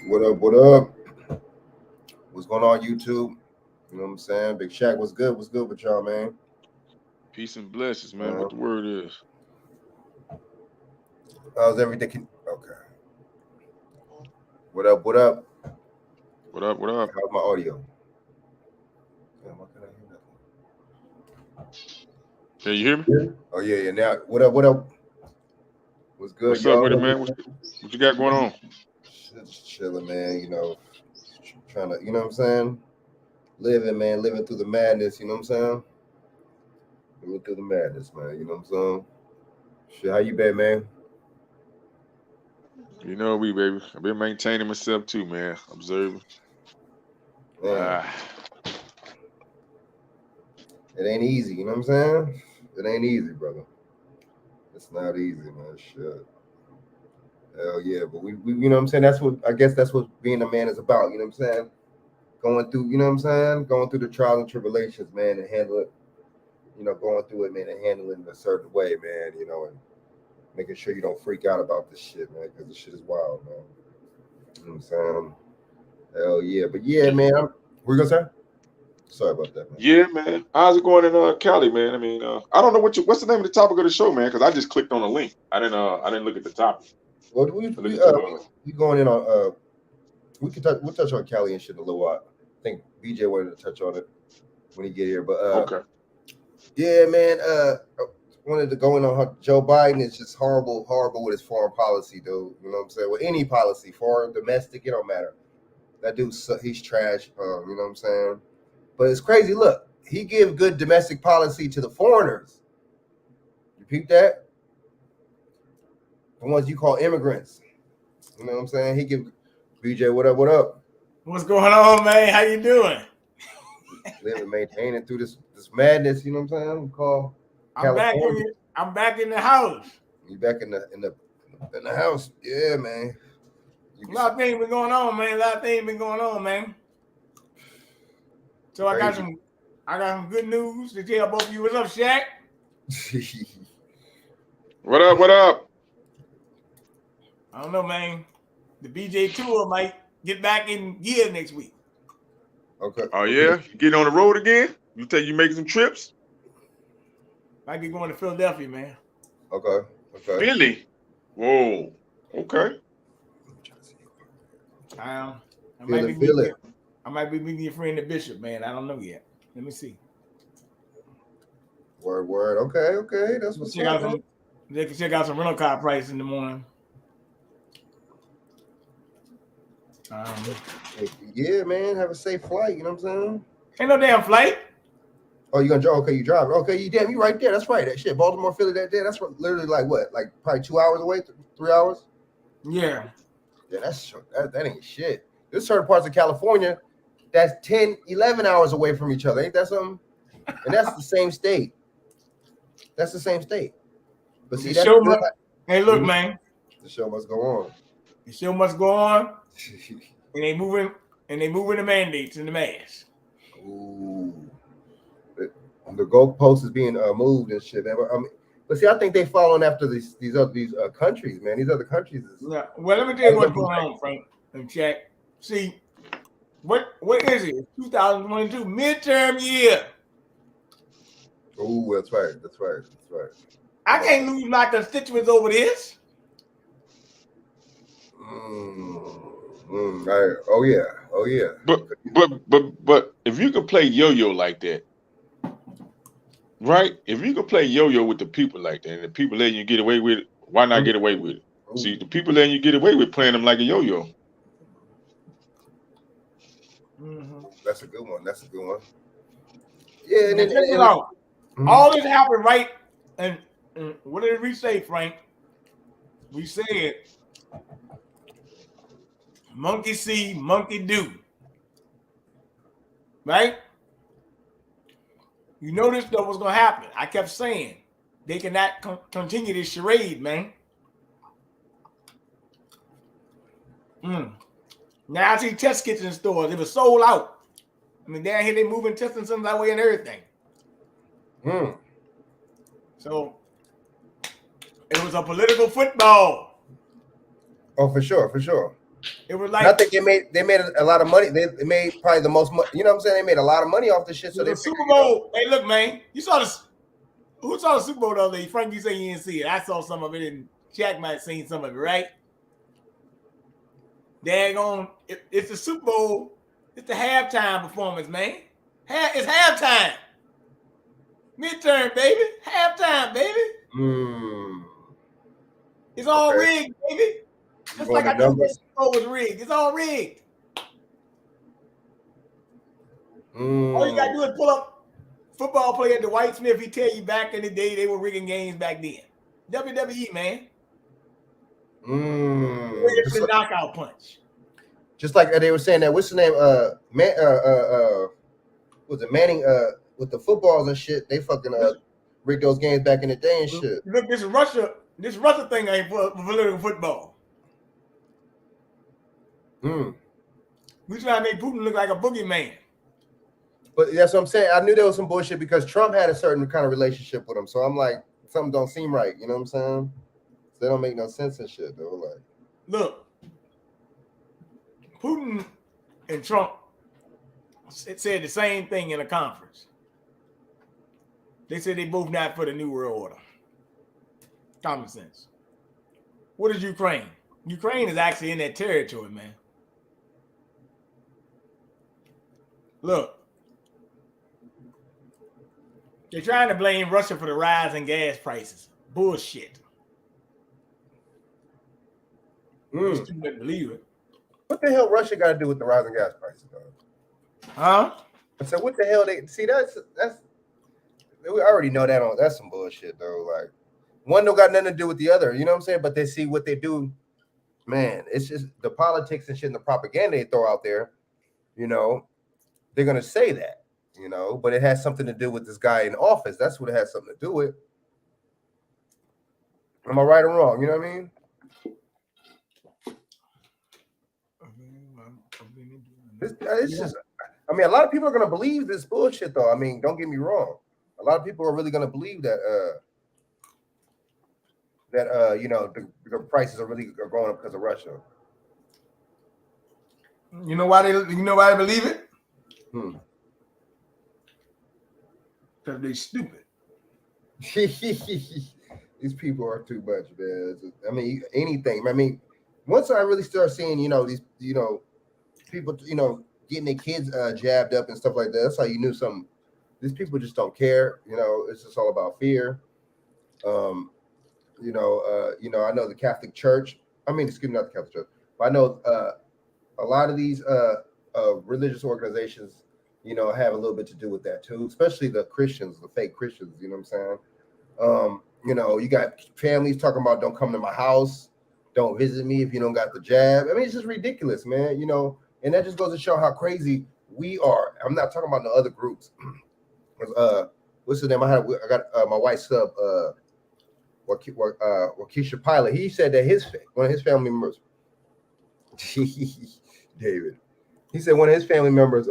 What up? What up? What's going on, YouTube? You know what I'm saying? Big Shaq, what's good? What's good with y'all, man? Peace and blessings, man. Uh, What the word is? how's everything? Okay. What up? What up? What up? What up? How's my audio? Damn, why can't I hear Can you hear me? nothing? Oh yeah, yeah. Now, what up? What up? What's good, What's up y'all? with it, man? What you got going on? Shit, just chilling, man. You know, trying to, you know what I'm saying? Living, man. Living through the madness. You know what I'm saying? Living through the madness, man. You know what I'm saying? Shit, how you been, man? You know we, baby. I've been maintaining myself too, man. Observing. Man, Ah, it ain't easy. You know what I'm saying? It ain't easy, brother. It's not easy, man. Shit. Hell yeah. But we you know what I'm saying? That's what I guess that's what being a man is about, you know what I'm saying? Going through, you know what I'm saying? Going through the trials and tribulations, man, and handle it, going through it, man, and handle it in a certain way, man, and making sure you don't freak out about this shit, man, because this shit is wild, man. You know what I'm saying? Hell yeah. But yeah, man, what you gonna say? Sorry about that, man. yeah, man. How's it going in Cali, man? I mean, I don't know what's the name of the topic of the show, man? Because I just clicked on a link. I didn't look at the topic. Well, I look at the we going in on we'll touch on Cali and shit in a little while. I think BJ wanted to touch on it when he get here, but Okay. yeah, man. I wanted to go in on how Joe Biden is just horrible, horrible with his foreign policy, dude. You know what I'm saying? With any policy, foreign, domestic, it don't matter. That dude, he's trash. You know what I'm saying? But it's crazy. Look, he give good domestic policy to the foreigners. You peep that? The ones you call immigrants. You know what I'm saying? He give BJ, what up? What up? What's going on, man? How you doing? Living, maintaining through this madness. You know what I'm saying? We call I'm back California. in. I'm back in the house. You back in the house? Yeah, man. A lot of things been going on, man. A lot of things been going on, man. So Crazy. I got some good news to tell both of you. What's up, Shaq? What up? What up? I don't know, man. The BJ tour might get back in gear next week. Okay. Oh yeah, you getting on the road again? You making some trips? Might be going to Philadelphia, man. Okay. Philly. Whoa. Okay. I might Feel be it, feel it. I might be meeting your friend the Bishop, man. I don't know yet. Let me see. Word. Okay. That's what's Check up, out man. some. They can check out some rental car prices in the morning. Yeah, man. Have a safe flight. You know what I'm saying? Ain't no damn flight. Oh, you gonna drive? Okay, you drive. Okay, you right there. That's right. That shit. Baltimore, Philly, that day. That's literally like what? Like probably 2 hours away, 3 hours. Yeah. Yeah, that ain't shit. There's certain parts of California that's 10, 11 hours away from each other. Ain't that something? And that's the same state. That's the same state. But see, The that's show good. must. Hey, look, man. The show must go on. The show must go on, and they moving the mandates and the mask. Ooh. The goalpost is being moved and shit, man. But see, I think they following after these countries, man. These other countries is. Yeah. Well, let me tell you what's going on, Frank and Jack. See, what is it? 2022 midterm year. Oh, that's right. I can't lose my constituents over this. Right. Oh yeah. But if you could play yo-yo like that, right? If you could play yo-yo with the people like that, and the people letting you get away with it, why not get away with it? See, the people letting you get away with playing them like a yo-yo. Mm-hmm. That's a good one. Yeah, and check it out. All this happened right, and what did we say, Frank? We said monkey see, monkey do. Right? You noticed that was going to happen. I kept saying they cannot continue this charade, man. Now I see test kits in stores. It was sold out. I mean, down here they moving testing some that way and everything. So it was a political football. Oh, for sure. It was I like think they made a lot of money. They made probably the most money. You know what I'm saying? They made a lot of money off this shit. So the they Super figured, Bowl. Hey, look, man, you saw this. Who saw the Super Bowl the other day? Frank, you say you didn't see it. I saw some of it, and Jack might have seen some of it, right? Daggone, it's the Super Bowl. It's the halftime performance, man. It's halftime. Midterm, baby. Halftime, baby. It's all rigged, baby. Just like I knew the Super Bowl was rigged. It's all rigged. All you gotta do is pull up football player Dwight Smith. He tell you back in the day they were rigging games back then. WWE, man. The knockout punch. Just like they were saying that. What's the name? Was it Manning? With the footballs and shit, they fucking rigged those games back in the day and shit. Look, this Russia thing ain't for political football. We trying to make Putin look like a boogeyman. But that's what I'm saying. I knew there was some bullshit because Trump had a certain kind of relationship with him. So I'm like, something don't seem right. You know what I'm saying? So they don't make no sense and shit, though. Like, look, Putin and Trump said the same thing in a conference. They said they both not for the New World Order. Common sense. What is Ukraine? Ukraine is actually in that territory, man. Look. They're trying to blame Russia for the rise in gas prices. Bullshit. Just couldn't believe it. What the hell Russia got to do with the rising gas prices, though? Huh? I said, what the hell they see? That's we already know that. That's some bullshit, though. Like, one don't got nothing to do with the other. You know what I'm saying? But they see what they do. Man, it's just the politics and shit and the propaganda they throw out there. You know, they're gonna say that. You know, but it has something to do with this guy in office. That's what it has something to do with. Am I right or wrong? You know what I mean? It's just, I mean, a lot of people are going to believe this bullshit, though. I mean, don't get me wrong. A lot of people are really going to believe that, you know, the prices are going up because of Russia. You know why they believe it? Because they stupid. These people are too much, man. I mean, anything. I mean, once I really start seeing, you know, these, you know, people, you know, getting their kids jabbed up and stuff like that, that's how you knew something. These people just don't care. You know, it's just all about fear. You know, I know the Catholic Church. I mean, excuse me, not the Catholic Church, but I know a lot of these religious organizations, you know, have a little bit to do with that too, especially the Christians, the fake Christians, you know what I'm saying? You know, you got families talking about don't come to my house, don't visit me if you don't got the jab. I mean, it's just ridiculous, man, you know, and that just goes to show how crazy we are. I'm not talking about the other groups. What's the name? I got my white sub, Waukesha Pilot. He said that one of his family members, David, he said one of his family members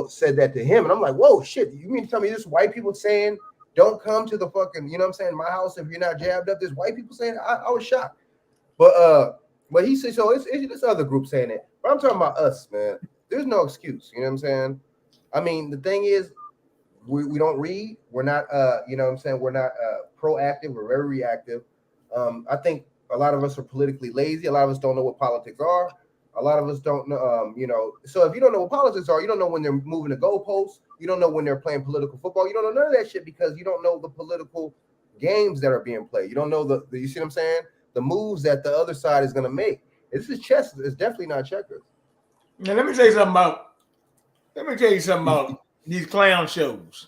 said that to him, and I'm like, whoa, shit! You mean to tell me this white people saying don't come to the fucking, you know what I'm saying, my house if you're not jabbed up? There's white people saying I was shocked, but he said so. It's this other group saying it, but I'm talking about us, man. There's no excuse. You know what I'm saying? I mean, the thing is, we don't read. We're not, you know what I'm saying? We're not proactive. We're very reactive. I think a lot of us are politically lazy. A lot of us don't know what politics are. A lot of us don't know, you know. So if you don't know what politics are, you don't know when they're moving the goalposts. You don't know when they're playing political football. You don't know none of that shit because you don't know the political games that are being played. You don't know the you see what I'm saying? The moves that the other side is going to make. This is chess. It's definitely not checkers. Now, let me tell you something about these clown shows.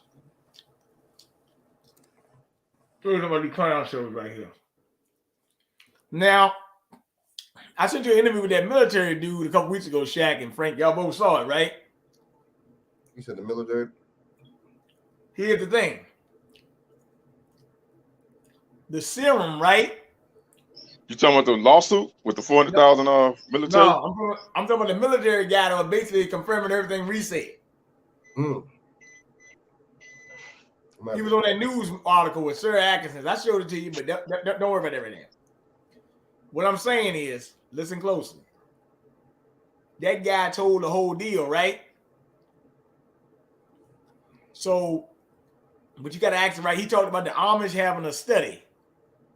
Tell you about these clown shows right here. Now, I sent you an interview with that military dude a couple weeks ago, Shaq and Frank. Y'all both saw it, right? You said the military? Here's the thing. The serum, right? You talking about the lawsuit with the 400,000 military? No, I'm talking about the military guy that was basically confirming everything we said. He was on that news article with Sir Atkinson. I showed it to you, but don't worry about everything. what I'm saying is, listen closely. That guy told the whole deal, right? So, but you got to ask him, right? He talked about the Amish having a study,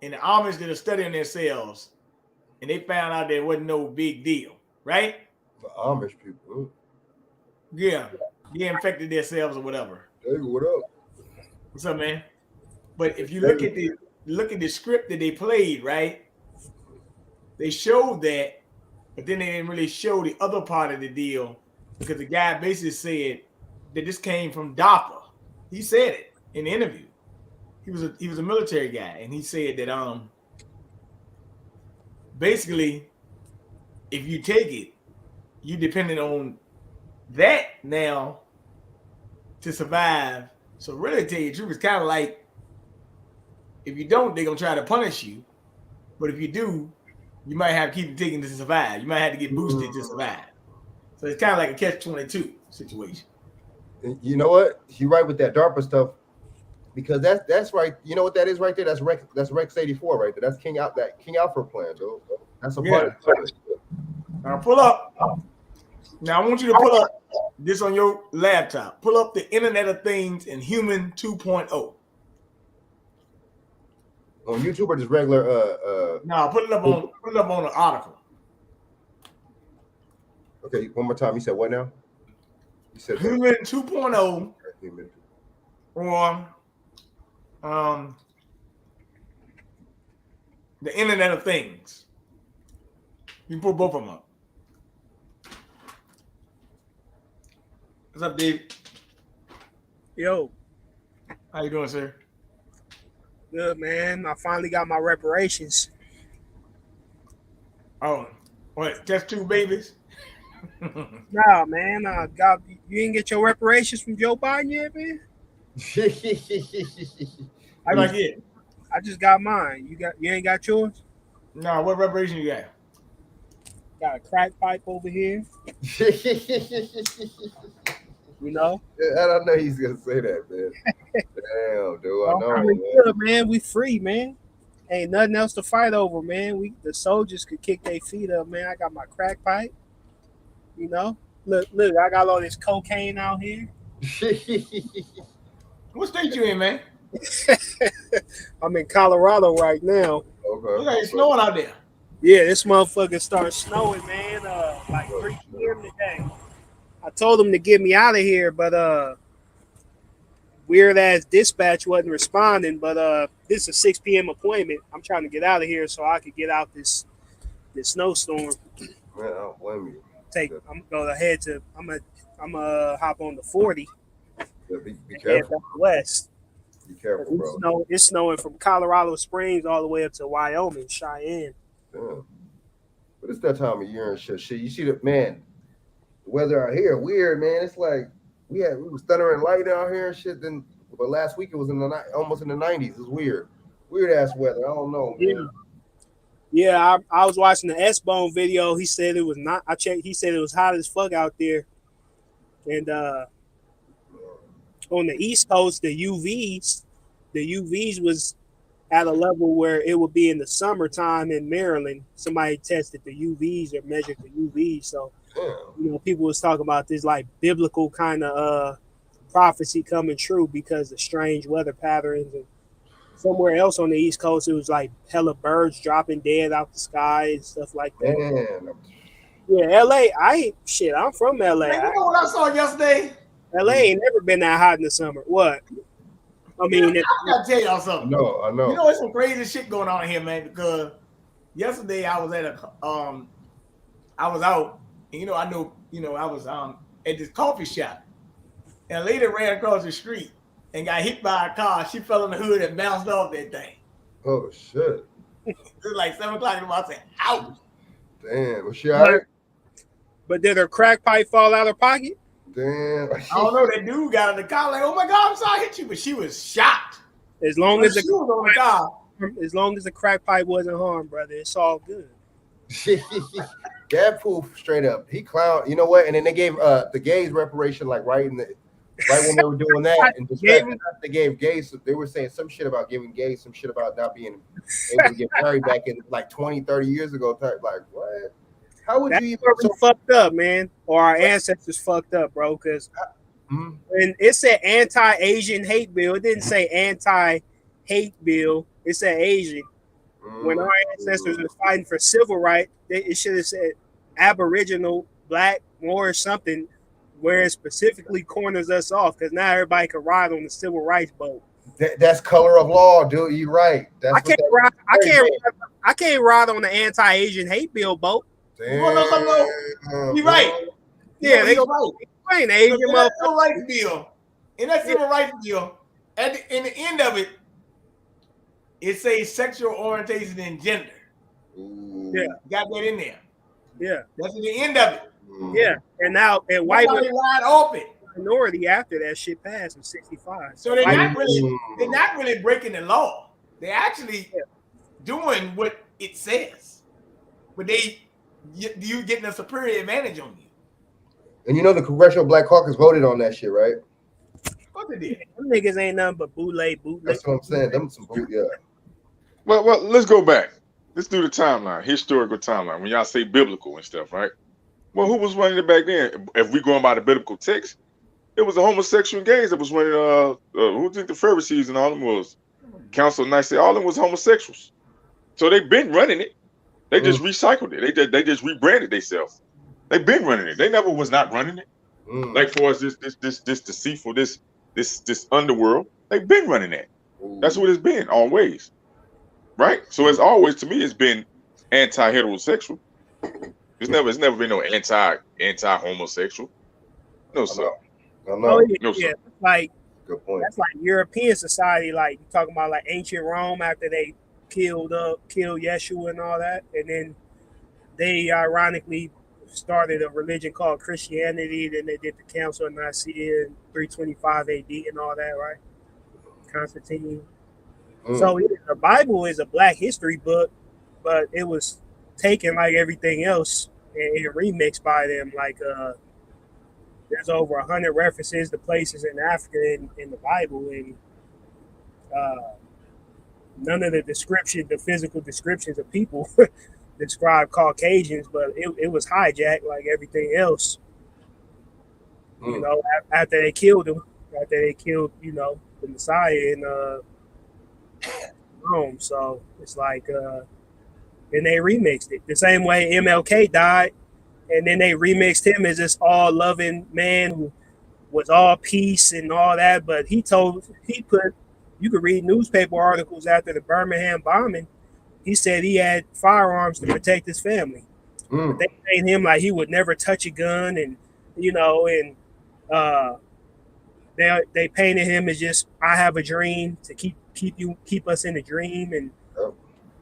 and the Amish did a study on themselves, and they found out there wasn't no big deal, right? The Amish people. Yeah, they infected themselves or whatever. Hey, what up? What's up, man? But if you look at the script that they played, right? They showed that, but then they didn't really show the other part of the deal because the guy basically said that this came from DAPA. He said it in the interview. He was a military guy, and he said that basically if you take it, you dependent on that now to survive. So really, to tell you the truth, it's kind of like if you don't, they're gonna try to punish you. But if you do, you might have to keep taking to survive. You might have to get boosted to survive. So it's kind of like a catch-22 situation. You know what? You're right with that DARPA stuff, because that's right. You know what that is right there? That's Rex 84 right there. That's King Alfred plan, dude. That's a part of it. Now pull up. Now I want you to pull up this on your laptop. Pull up the Internet of Things and Human 2.0. On YouTube or just regular No, put it up on an article. Okay, one more time. You said what now? You said Human 2.0 or the Internet of Things. You can put both of them up. What's up, Dave? Yo, How you doing, sir? good man. I finally got my reparations. Oh, what? Test tube babies? Nah, man. You didn't get your reparations from Joe Biden yet, man? I like it. I just got mine. You ain't got yours? No, what reparation you got? Got a crack pipe over here. You know? I don't know he's gonna say that, man. Damn, dude. I know, I mean, man. good, man. We free, man. Ain't nothing else to fight over, man. The soldiers could kick their feet up, man. I got my crack pipe. You know? Look, I got all this cocaine out here. What state you in, man? I'm in Colorado right now. Okay. Look like it's snowing out there. Yeah, this motherfucker started snowing, man. Like 3 p.m. today. I told them to get me out of here, but weird ass dispatch wasn't responding. But this is a 6 p.m. appointment. I'm trying to get out of here so I could get out this snowstorm. Man, I don't blame you. I'm gonna hop on the 40 Yeah, be and head careful. back west. Be careful, bro. It's snowing from Colorado Springs all the way up to Wyoming, Cheyenne. Damn. But it's that time of year and shit. You see the man, the weather out here weird, man. It's like we was thunder and light out here and shit. Then, but last week it was almost in the 90s. It's weird ass weather. I don't know, man. Yeah, I was watching the S-Bone video. He said it was not. I checked. He said it was hot as fuck out there, and on the East Coast, the UVs was at a level where it would be in the summertime in Maryland. Somebody tested the UVs or measured the UVs. So, people was talking about this like biblical kind of prophecy coming true because of strange weather patterns. And somewhere else on the East Coast, it was like hella birds dropping dead out the sky and stuff like that. Man. Yeah, LA. I'm from LA. Man, you know what I saw yesterday? LA ain't never been that hot in the summer. What? I mean, I gotta tell y'all something. I know. You know, there's some crazy shit going on here, man. Because yesterday I was at I was out, and I was at this coffee shop, and a lady ran across the street and got hit by a car. She fell in the hood and bounced off that thing. Oh shit. It was like 7 o'clock in the morning. I said, "Ouch!" Damn. Was she all right? But did her crack pipe fall out of her pocket? Damn. I don't know. That dude got in the car like, "Oh my God, I'm sorry I hit you," but she was shocked. As long as she was on the car. As long as the crack pipe wasn't harmed, brother, it's all good. That fool straight up. He clowned. You know what? And then they gave the gays reparation like right in the Right when they were doing that and distracting us, they gave gays. They were saying some shit about giving gays some shit about not being able to get married back in like 20, 30 years ago. Like what? How would you even fucked up, man? Or our ancestors fucked up, bro? Because when it said anti-Asian hate bill, it didn't say anti-hate bill. It said Asian. When our ancestors were fighting for civil rights, it should have said Aboriginal, Black, or something, where it specifically corners us off because now everybody can ride on the civil rights boat. That's color of law, dude. You're right. I can't ride on the anti-Asian hate bill boat. Damn. You're right. Yeah, they go right. Ain't Asian motherfucker. Civil rights bill. In that civil rights bill, in the end of it, it says sexual orientation and gender. Ooh. Yeah, got that in there. Yeah, that's in the end of it. Yeah, and now white women wide open. Minority after that shit passed in '65. So they're not really breaking the law. They're actually doing what it says, but you getting a superior advantage on you. And you know the Congressional Black Caucus voted on that shit, right? What they did? Them niggas ain't nothing but bootleg. That's what I'm saying. Them some boot, yeah. Well, let's go back. Let's do the timeline, historical timeline. When y'all say biblical and stuff, right? Well, who was running it back then? If we going by the biblical text, it was the homosexual gays that was running. Who think the Pharisees and all them was? Council of Nicaea, all them was homosexuals. So they've been running it. They just recycled it. They just rebranded themselves. They've been running it. They never was not running it. Like for us, this deceitful, this underworld. They've been running that. That's what it's been always. Right? So as always, to me, it's been anti-heterosexual. It's never been no anti-homosexual. No, sir. No, sir. Like, good point. That's like European society, like you're talking about like ancient Rome after they killed Yeshua and all that. And then they ironically started a religion called Christianity. Then they did the Council of Nicaea in 325 AD and all that, right? Constantine. So the Bible is a Black history book, but it was taken like everything else and remixed by them. Like there's over 100 references to places in Africa in the Bible, and none of the physical descriptions of people describe Caucasians, but it was hijacked like everything else. You know, after they killed him, the Messiah in Rome. So it's like and they remixed it the same way MLK died, and then they remixed him as this all loving man who was all peace and all that. But you could read newspaper articles after the Birmingham bombing. He said he had firearms to protect his family. But they made him like he would never touch a gun, and they painted him as just, I have a dream to keep us in the dream and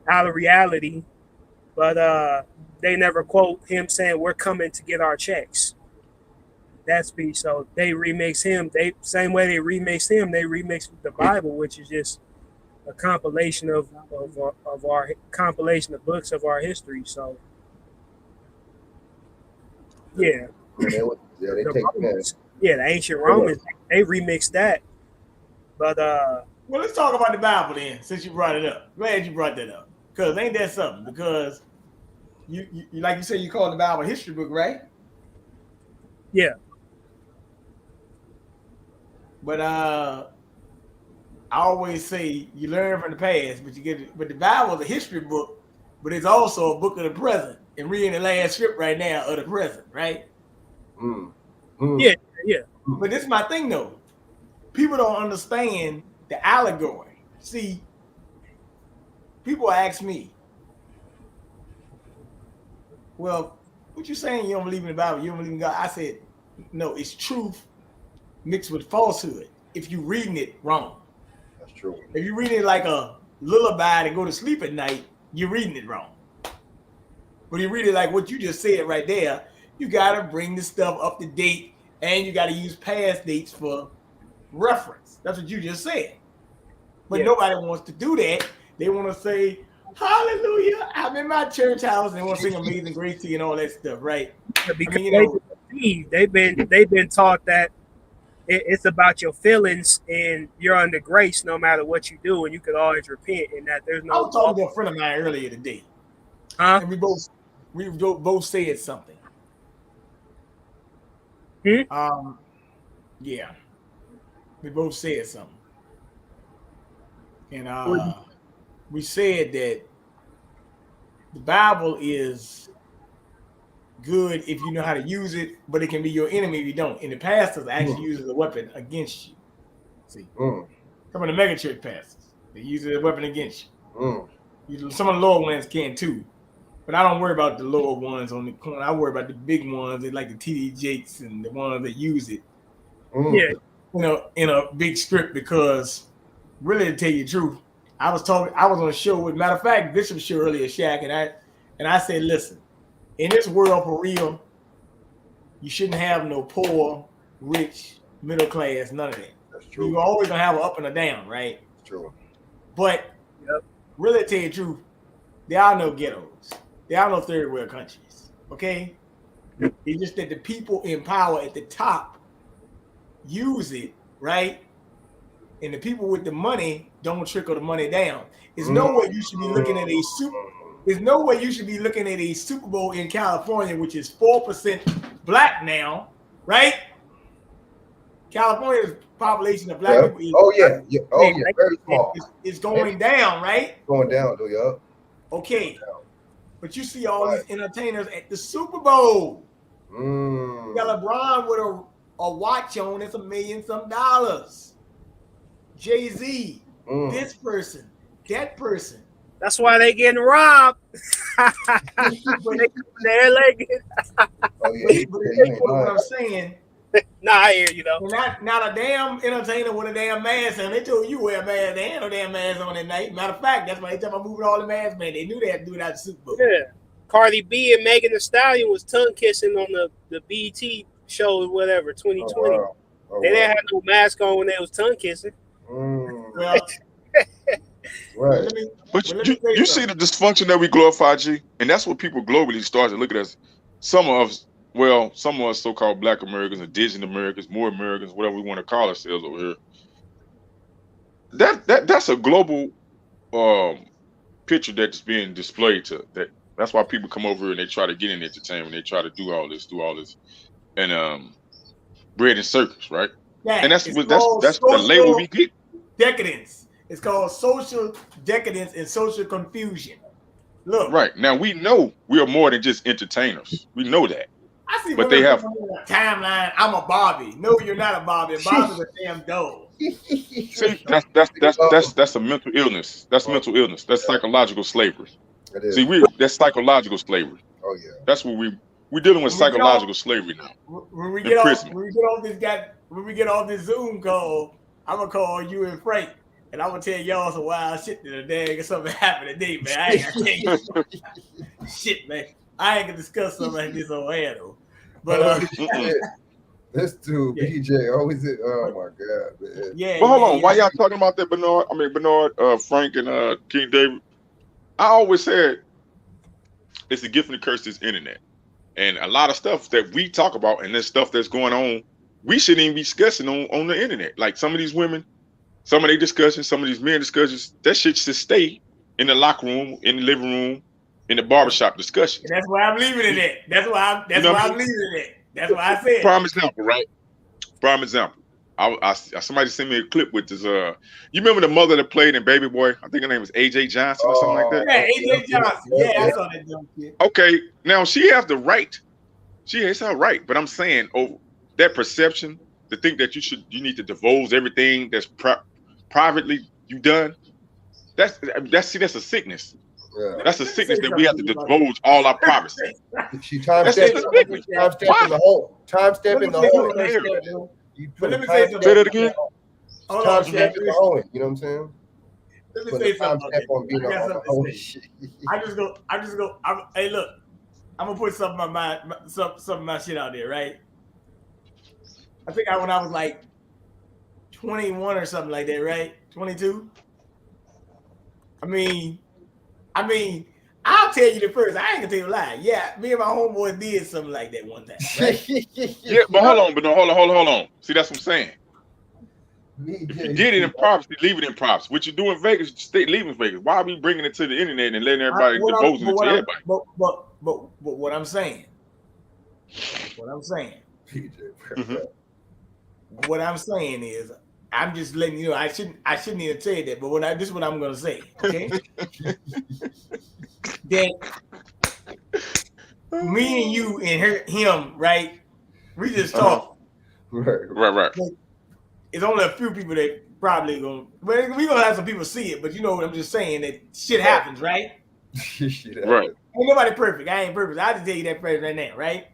out of reality. But they never quote him saying we're coming to get our checks. That speech. So they remix him. Same way they remixed him, they remixed the Bible, which is just a compilation of our compilation of books of our history. So yeah. The ancient Romans, they remixed that. But well, let's talk about the Bible then, since you brought it up. Glad you brought that up. Because ain't that something? Because you like you said, you call the Bible a history book, right? Yeah. But I always say you learn from the past, but the Bible is a history book, but it's also a book of the present. And reading the last script right now of the present, right? Yeah. But this is my thing though. People don't understand the allegory. See, people ask me, well, what you saying you don't believe in the Bible, you don't believe in God? I said, no, it's truth mixed with falsehood if you're reading it wrong. That's true. If you're reading it like a lullaby to go to sleep at night, you're reading it wrong. But you read it like what you just said right there, you got to bring the stuff up to date and you got to use past dates for reference. That's what you just said. But nobody wants to do that. They want to say, hallelujah, I'm in my church house, and they want to sing Amazing Grace to you and all that stuff, right? Because they've been taught that it's about your feelings, and you're under grace no matter what you do, and you could always repent, and that there's I no. was talking to a friend of mine earlier today, and we both said something. Yeah, we both said something, and we said that the Bible is good if you know how to use it, but it can be your enemy if you don't. And the pastors actually use it as a weapon against you. See, some of the megachurch pastors, they use it as a weapon against you. Some of the lower ones can too, but I don't worry about the lower ones on the corner. I worry about the big ones, they like the TD Jakes and the ones that use it. Yeah, in a big script, because really, to tell you the truth, I was on a show with, matter of fact, Bishop's show earlier, Shaq, and I said, listen, in this world for real, you shouldn't have no poor, rich, middle class, none of that. That's true. You're always gonna have an up and a down, right? True. But really, to tell you the truth, there are no ghettos. There are no third world countries. Okay? It's just that the people in power at the top use it, right? And the people with the money don't trickle the money down. There's no way you should be looking at There's no way you should be looking at a Super Bowl in California, which is 4% black now, right? California's population of black people is very small. It's going down, right? Going down, Okay. But you see all these entertainers at the Super Bowl. You got LeBron with a watch on, it's $1 million some. Jay-Z, this person, that person. That's why they getting robbed. They're like, what I'm saying. Nah, I hear you though. Not a damn entertainer with a damn mask on. They told you wear a mask. They ain't no damn mask on that night. Matter of fact, that's why they tell me moving all the masks, man. They knew they had to do it at the Super Bowl. Yeah. Cardi B and Megan Thee Stallion was tongue kissing on the BET show or whatever, 2020. They didn't have no mask on when they was tongue kissing. Well, right. But you see the dysfunction that we glorify, G, and that's what people globally start to look at us. Some of us so-called Black Americans, Indigenous Americans, more Americans, whatever we want to call ourselves over here. That's a global picture that's being displayed to that. That's why people come over here and they try to get in entertainment. They try to do all this, and bread and circus, right? And that's the label we get. Decadence. It's called social decadence and social confusion. Look. Right. Now we know we are more than just entertainers. We know that. I see, but they have a timeline. I'm a Barbie. No, you're not a Barbie. Barbie's a damn doll. See, that's a mental illness. That's mental illness. That's psychological slavery. See, that's psychological slavery. Oh yeah. That's what we're dealing with psychological slavery now. When we get off this Zoom call, I'm gonna call you and Frank, and I'm gonna tell y'all some wild shit today. Something happened today, man. I ain't gonna tell you shit, man. I ain't gonna discuss something like this on air though. But this dude, BJ, always oh my god, man. Yeah. But hold on, why y'all talking about that, Bernard, Frank, and King David? I always said it's a gift and a curse to this internet. And a lot of stuff that we talk about and this stuff that's going on, we shouldn't even be discussing on the internet. Like some of these women, some of their discussions, some of these men discussions, that shit should stay in the locker room, in the living room, in the barbershop discussion. And that's why I'm leaving it at. That's why I'm leaving it at. That's why I said. Prime example, right? Prime example. Somebody sent me a clip with this. You remember the mother that played in Baby Boy? I think her name was AJ Johnson or something like that. Yeah, AJ Johnson. Yeah, I saw that dumb kid. Okay, now she has the right. It's her right, but I'm saying that perception to think that you need to divulge everything that's privately you done. That's a sickness. Yeah. That's a sickness that we have to divulge all our privacy. She time-stepping the whole. Time-stepping the whole. But let me say something. Say that again. Hold on, you know what I'm saying? Let me say something. I just go. Hey, look, I'm gonna put some of my shit out there, right? I think when I was like 21 or something like that, right? 22. I mean, I'll tell you the first. I ain't gonna tell you a lie. Yeah, me and my homeboy did something like that one time. Right? Yeah, but hold on. See, that's what I'm saying. If you did it in props, you leave it in props. What you do in Vegas, stay leaving Vegas. Why are we bringing it to the internet and letting everybody divulge it to everybody? But what I'm saying, what I'm saying is, I'm just letting you know. I shouldn't even say that. But this is what I'm gonna say. Okay. That me and you and him, right? We just talk. Right. It's only a few people that probably gonna. But we gonna have some people see it. But you know what I'm just saying, that shit happens, right? Right. Ain't nobody perfect. I ain't perfect. I just tell you that first right now, right?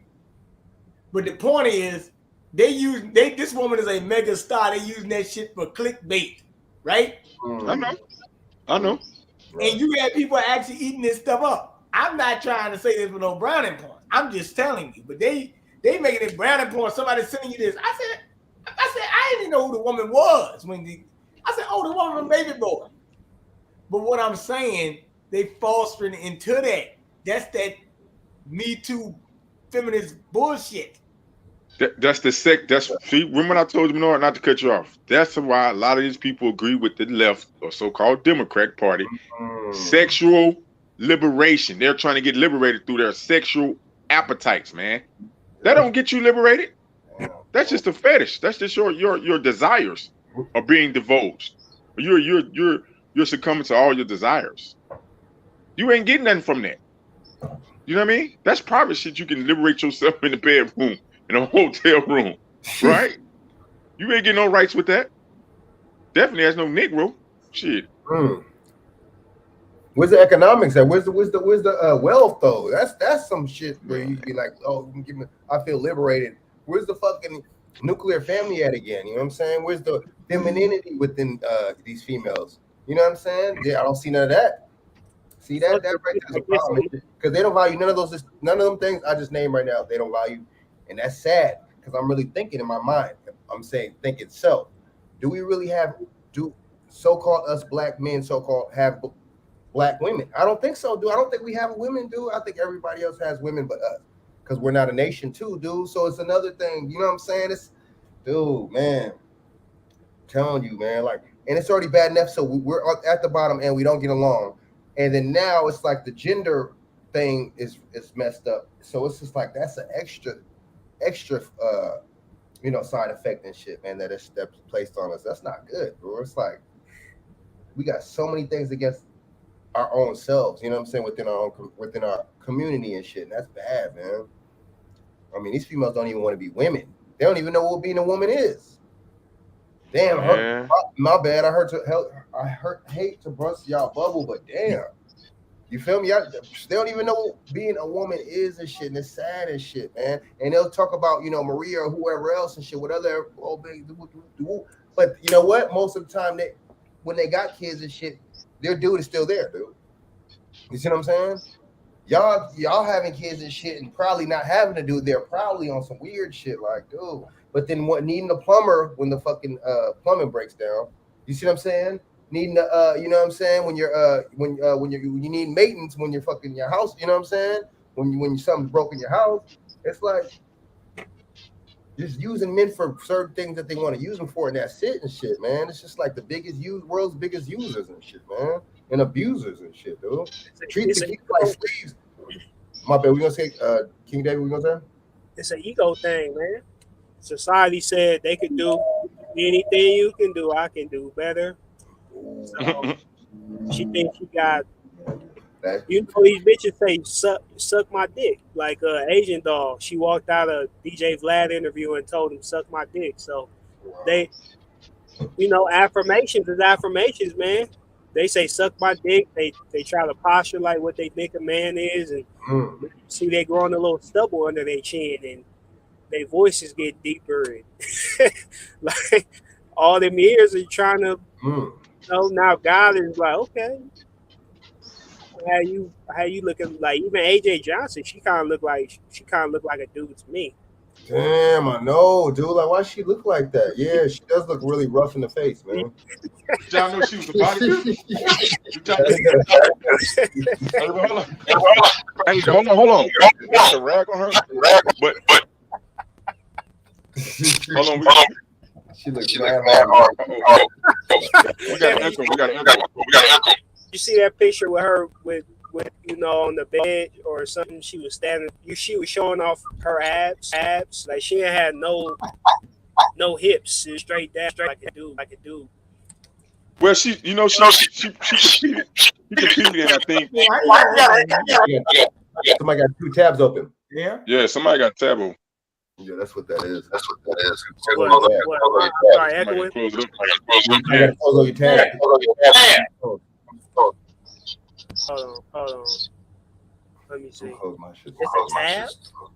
But the point is, this woman is a mega star. They using that shit for clickbait, right? I know. And you had people actually eating this stuff up. I'm not trying to say this with no browning point. I'm just telling you. But they making it browning point. Somebody sending you this. I said, I didn't even know who the woman was I said, oh, the woman from Baby Boy. But what I'm saying, they fostering into that. That's that Me Too feminist bullshit. See, remember I told you, not to cut you off. That's why a lot of these people agree with the left or so-called Democrat Party. Sexual liberation. They're trying to get liberated through their sexual appetites, man. That don't get you liberated. That's just a fetish. That's just your desires are being divulged. You're succumbing to all your desires. You ain't getting nothing from that. You know what I mean? That's private shit. You can liberate yourself in the bedroom, in a hotel room, right? You ain't getting no rights with that. Definitely has no Negro shit. Where's the economics at? Where's the wealth though? That's some shit where you be like, oh, I feel liberated. Where's the fucking nuclear family at again? You know what I'm saying? Where's the femininity within these females? You know what I'm saying? Yeah, I don't see none of that. See that right there is a problem because they don't value none of them things I just named right now. They don't value, and that's sad because I'm really thinking in my mind. I'm saying, thinking self. Do we really do so-called us black men so-called have black women? I don't think so, dude. I don't think we have women, dude. I think everybody else has women but us because we're not a nation too, dude. So it's another thing. You know what I'm saying? Dude, man. I'm telling you, man. Like, and it's already bad enough. So we're at the bottom and we don't get along. And then now it's like the gender thing is messed up. So it's just like that's an extra side effect and shit, man, that's placed on us. That's not good, bro. It's like we got so many things against our own selves, you know what I'm saying, within our community and shit. And that's bad, man. I mean, these females don't even want to be women. They don't even know what being a woman is. Damn, my bad. I hate to burst y'all bubble, but damn, you feel me? They don't even know what being a woman is and shit, and it's sad and shit, man. And they'll talk about, Maria or whoever else and shit, whatever. But you know what? Most of the time, when they got kids and shit, their dude is still there, dude. You see what I'm saying? Y'all having kids and shit, and probably not having a dude. They're probably on some weird shit, like, dude. But then needing a plumber when the fucking plumbing breaks down. You see what I'm saying? Needing you know what I'm saying? When you need maintenance when you're fucking your house. You know what I'm saying? When something's broken in your house, it's like just using men for certain things that they want to use them for, and that's it and shit, man. It's just like the world's biggest users and shit, man, and abusers and shit, dude. Treat the kids like slaves. My bad. We gonna say King David? We gonna say? It's an ego thing, man. Society said they could do anything you can do, I can do better. So she thinks she got, these bitches say suck my dick, like Asian doll. She walked out of DJ Vlad interview and told him suck my dick. So they, affirmations is affirmations, man. They say suck my dick. They try to posture like what they think a man is, and see they growing a little stubble under their chin, and their voices get deeper, and like all them years are trying to. Now God is like, okay, how you looking? Like even AJ Johnson, she kind of look like a dude to me. Damn, I know, dude. Like, why she look like that? Yeah, she does look really rough in the face, man. Did y'all know she was a bodybuilder? Hold on. That's a rag on her. But hold on. She looks mad hard. We got an echo. You see that picture with her with on the bed or something? She was standing. She was showing off her abs. Like she ain't had no hips. It was straight down, like a dude. Well, she competed. She competed, and I think. Somebody got 2 tabs open. Yeah, somebody got taboo. Yeah, that's what that is. Sorry, echoing. Close it up. Yeah. Close all your tabs. Hold on. Let me see. Close my shit. It's a tab?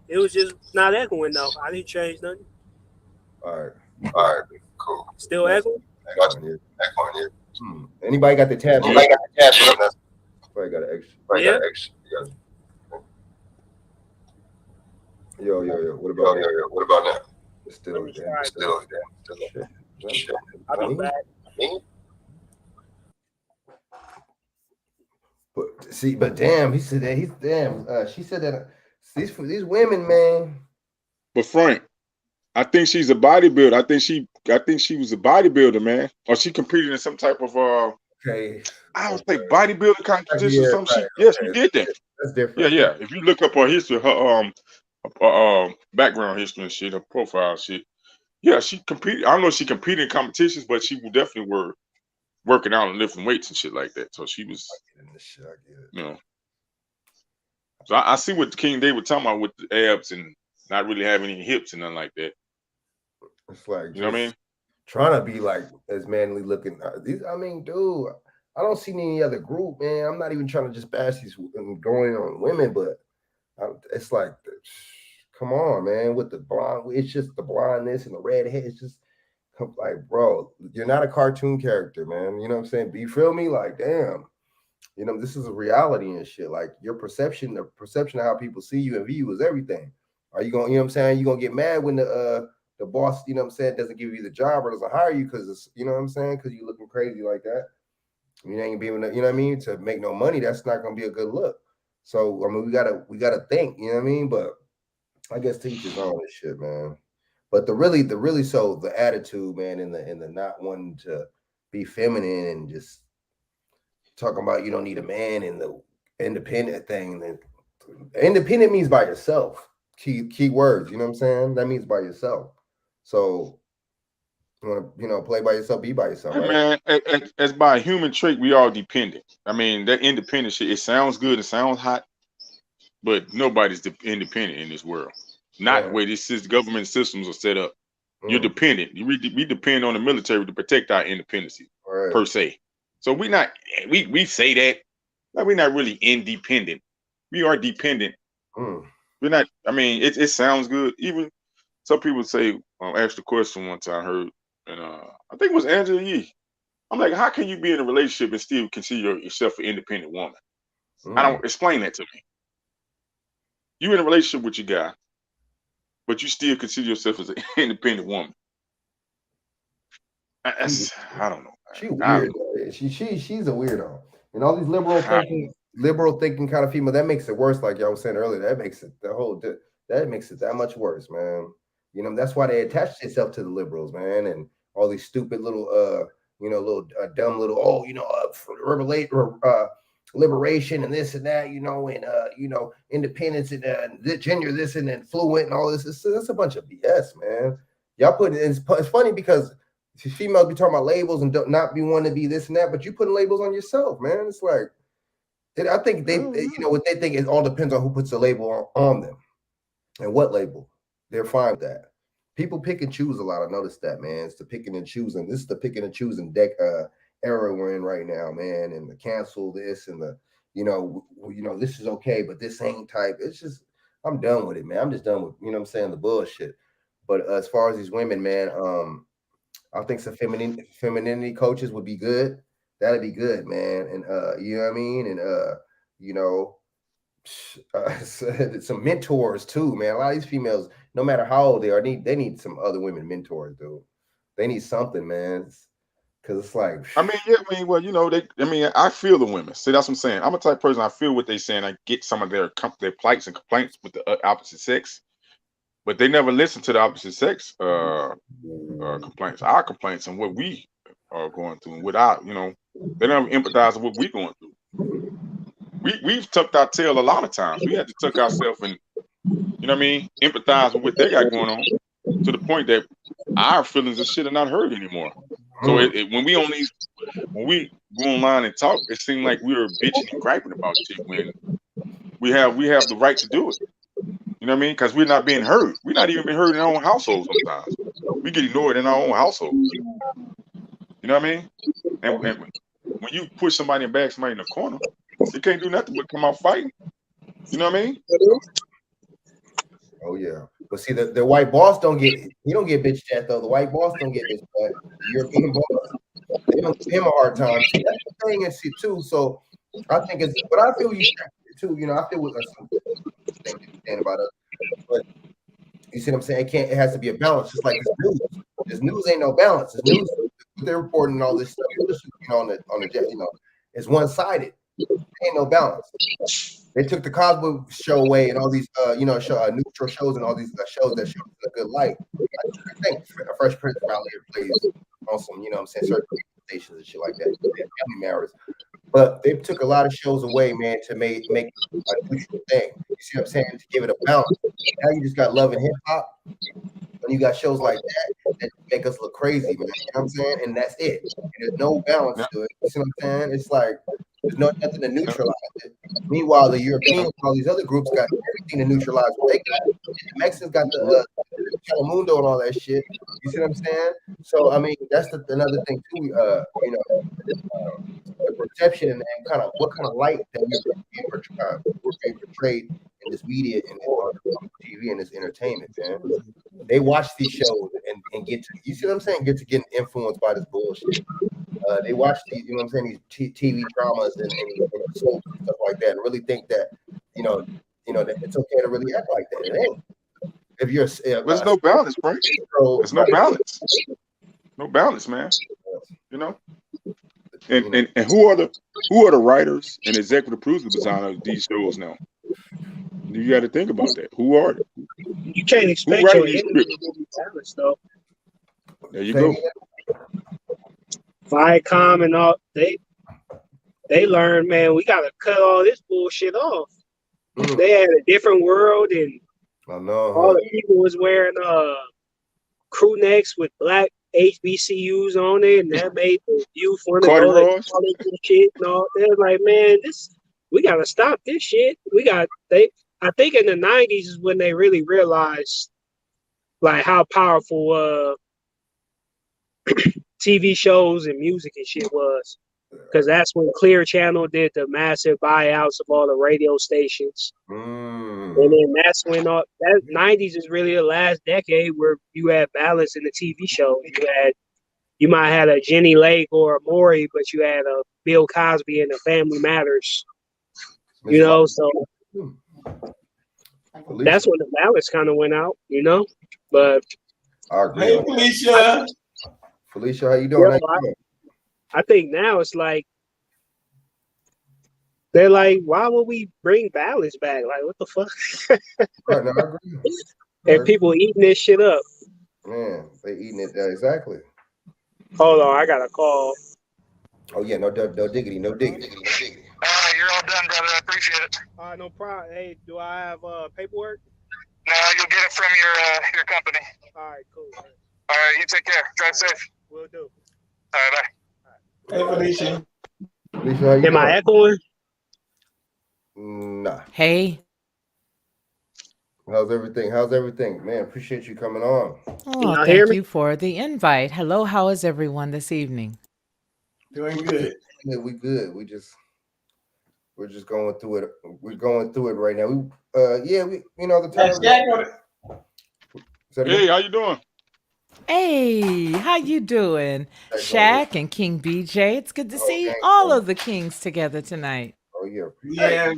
It was just not echoing though. I didn't change nothing. All right, cool. Still echoing? Echoing here. Anybody got the tab? Somebody got an extra. Yeah. Yo. What about now? It's still I'll be back. But damn, he said that she said that these women, man. But Frank, I think she's a bodybuilder. I think she was a bodybuilder, man. Or she competed in some type of okay. I don't think bodybuilding competition or some shit. Yes, she did that. That's different. Yeah. If you look up her history, her background history and shit, her profile shit. Yeah, she competed. I don't know if she competed in competitions, but she definitely were working out and lifting weights and shit like that. So she was, you know. So I see what King David talking about with the abs and not really having any hips and nothing like that. It's like, you know what I mean? Trying to be like as manly looking. Dude, I don't see any other group, man. I'm not even trying to just bash these going on women, but it's like, come on, man, with the blonde. It's just the blondness and the red hair. It's just like, bro, you're not a cartoon character, man. You know what I'm saying? You feel me? Like, damn, this is a reality and shit. Like your perception, the perception of how people see you and view you is everything. Are you going, you know what I'm saying? You gonna get mad when the boss, you know what I'm saying, doesn't give you the job or doesn't hire you because it's, you know what I'm saying, because you looking crazy like that. You ain't be able to, you know what I mean, to make no money. That's not gonna be a good look. So I mean, we gotta think, you know what I mean. But I guess teachers all this shit, man. But the attitude, man, and the not wanting to be feminine and just talking about you don't need a man and the independent thing. That independent means by yourself. Key words, you know what I'm saying? That means by yourself. So you want to, play by yourself, be by yourself, right? Man, as by a human trait, we all dependent. I mean, that independent shit, it sounds good, it sounds hot, but nobody's independent in this world. Not the way these government systems are set up. You're dependent. We depend on the military to protect our independence, per se. So we say that, but we're not really independent. We are dependent. We're not. I mean, it sounds good. Even some people say, asked the question one time, I heard, and I think it was Angela Yee. I'm like, how can you be in a relationship and still consider yourself an independent woman? I don't explain that to me. You in a relationship with your guy, but you still consider yourself as an independent woman. I don't know. She's weird. She's a weirdo. And all these liberal thinking kind of female, that makes it worse. Like y'all was saying earlier, that makes it that much worse, man. That's why they attach themselves to the liberals, man, and all these stupid little dumb little liberation and this and that, and independence and gender this and then fluent and all this. That's a bunch of BS, man. Y'all put it. It's funny because females be talking about labels and don't not be wanting to be this and that, but you putting labels on yourself, man. It's like I think what they think it all depends on who puts the label on them and what label. They're fine with that. People pick and choose a lot. I noticed that, man. It's the picking and choosing. This is the picking and choosing era we're in right now, man. And the cancel this and the this is okay, but this ain't type. It's just I'm done with it, man. I'm just done with the bullshit. But as far as these women, man, I think some femininity coaches would be good. That'd be good, man. And you know what I mean? And some mentors too, man. A lot of these females no matter how old they are, they need some other women mentors, dude. They need something, man. Because it's like, I mean, yeah, I mean, well, you know, I feel the women. See, that's what I'm saying. I'm a type of person. I feel what they're saying. I get some of their plights and complaints with the opposite sex, but they never listen to the opposite sex complaints, our complaints, and what we are going through. And without, you know, they never empathize with what we're going through. We've tucked our tail a lot of times. We had to tuck ourselves and, you know what I mean, empathize with what they got going on, to the point that our feelings and shit are not heard anymore. So when we go online and talk, it seems like we're bitching and griping about shit when we have the right to do it. You know what I mean? Because we're not being heard. We're not even being heard in our own households sometimes. We get ignored in our own households. You know what I mean? And when you push somebody and bag somebody in the corner, they can't do nothing but come out fighting. You know what I mean? Oh yeah. But see, the white boss don't get bitched at though. The white boss don't get bitched at. The European boss, they don't give him a hard time. See, that's the thing, and see too. So I think it's, but I feel you too. You know, I feel with some things you saying about us, but you see what I'm saying? It has to be a balance. Just like this news. This news ain't no balance. This news, they're reporting all this stuff. You know, on the jet. You know, it's one sided. Ain't no balance. They took the Cosby Show away and all these, neutral shows and all these shows that show a good light. I think Fresh Prince around here plays on some, you know what I'm saying, certain stations and shit like that. Family Matters. But they took a lot of shows away, man, to make a neutral thing. You see what I'm saying? To give it a balance. Now you just got Love and Hip Hop, and you got shows like that make us look crazy, man. You know what I'm saying? And that's it. And there's no balance to it. You see what I'm saying? It's like there's nothing to neutralize it. Meanwhile, the Europeans, all these other groups got everything to neutralize what they got. The Mexicans got the Telemundo and all that shit. You see what I'm saying? So I mean, that's another thing too. The perception and kind of what kind of light that we're being portrayed in this media and on TV and this entertainment, man. They watch these shows and get to, you see what I'm saying? Get influenced by this bullshit. They watch these, you know what I'm saying, these TV dramas and stuff like that, and really think that, you know that it's okay to really act like that. It ain't. If you're, there's no balance, Frank. There's no balance. No balance, man. You know. And who are the writers and executive producers behind these shows now? You got to think about that. Who are they? You can't expect your enemy to be talents, though. There you go. Viacom and all they learned, man, we gotta cut all this bullshit off. They had a different world, and I know all the people was wearing crew necks with black HBCUs on it, and that made the youth want to go to college and shit and all. They're like, man, we gotta stop this shit. I think in the 90s is when they really realized like how powerful TV shows and music and shit was, because that's when Clear Channel did the massive buyouts of all the radio stations, and then that's when that 90s is really the last decade where you had balance in the TV shows. You might have a Jenny Lake or a Maury, but you had a Bill Cosby and a Family Matters. You know, so that's when the balance kind of went out. You know, but I agree. Hey, Felicia. Felicia, how you doing? Yeah, I think now it's like they're like, why would we bring balance back? Like, what the fuck? Right, no, I agree. And people eating this shit up. Man, they eating it exactly. Hold on, I got a call. Oh yeah, no diggity. You're all done, brother. I appreciate it. All right, no problem. Hey, do I have paperwork? No, you'll get it from your company. All right, cool. All right, you take care. Drive safe. Will do. All right, bye. Hey, Felicia. Felicia, how you Am I echoing? Nah. Hey. How's everything? Man, appreciate you coming on. Oh, thank you for the invite. Hello, how is everyone this evening? Doing good. Yeah, we good. We're just going through it. We're going through it right now. The time. Hey, how you doing? Hey, how you doing? Shaq and King BJ. It's good to see all of the kings together tonight. Oh yeah. Yeah,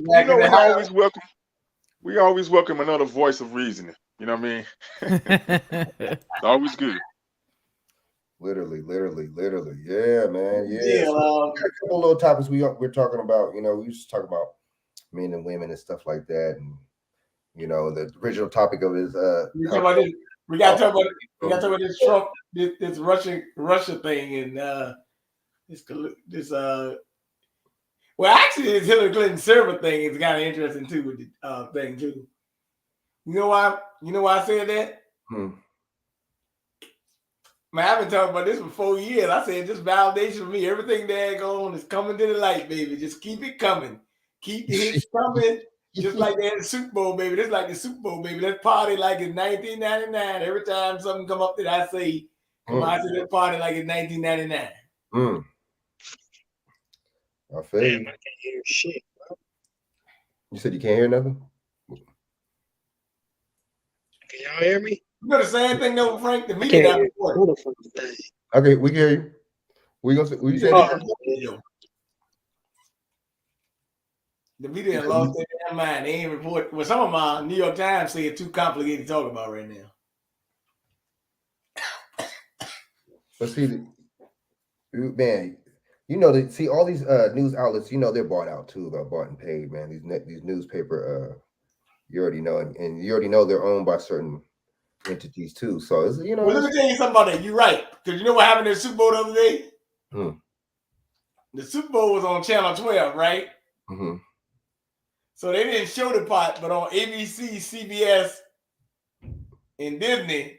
we we always welcome another voice of reasoning. You know what I mean? It's always good. Literally. Yeah, man. Yeah. Yeah, So we got a couple little topics we're talking about. You know, we used to talk about men and women and stuff like that, and you know, the original topic of it is we got to talk about this Trump, this Russia thing, and this well, actually, this Hillary Clinton server thing is kind of interesting too with the thing too. You know why? You know why I said that? Man, I've been talking about this for 4 years. I said this validation for me. Everything that goes on is coming to the light, baby. Just keep it coming. Keep the hits coming. Just like they had the Super Bowl, baby. This like the Super Bowl, baby. Let's party like it's 1999. Every time something come up that I say, come on, I say let's party like it's 1999. I feel you. Damn, I can't hear shit, bro. You said you can't hear nothing? Can y'all hear me? You know the same thing though, Frank. The I media can't got hear reported. the thing. Okay, we can hear you. We gonna say you said The media lost their damn mind. They ain't report. Well, some of my New York Times say it's too complicated to talk about right now. But see, man, you know, see all these news outlets, you know, they're bought out too, bought and paid, man. These newspaper, you already know, and you already know they're owned by certain entities too. So it's, you know. Well, let me tell you something about that. You're right, because you know what happened in the Super Bowl the other day? The Super Bowl was on Channel 12, right? So they didn't show the part, but on ABC, CBS, and Disney,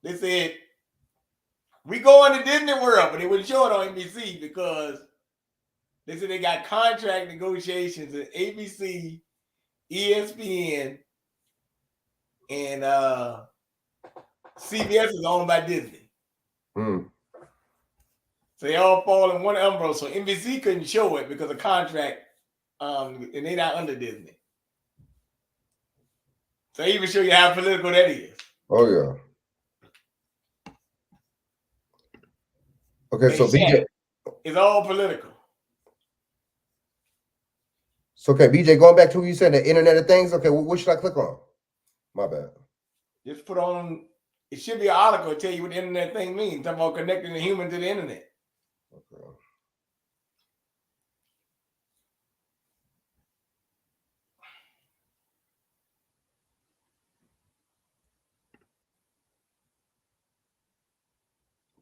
they said, we go into Disney World, but they wouldn't show it on NBC because they said they got contract negotiations at ABC, ESPN, and CBS is owned by Disney. So they all fall in one umbrella. So NBC couldn't show it because of contract, and they're not under Disney. So they even show you how political that is. Oh yeah. Okay, so BJ, it's all political. So okay, BJ, going back to what you said, the Internet of Things. Okay, what should I click on? My bad. Just put on. It should be an article to tell you what the Internet thing means. Talking about connecting the human to the Internet. Okay.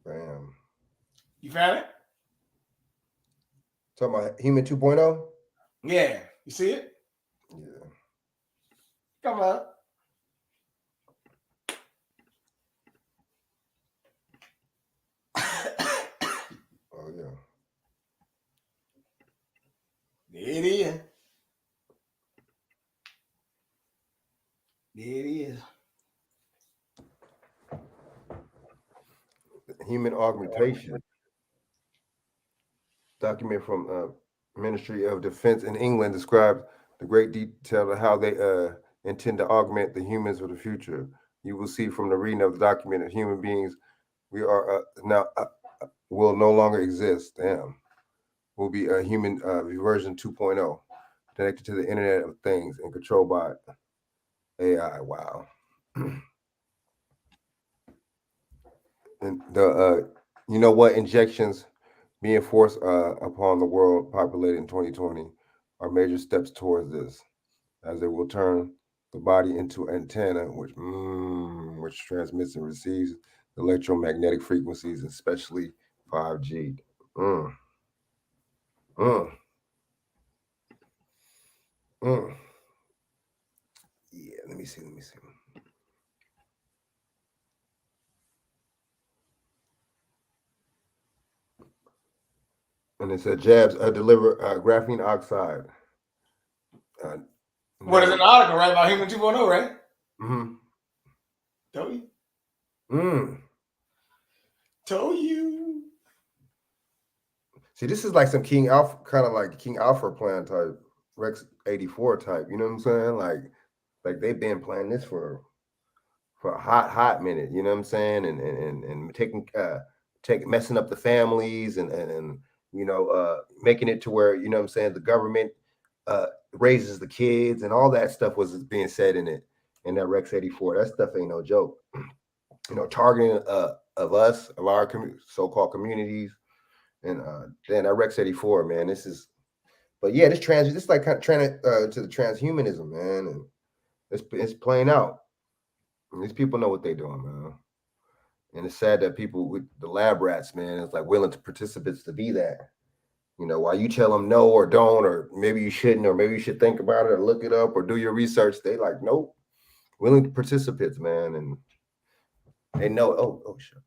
Bam. You found it? Talking about Human 2.0? Yeah. You see it? Yeah. Come on. Oh, yeah. There it is. There it is. Human augmentation. Document from Ministry of Defense in England describes the great detail of how they intend to augment the humans of the future. You will see from the reading of the document that human beings will no longer exist. Will be a human version 2.0, connected to the Internet of Things and controlled by AI. Wow. And the you know what, injections being forced upon the world populated in 2020 are major steps towards this, as it will turn the body into an antenna which transmits and receives electromagnetic frequencies, especially 5G. Yeah, let me see. And it said jabs deliver graphene oxide. What is an article, right? About Human 2.0, right? Told you. Told you. See, this is like some King Alpha, kind of like King Alpha plan type, Rex 84 type. You know what I'm saying? Like they've been playing this for a hot minute. You know what I'm saying? And taking messing up the families and you know, making it to where, you know what I'm saying, the government raises the kids, and all that stuff was being said in that Rex 84. That stuff ain't no joke. Targeting of us, of our so-called communities, and then that Rex 84, man. This is, but yeah, this is like kind of trying to the transhumanism, man, and it's playing out. And these people know what they're doing, man. And it's sad that people with the lab rats, man, is like willing to participants to be that. While you tell them no or don't, or maybe you shouldn't, or maybe you should think about it or look it up or do your research, they like, nope, willing to participants, man. And they know, oh shit.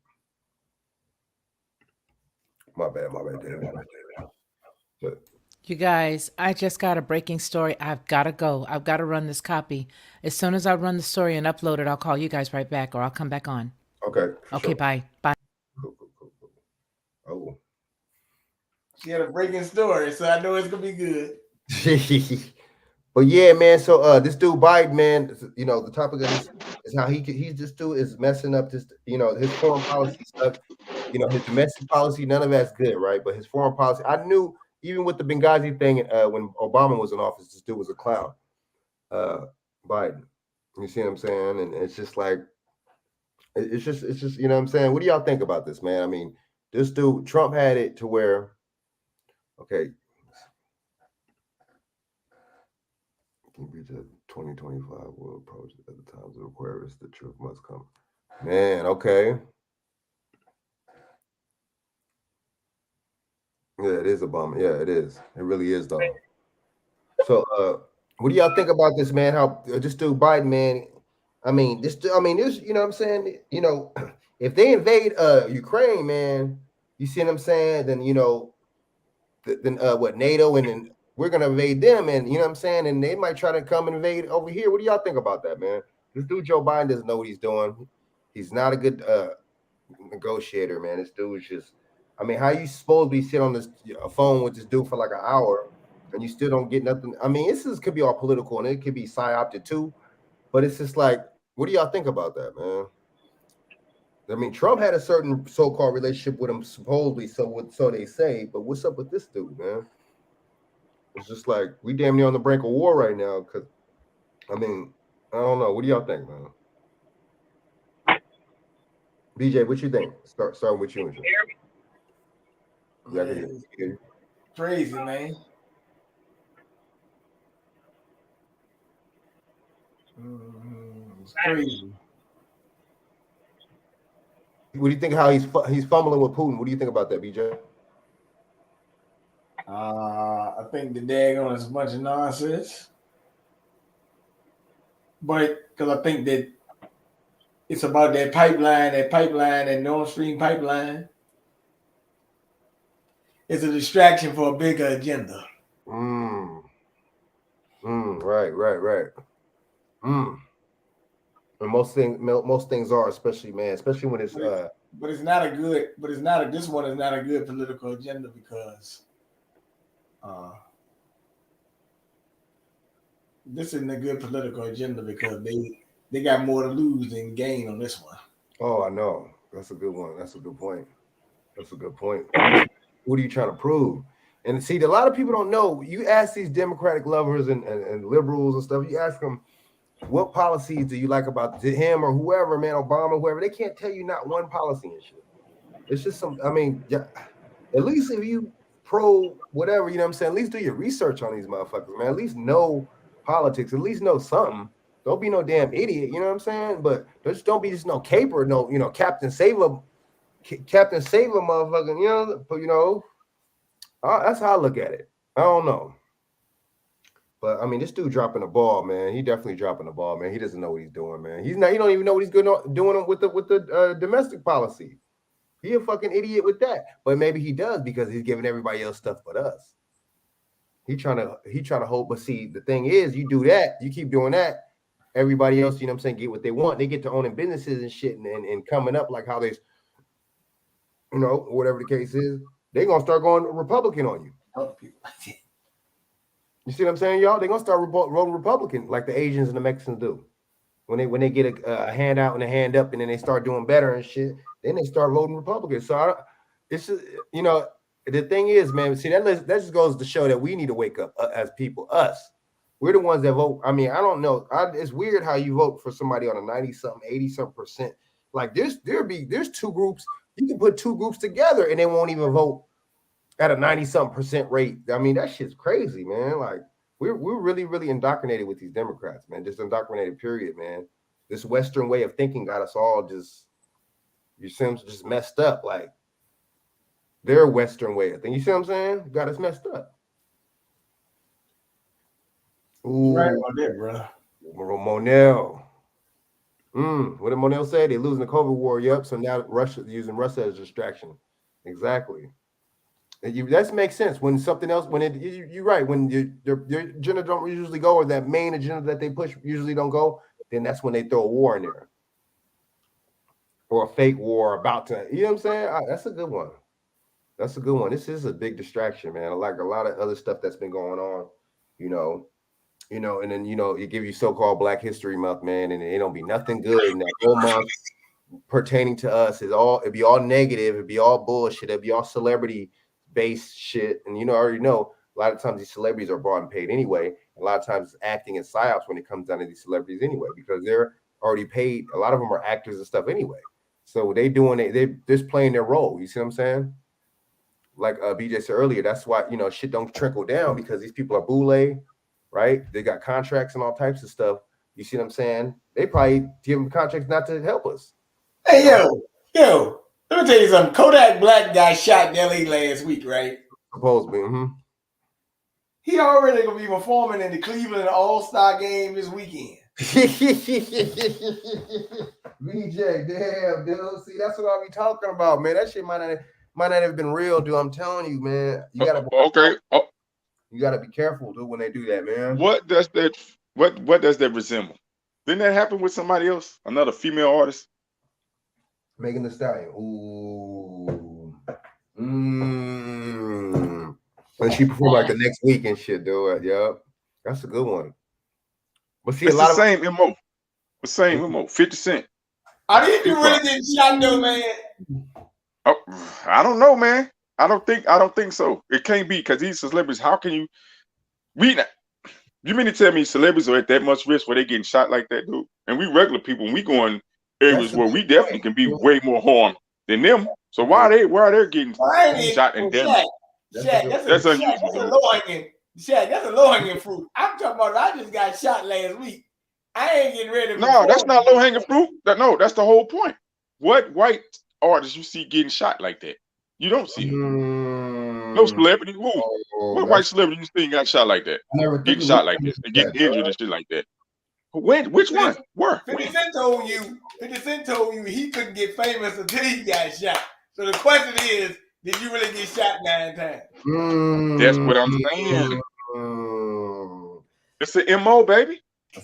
My bad. But, You guys, I just got a breaking story. I've got to go. I've got to run this copy. As soon as I run the story and upload it, I'll call you guys right back, or I'll come back on. okay. Okay, Sure. bye. Cool. Oh. She had a breaking story, so I know it's gonna be good. But yeah, man. So this dude Biden, man, the topic of this is how he's this dude is messing up this, his foreign policy stuff, his domestic policy, none of that's good, right? But his foreign policy, I knew even with the Benghazi thing, when Obama was in office, this dude was a clown. Biden. You see what I'm saying? And it's just like it's just you know what I'm saying? What do y'all think about this, man? I mean, this dude, Trump had it to where, okay, the 2025 will approach at the times of Aquarius, the truth must come. Man, okay. Yeah, it is a bummer. Yeah, it is. It really is, though. So, what do y'all think about this, man? How this dude Biden, man? This, you know what I'm saying? If they invade Ukraine, man, you see what I'm saying? Then what, NATO, and then we're gonna invade them, and you know what I'm saying? And they might try to come and invade over here. What do y'all think about that, man? This dude Joe Biden doesn't know what he's doing. He's not a good negotiator, man. This dude is just, how you supposed to be sitting on this phone with this dude for like an hour and you still don't get nothing? This could be all political and it could be psyopted too, but it's just like, what do y'all think about that, man? Trump had a certain so-called relationship with him, supposedly, so they say, but what's up with this dude, man? It's just like, we damn near on the brink of war right now, because, I don't know. What do y'all think, man? BJ, what you think? Starting with you. Yeah, I can hear you. Crazy, man. It's crazy. What do you think? How he's fumbling with Putin? What do you think about that, BJ? I think the daggone is a bunch of nonsense, but because I think that it's about that Nord Stream pipeline. It's a distraction for a bigger agenda. Right. And most things are, especially when it's but it's not a good. This one is not a good political agenda because this isn't a good political agenda because they got more to lose than gain on this one. Oh, I know. That's a good one. That's a good point. What are you trying to prove? And see, a lot of people don't know. You ask these Democratic lovers and liberals and stuff, you ask them, what policies do you like about him or whoever, man, Obama, whoever, they can't tell you not one policy and shit. It's just at least if you pro whatever, you know what I'm saying, at least do your research on these motherfuckers, man. At least know politics, at least know something. Don't be no damn idiot, you know what I'm saying? But just don't be just no caper, no, Captain Save a motherfucker, that's how I look at it. I don't know. But this dude dropping the ball, man. He definitely dropping the ball, man. He doesn't know what he's doing, man. He don't even know what he's doing with the domestic policy. He a fucking idiot with that. But maybe he does because he's giving everybody else stuff but us. He trying to hold. But see, the thing is, you do that, you keep doing that, everybody else, you know what I'm saying, get what they want. They get to owning businesses and shit and coming up like how they, whatever the case is, they're gonna start going Republican on you. You see what I'm saying, y'all? They're gonna start voting Republican like the Asians and the Mexicans do. When they get a handout and a hand up, and then they start doing better and shit, then they start voting Republican. So it's just, the thing is, man, see that just goes to show that we need to wake up as people. We're the ones that vote. I mean, I don't know. It's weird how you vote for somebody on a 90-something, 80-something%. Like there's two groups. You can put two groups together and they won't even vote at a 90-something% rate. I mean, that shit's crazy, man. Like we're really, really indoctrinated with these Democrats, man. Just indoctrinated, period, man. This Western way of thinking got us all just messed up. Like their Western way of thinking. You see what I'm saying? Got us messed up. Ooh, Right about that, brother. Monel. What did Monel say? They're losing the COVID war. Yep. So now Russia's using Russia as a distraction. Exactly. And that makes sense. When something else, you're right. When your agenda don't usually go, or that main agenda that they push usually don't go, then that's when they throw a war in there. Or a fake war about to, you know what I'm saying? That's a good one. That's a good one. This is a big distraction, man. Like a lot of other stuff that's been going on, and then it give you so-called Black History Month, man, and it don't be nothing good in that whole month pertaining to us. It'd be all negative, it'd be all bullshit, it'd be all celebrity-based shit. And I already know a lot of times these celebrities are bought and paid anyway. A lot of times it's acting and psyops when it comes down to these celebrities anyway, because they're already paid. A lot of them are actors and stuff anyway. So they're just playing their role. You see what I'm saying? Like BJ said earlier, that's why shit don't trickle down, because these people are boule, right? They got contracts and all types of stuff. You see what I'm saying? They probably give them contracts not to help us. Hey, yo, let me tell you something. Kodak Black got shot in LA last week, right? Supposedly. He already gonna be performing in the Cleveland All-Star game this weekend. BJ, damn, dude. See, that's what I be talking about, man. That shit might not have been real, dude. I'm telling you, man. You gotta You gotta be careful, dude, when they do that, man. What does that resemble? Didn't that happen with somebody else? Another female artist? Megan Thee Stallion. Ooh. And she performed like the next week and shit, dude. Yep. That's a good one. But see, it's the same MO. The same MO. 50 Cent. Are these people really getting shot though, man? Oh, I don't know, man. I don't think so. It can't be, because these celebrities, how can you you mean to tell me celebrities are at that much risk where they getting shot like that, dude? And we regular people, when we go in areas where we definitely can be way more harmed than them. So why are they getting shot and damaged? That's a low hanging fruit. I'm talking about I just got shot last week. I ain't getting ready to. No, that's not low hanging fruit. No, that's the whole point. What white artists you see getting shot like that? You don't see them. No celebrity. What white celebrity you see got shot like that? Getting shot like this and getting injured and shit like that. When? Which one? Where? 50 Cent told you he couldn't get famous until he got shot. So the question is, did you really get shot 9 times? That's what I'm saying. It's the MO, baby.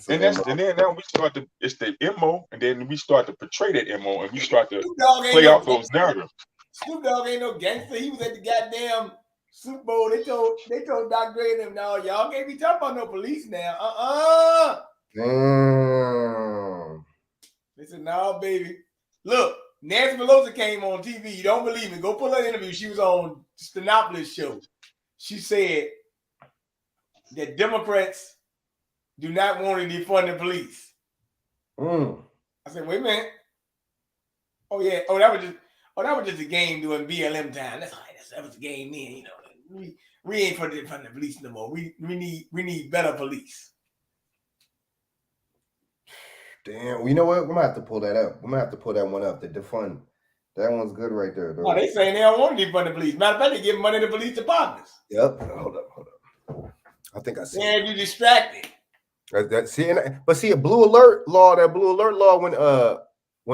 And then now we start to, it's the MO, and then we start to portray that MO, and we start to play off those narratives. Snoop Dogg ain't no gangster. He was at the goddamn Super Bowl. They told Dr. Dre and them, no, y'all can't be talking about no police now. Damn. They said, no, baby. Look, Nancy Pelosi came on TV. You don't believe me? Go pull her interview. She was on Stenopolis show. She said that Democrats do not want to defund the police. I said, wait a minute. Oh yeah. That was just a game during BLM time. That's all right. That was a game then. We ain't for defund the police no more. We need better police. Damn. Well, you know what? We're gonna have to pull that up. We're gonna have to pull that one up. The defund. That one's good right there, though. Oh, they saying they don't want to defund the police. Matter of fact, they give money to police departments. Yep. Hold up. I think I see. Yeah, you distracted. See, a blue alert law when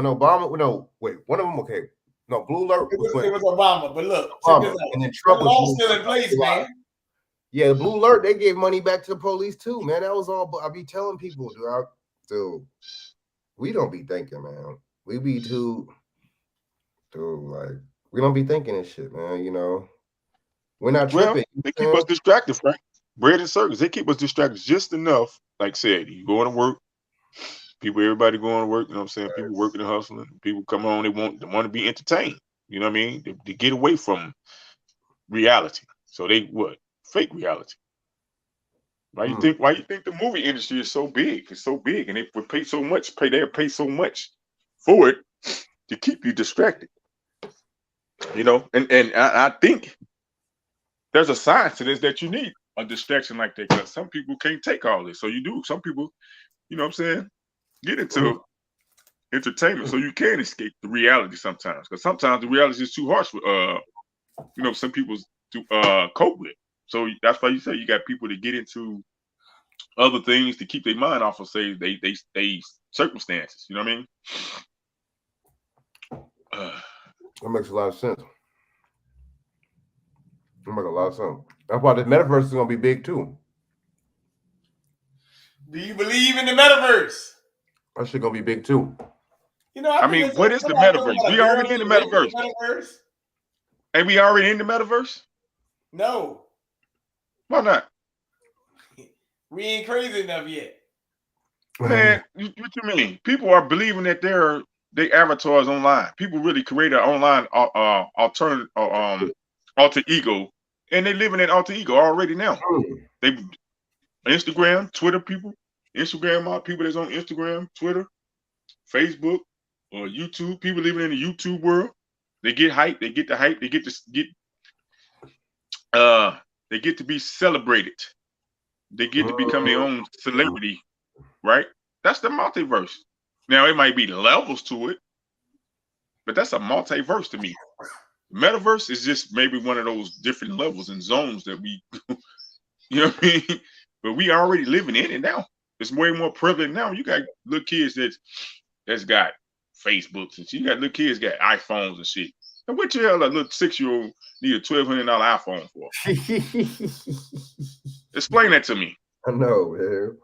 Obama, no, wait, one of them, okay. No, blue alert. It was Obama, but look, Obama, and then Trump the law's still in place, man. Yeah, the blue alert, they gave money back to the police too, man. That was all. I be telling people, dude, we don't be thinking, man. We be too, like, we don't be thinking this shit, man. We're not tripping. They keep us distracted, Frank. Bread and circus, they keep us distracted just enough. Like I said, you going to work, everybody going to work, you know what I'm saying? People working and hustling, people come home, they want to be entertained, you know what I mean? To get away from reality. So they what? Fake reality. Why you think the movie industry is so big? It's so big, and they would pay so much. They'll pay so much for it to keep you distracted. You know, and I think there's a science to this that you need a distraction like that, because some people can't take all this. So you do. Some people, you know what I'm saying, get into entertainment so you can escape the reality sometimes. Because sometimes the reality is too harsh for some people to cope with. So that's why you say you got people that get into other things to keep their mind off of, say, they circumstances. You know what I mean? That makes a lot of sense. That makes a lot of sense. That's why the metaverse is gonna be big too. Do you believe in the metaverse? That shit gonna be big too. You know, I mean, what is the metaverse? We already in the metaverse. Hey, we already in the metaverse? No. Why not? We ain't crazy enough yet. Man, what you mean? People are believing that their avatars online. People really create an online alternative alter ego, and they live in that alter ego already now. They Instagram, Twitter people, Instagram people that's on Instagram, Twitter, Facebook, or YouTube. People living in the YouTube world. They get hype. They get the hype. They get to be celebrated. They get to become their own celebrity, right? That's the multiverse. Now it might be levels to it, but that's a multiverse to me. Metaverse is just maybe one of those different levels and zones that we, you know what I mean? But we already living in it now. It's way more prevalent now. You got little kids that's got Facebooks and shit. You got little kids got iPhones and shit. And what the hell a little 6-year-old need a $1,200 iPhone for? Explain that to me. I know,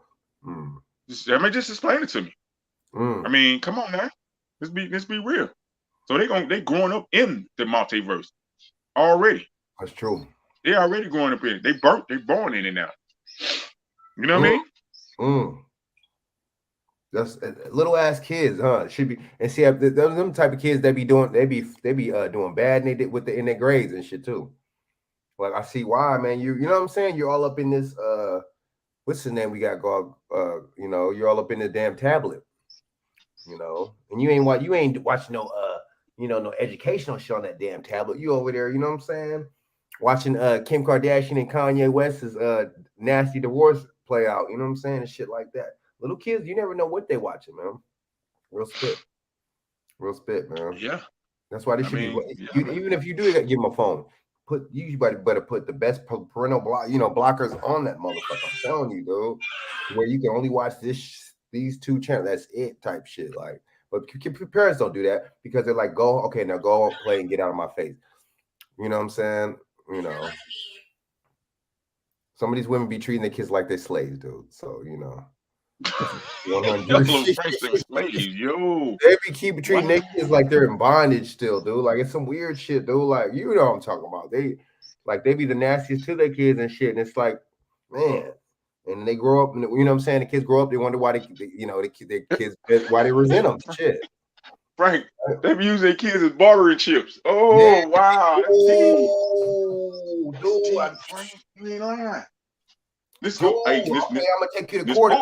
man. Just explain it to me. I mean, come on now. Let's be real. So they growing up in the multiverse already. That's true. They already growing up in it. They born in it now. You know what I mean? That's little ass kids, huh? Should be, and see, them type of kids that be doing, they be doing bad, and they did in their grades and shit too. Like, I see why, man. You know what I'm saying? You're all up in this what's the name we got called? You're all up in the damn tablet. You know, and you ain't watching no no educational shit on that damn tablet. You over there, you know what I'm saying? Watching Kim Kardashian and Kanye West's nasty divorce play out, you know what I'm saying? And shit like that. Little kids, you never know what they watching, man. Real spit, man. Yeah. That's why they should be. Even if you do give them a phone, you better put the best parental blockers on that motherfucker. I'm telling you, dude, where you can only watch these two channels. That's it, type shit. Like, but parents don't do that because they're like, go play and get out of my face. You know what I'm saying? You know, some of these women be treating their kids like they're slaves, dude. So you know. They be treating their kids like they're in bondage still, dude. Like, it's some weird shit, dude. Like, you know what I'm talking about. They be the nastiest to their kids and shit. And it's like, man. And they grow up, and you know what I'm saying? The kids grow up, they wonder why the kids why they resent them. Shit. Frank, they be using their kids as bartering chips. Oh, yeah. Wow. Dude, Frank, you ain't lying. I'm gonna take you to court.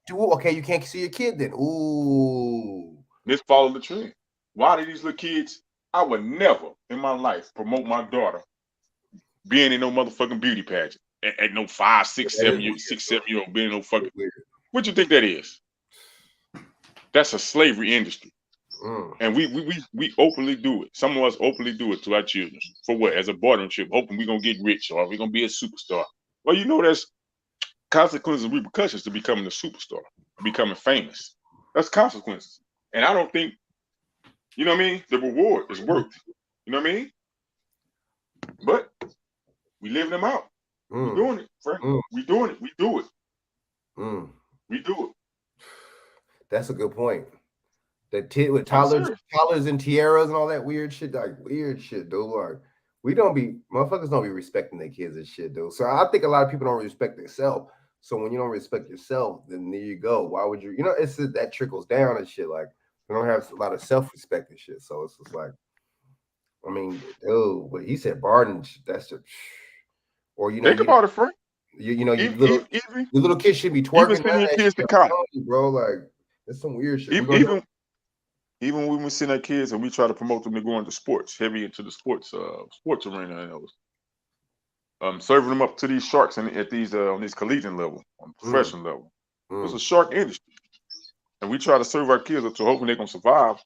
Okay, you can't see your kid then. Ooh. Let's follow the trend. Why do these little kids? I would never in my life promote my daughter being in no motherfucking beauty pageant at no 5, 6, 7 year old being no fucking weird. What you think that is? That's a slavery industry. And we openly do it. Some of us openly do it to our children. For what? As a bartering chip, hoping we're gonna get rich or we're gonna be a superstar. Well, you know that's consequences and repercussions to becoming a superstar, becoming famous. That's consequences. And I don't think, you know what I mean, the reward is worth it. You know what I mean? But we living them out. We're doing it, Frank. We doing it. We do it. We do it. That's a good point. With toddlers and tiaras and all that weird shit, dude. Like, motherfuckers don't be respecting their kids and shit, dude. So I think a lot of people don't respect themselves. So when you don't respect yourself, then there you go. Why would you? It's that trickles down and shit. Like, we don't have a lot of self-respect and shit. So it's just like, I mean, dude, but he said Barton. That's a, or Think about it, Frank. you Even little kids should be even twerking. sending your That kids shit, to I'm college. telling you, bro. Like, it's some weird shit. Even when we send our kids and we try to promote them to go into sports, heavy into the sports arena, and serving them up to these sharks and at these on these collegiate level, on professional level. It's a shark industry, and we try to serve our kids up to hoping they're gonna survive.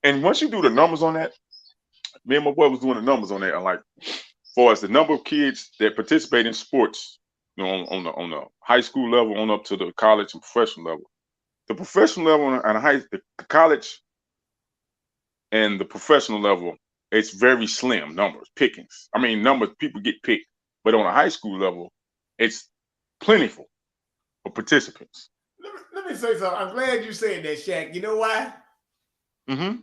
And once you do the numbers on that, me and my boy was doing the numbers on that. And like, far as the number of kids that participate in sports, you know, on the high school level, on up to the college and professional level. The professional level and the college and the professional level, it's very slim numbers, pickings. I mean, numbers people get picked, but on a high school level, it's plentiful for participants. Let me say something. I'm glad you said that, Shaq. You know why? Mm-hmm.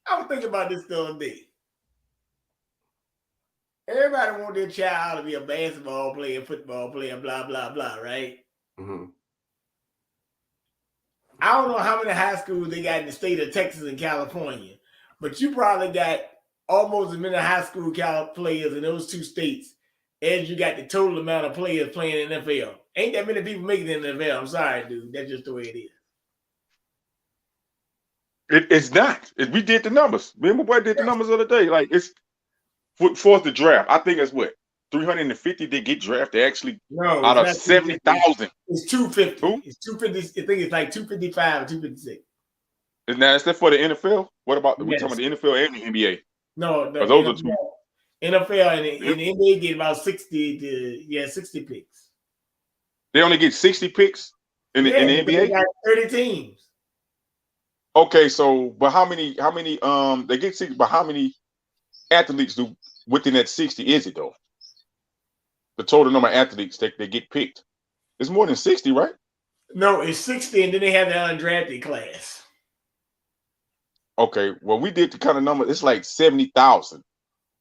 I was thinking about this the other day. Everybody want their child to be a basketball player, football player, blah, blah, blah, right? Mm-hmm. I don't know how many high schools they got in the state of Texas and California, but you probably got almost as many high school players in those two states as you got the total amount of players playing in the NFL. Ain't that many people making it in the NFL. I'm sorry, dude. That's just the way it is. It's not. We did the numbers. Me and my boy did the numbers the other day. Like, it's for the draft. I think it's what 350 they get drafted actually out of 70,000. It's 250. Who? It's 250. I think it's like 255 or 256. Is that for the NFL? What about we talking about the NFL and the NBA? No, those are two. NFL and the NBA get about 60 picks. They only get 60 picks in the NBA. They got 30 teams. Okay, so but how many they get 60, but how many athletes do within that 60 is it though? The total number of athletes they get picked. It's more than 60, right? No, it's 60, and then they have the undrafted class. Okay, well, we did the kind of number, it's like 70,000,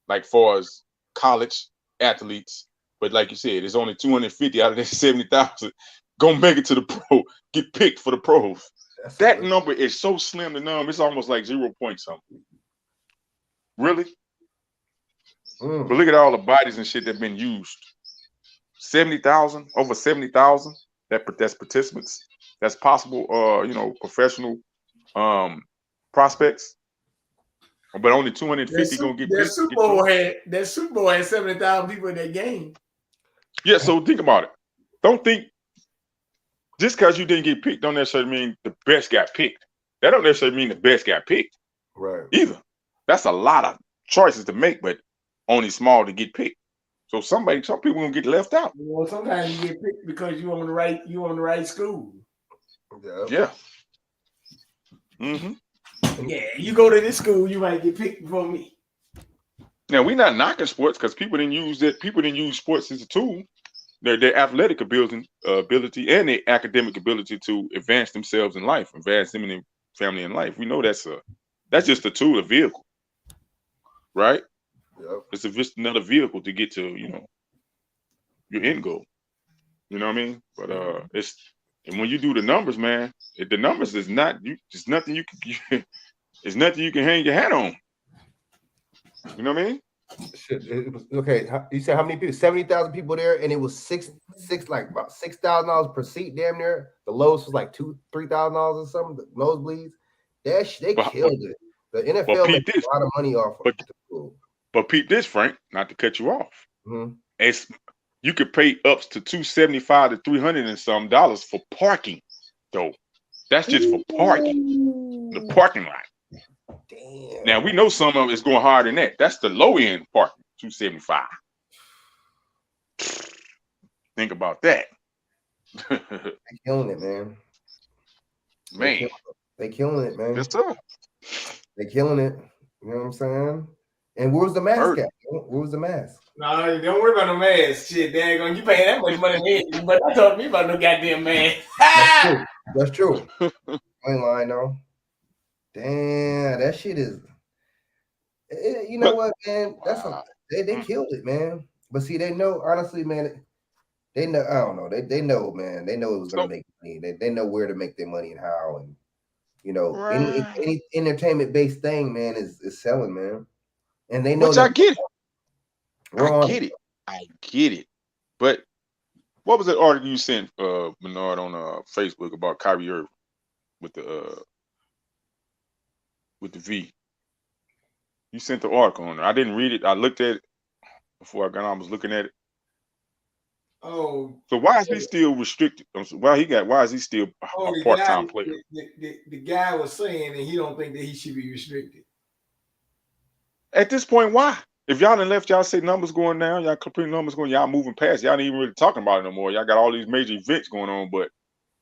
like far as college athletes. But like you said, it's only 250 out of that 70,000 gonna make it to the pro, get picked for the pros. That number is so slim to numb, it's almost like 0 point something. Really? But look at all the bodies and shit that have been used. 70,000, over 70,000 that's participants. That's possible professional prospects. But only 250 gonna get picked. That Super Bowl had 70,000 people in that game. Yeah, so think about it. Don't think just because you didn't get picked don't necessarily mean the best got picked. That don't necessarily mean the best got picked. Right. Either. That's a lot of choices to make, but only small to get picked. So some people gonna get left out. Well, sometimes you get picked because you on the right school. Yeah. Mm-hmm. Yeah, you go to this school, you might get picked before me. Now we're not knocking sports because people didn't use it. People didn't use sports as a tool. Their athletic ability and their academic ability to advance themselves in life, advance them and their family in life. We know that's just a tool, a vehicle, right? Yep. It's just another vehicle to get to your end goal. You know what I mean? But and when you do the numbers, man, the numbers is not it's nothing you can it's nothing you can hang your hat on. You know what I mean? Shit, it was, okay, you said how many people? 70,000 people there, and it was like about $6,000 per seat, damn near. The lowest was like $2,000-$3,000 or something. The nosebleeds, they killed it. The NFL made a lot of money off of it. But peep this, Frank, not to cut you off. Mm-hmm. You could pay up to $275 to $300 and some dollars for parking, though. That's just for parking, the parking lot. Damn. Now we know some of it's going higher than that. That's the low end parking, $275. Think about that. They killing it, man. They killing it, man. Yes, sir. They killing it. You know what I'm saying? And where was the mask at? Where was the mask? No, don't worry about no mask. Shit, daggone, you paying that much money, but I told me about no goddamn mask. That's true. I ain't lying though. Damn, that shit is. You know what, man? They killed it, man. But see, they know honestly, man. They know. I don't know. They know, man. They know it was gonna make money. They know where to make their money and how, and any entertainment based thing, man, is selling, man. and they know Which I that get it. we're on. I get it. But what was that article you sent, Bernard, on Facebook about Kyrie Irving with the V? You sent the article on there. I didn't read it. I looked at it before I got on. I was looking at it. Oh, So why is he still restricted? Why is he still a part-time player? The guy was saying that he don't think that he should be restricted. At this point, why? If y'all done left y'all say numbers going down, y'all complete numbers going, y'all moving past, y'all ain't even really talking about it no more. Y'all got all these major events going on, but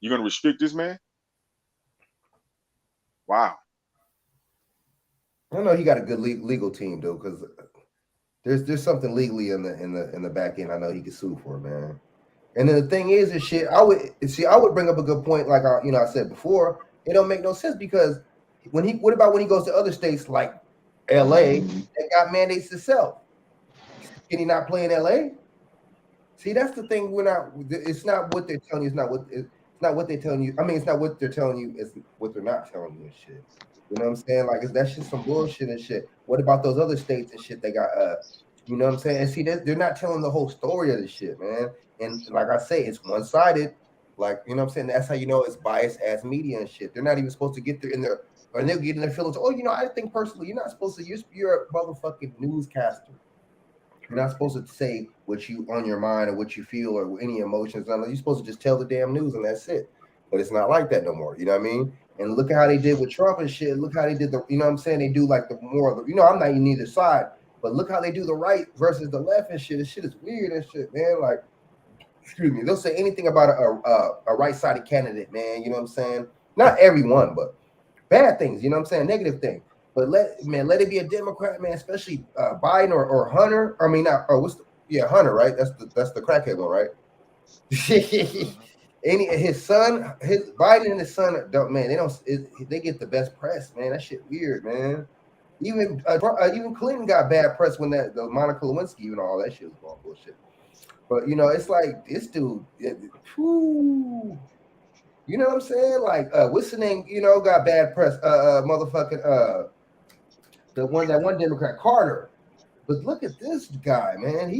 you're gonna restrict this man? Wow. I know he got a good legal team though, because there's something legally in the back end. I know he can sue for, man. And then the thing is shit. I would bring up a good point, like I said before. It don't make no sense because what about when he goes to other states like LA that got mandates to sell? Can he not play in LA? See, that's the thing. It's not what they're telling you. It's not what they're telling you. I mean, it's not what they're telling you. It's what they're not telling you and shit. You know what I'm saying? Like, that's just some bullshit and shit. What about those other states and shit they got? You know what I'm saying? And see, they're not telling the whole story of this shit, man. And like I say, it's one-sided. Like, you know what I'm saying? That's how you know it's biased ass media and shit. They're not even supposed to get there or they'll get in their feelings. Oh, I think personally, you're not supposed to. You're a motherfucking newscaster. You're not supposed to say what you on your mind or what you feel or any emotions. You're supposed to just tell the damn news and that's it. But it's not like that no more. You know what I mean? And look at how they did with Trump and shit. Look how they did you know what I'm saying? They do like the more of the, I'm not in either side, but look how they do the right versus the left and shit. This shit is weird and shit, man. Like, excuse me, they'll say anything about a right-sided candidate, man. You know what I'm saying? Not everyone, but bad things. You know what I'm saying? Negative things. But let it be a Democrat, man, especially Biden or Hunter. I mean, not Hunter, right? That's the crackhead one, right? His son, Biden and his son, they get the best press, man. That shit weird, man. Even Clinton got bad press when the Monica Lewinsky and all that shit was going bullshit. But it's like this dude, you know what I'm saying? Like, what's the name? Got bad press. Motherfucking that one Democrat, Carter. But look at this guy, man.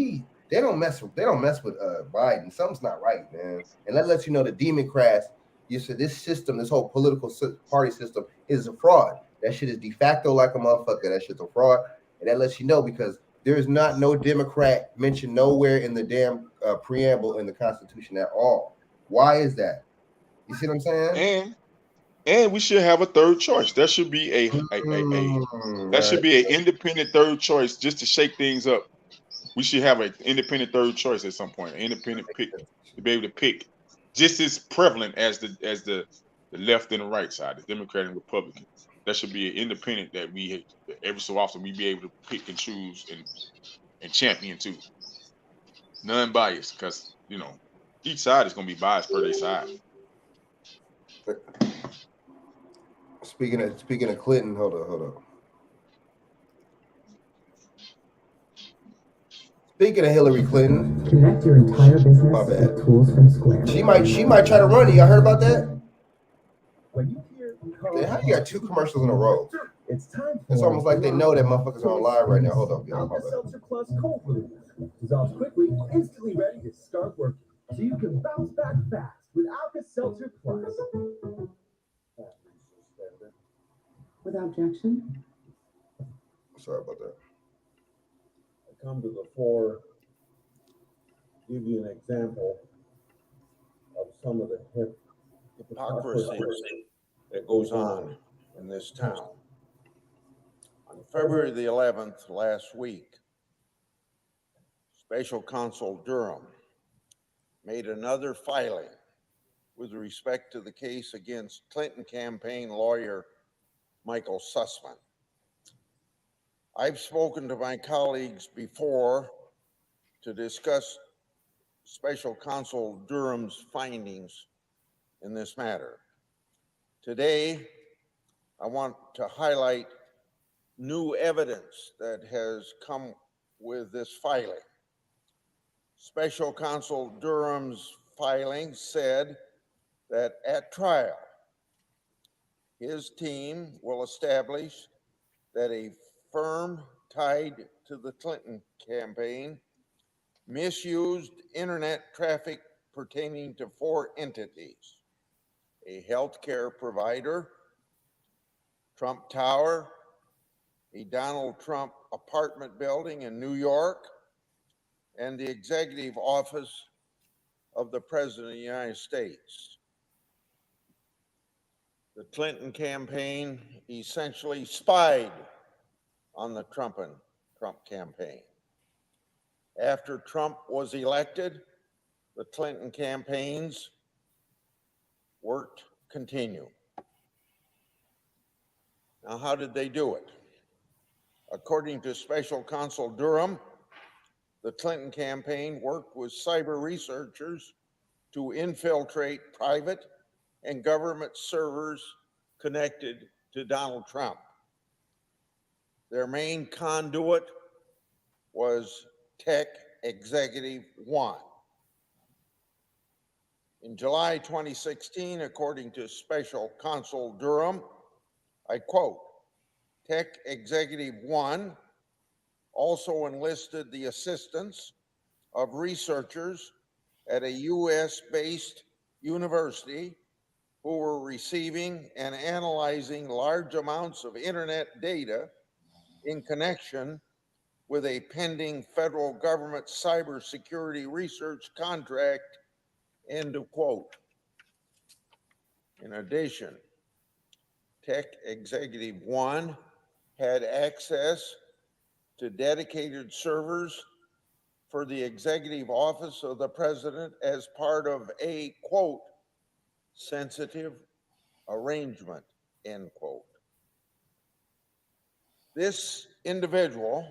They don't mess with Biden. Something's not right, man. And that lets you know the Democrats. You said this system, this whole political party system, is a fraud. That shit is de facto like a motherfucker. That shit's a fraud, and that lets you know because there is not no Democrat mentioned nowhere in the damn preamble in the Constitution at all. Why is that? You see what I'm saying? And we should have a third choice. There should be should be an independent third choice just to shake things up. We should have an independent third choice at some point. An independent pick to be able to pick, just as prevalent as the left and the right side, the Democrat and Republican. That should be an independent that every so often we be able to pick and choose and champion too. Non-biased, because each side is going to be biased per their side. Speaking of Clinton, hold up. Speaking of Hillary Clinton, connect your entire business with tools from Square. She might try to run it. Y'all heard about that? When you hear how you got 2 commercials in a row? It's almost like they know that motherfuckers are on live right now. Hold up, y'all. Alka-Seltzer Plus Cold Brew dissolves quickly, instantly ready to start working, so you can bounce back fast with Alka-Seltzer Plus. Without objection. Sorry about that. I come to the floor to give you an example of some of the hypocrisy that goes on in this town. On February the 11th last week, Special Counsel Durham made another filing with respect to the case against Clinton campaign lawyer Michael Sussman. I've spoken to my colleagues before to discuss Special Counsel Durham's findings in this matter. Today, I want to highlight new evidence that has come with this filing. Special Counsel Durham's filing said that at trial, his team will establish that a firm tied to the Clinton campaign misused internet traffic pertaining to 4 entities: a healthcare provider, Trump Tower, a Donald Trump apartment building in New York, and the executive office of the President of the United States. The Clinton campaign essentially spied on the Trump campaign. After Trump was elected, the Clinton campaign's work continued. Now, how did they do it? According to Special Counsel Durham, the Clinton campaign worked with cyber researchers to infiltrate private and government servers connected to Donald Trump. Their main conduit was Tech Executive One. In July 2016, according to Special Counsel Durham, I quote, Tech Executive One also enlisted the assistance of researchers at a US-based university who were receiving and analyzing large amounts of internet data in connection with a pending federal government cybersecurity research contract, end of quote. In addition, Tech Executive One had access to dedicated servers for the executive office of the president as part of a, quote, sensitive arrangement, end quote. This individual,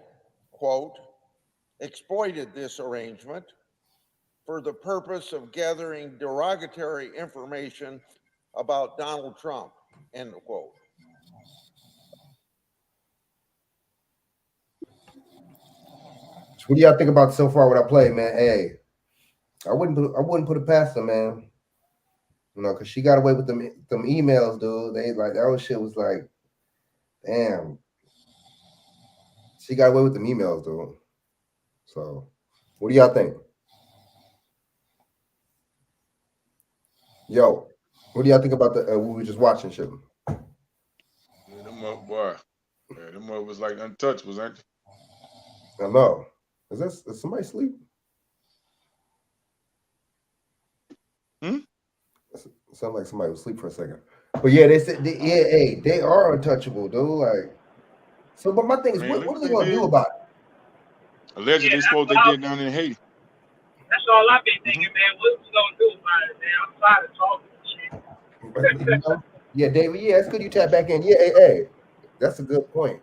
quote, exploited this arrangement for the purpose of gathering derogatory information about Donald Trump, end quote. What do y'all think about so far what I played, man? Hey, I wouldn't put it past them, man. You know, because she got away with them emails, dude. They like that whole shit was like, damn. She got away with them emails, dude. So, what do y'all think? Yo, what do y'all think about the what we were just watching shit? Yeah, them up was like untouchables, ain't they? I know. Is somebody asleep? Sound like somebody was asleep for a second. But yeah, they said, they are untouchable, dude. Like, so, but my thing is, what are they gonna do about it? Allegedly, they supposed they did down in Haiti. That's all I've been thinking, man. What we gonna do about it, man? I'm tired of talking shit. Yeah, David. Yeah, it's good you tap back in. Yeah, hey, that's a good point.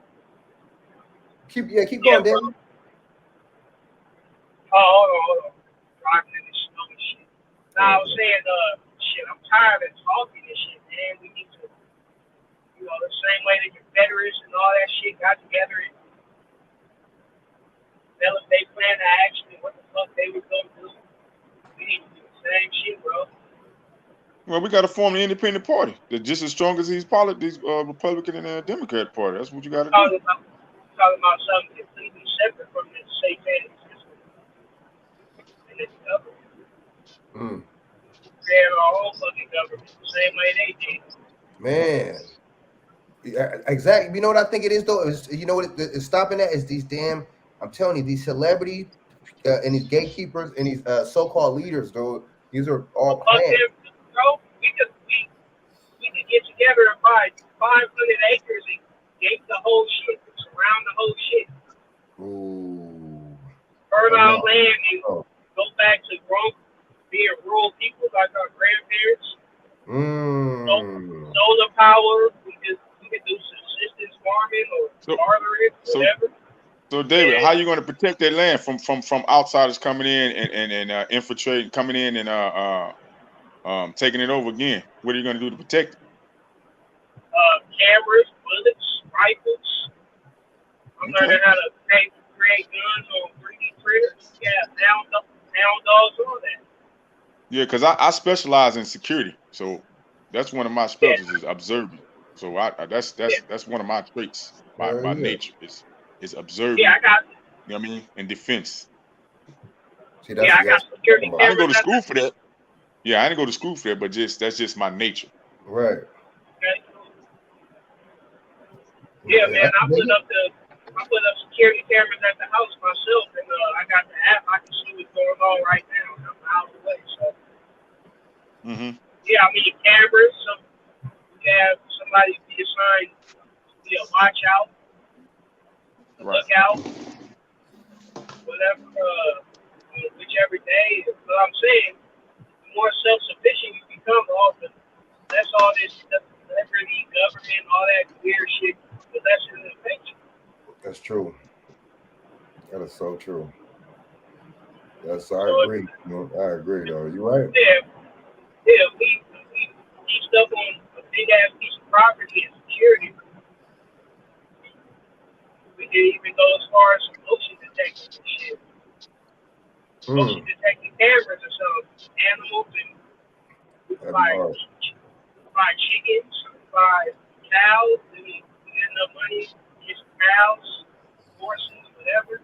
Keep going, David. Oh, hold on. Driving in this snow and shit. Now I was saying, shit, I'm tired of talking this shit, man. We need to, the same way the Confederates and all that shit got together and developed their plan of action and what the fuck they were gonna do. We need to do the same shit, bro. Well, we got to form an independent party. They're just as strong as these Republican and Democrat party. That's what you got to do. Talking about something completely separate from this satanic system and this government. Create our own fucking government the same way they did. Man. Yeah, exactly. You know what I think it is though? You know what is stopping that is these damn, I'm telling you, these celebrities and these gatekeepers and these so-called leaders, dude. These are all planned. Bro, we could get together and buy 500 acres and gate the whole shit, surround the whole shit. Ooh. Burn out land and go back to being rural people like our grandparents. Solar power. We could do subsistence farming or bartering, whatever. So David, how are you going to protect that land from outsiders coming in and infiltrating, coming in and taking it over again? What are you going to do to protect it? Cameras, bullets, rifles. I'm learning how to create guns on 3D printers. Yeah, down dogs, all that. Yeah, because I specialize in security, so that's one of my specialties is observing. So that's one of my traits by nature is is observing. Yeah, I got. You know what I mean? And defense. See, that's, Yeah, I got security I didn't go to cameras. school for that. Yeah, I didn't go to school for that, but that's just my nature. Right. Okay. Yeah, man, I put up security cameras at the house myself, and I got the app. I can see what's going on right now. I'm out of the way, so. Yeah, I mean cameras. So we have somebody be assigned to be a watch out, a lookout, whatever, whichever day. But I'm saying, the more self-sufficient you become, that's all this celebrity, government, all that weird shit. The less it affects you. That's true. That is so true. Yes, I agree. I agree, though. You right? Yeah, we stuck on a big ass piece of property and security. We didn't even go as far as some motion detectors and shit. Motion detecting cameras or some animals, and we buy chickens, we buy cows, and we get enough money, get some cows, horses, whatever.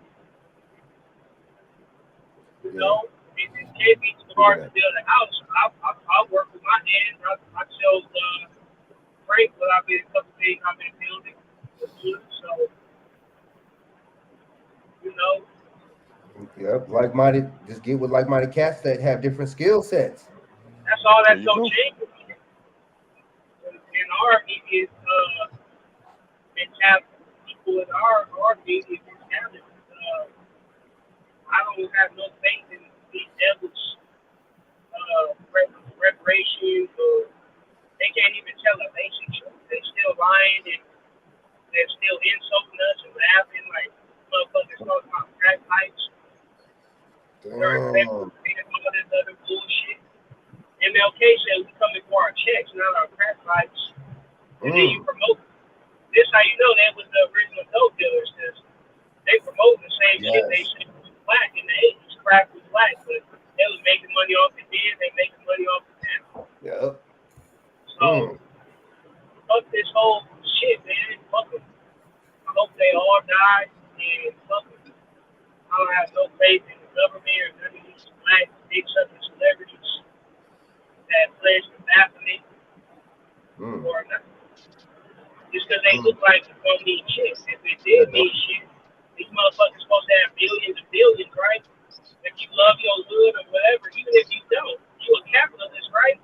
You know, it can't be too hard to build a house. I work with my hands. I chose Frank, but I've been a couple things I've been building. So, you know. Yep, like-minded. Just get with like-minded cats that have different skill sets. That's all that's gonna change. In our immediate mentality, people in our immediate mentality, I don't have no faith in these devils. Reparations, or they can't even tell a basic truth. They're still lying and they're still insulting us and laughing like motherfuckers talking about crack pipes. All this other bullshit. MLK said we coming for our checks, not our crack pipes. And then you promote. This how you know that was the original dope dealers, because they promote the same shit they said was black in the 80s. Crack was black, but they was making money off the then, they making money off the then. Yep. So, fuck this whole shit, man. Fuck them. I hope they all die, and fuck them. I don't have no faith in the government or none of these black, big-sucking celebrities that pledge to Baphomet or nothing. Just because they look like it don't mean shit. If it did mean shit, these motherfuckers supposed to have billions and billions, right? If you love your hood or whatever, even if you don't, you a capitalist, right?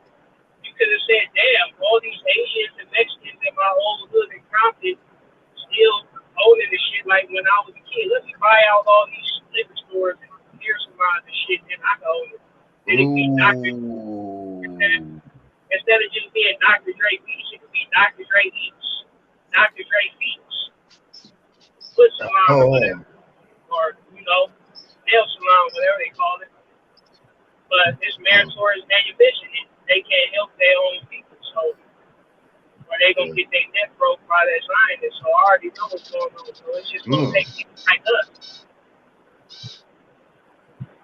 You could have said, damn, all these Asians and Mexicans in my old hood in Compton still owning the shit like when I was a kid. Let me buy out all these liquor stores and beer salons and shit, and I can own it. Then it could be Dr. Instead of just being Dr. Dre Beats, it could be Dr. Dre Eats, Dr. Dre Beats, foot salon or whatever, or, you know, nail salon, whatever they call it. But it's meritorious manumission. They can't help their own people, so or they gonna get their neck broke by that Zionist. So I already know what's going on. So it's just gonna take people like us.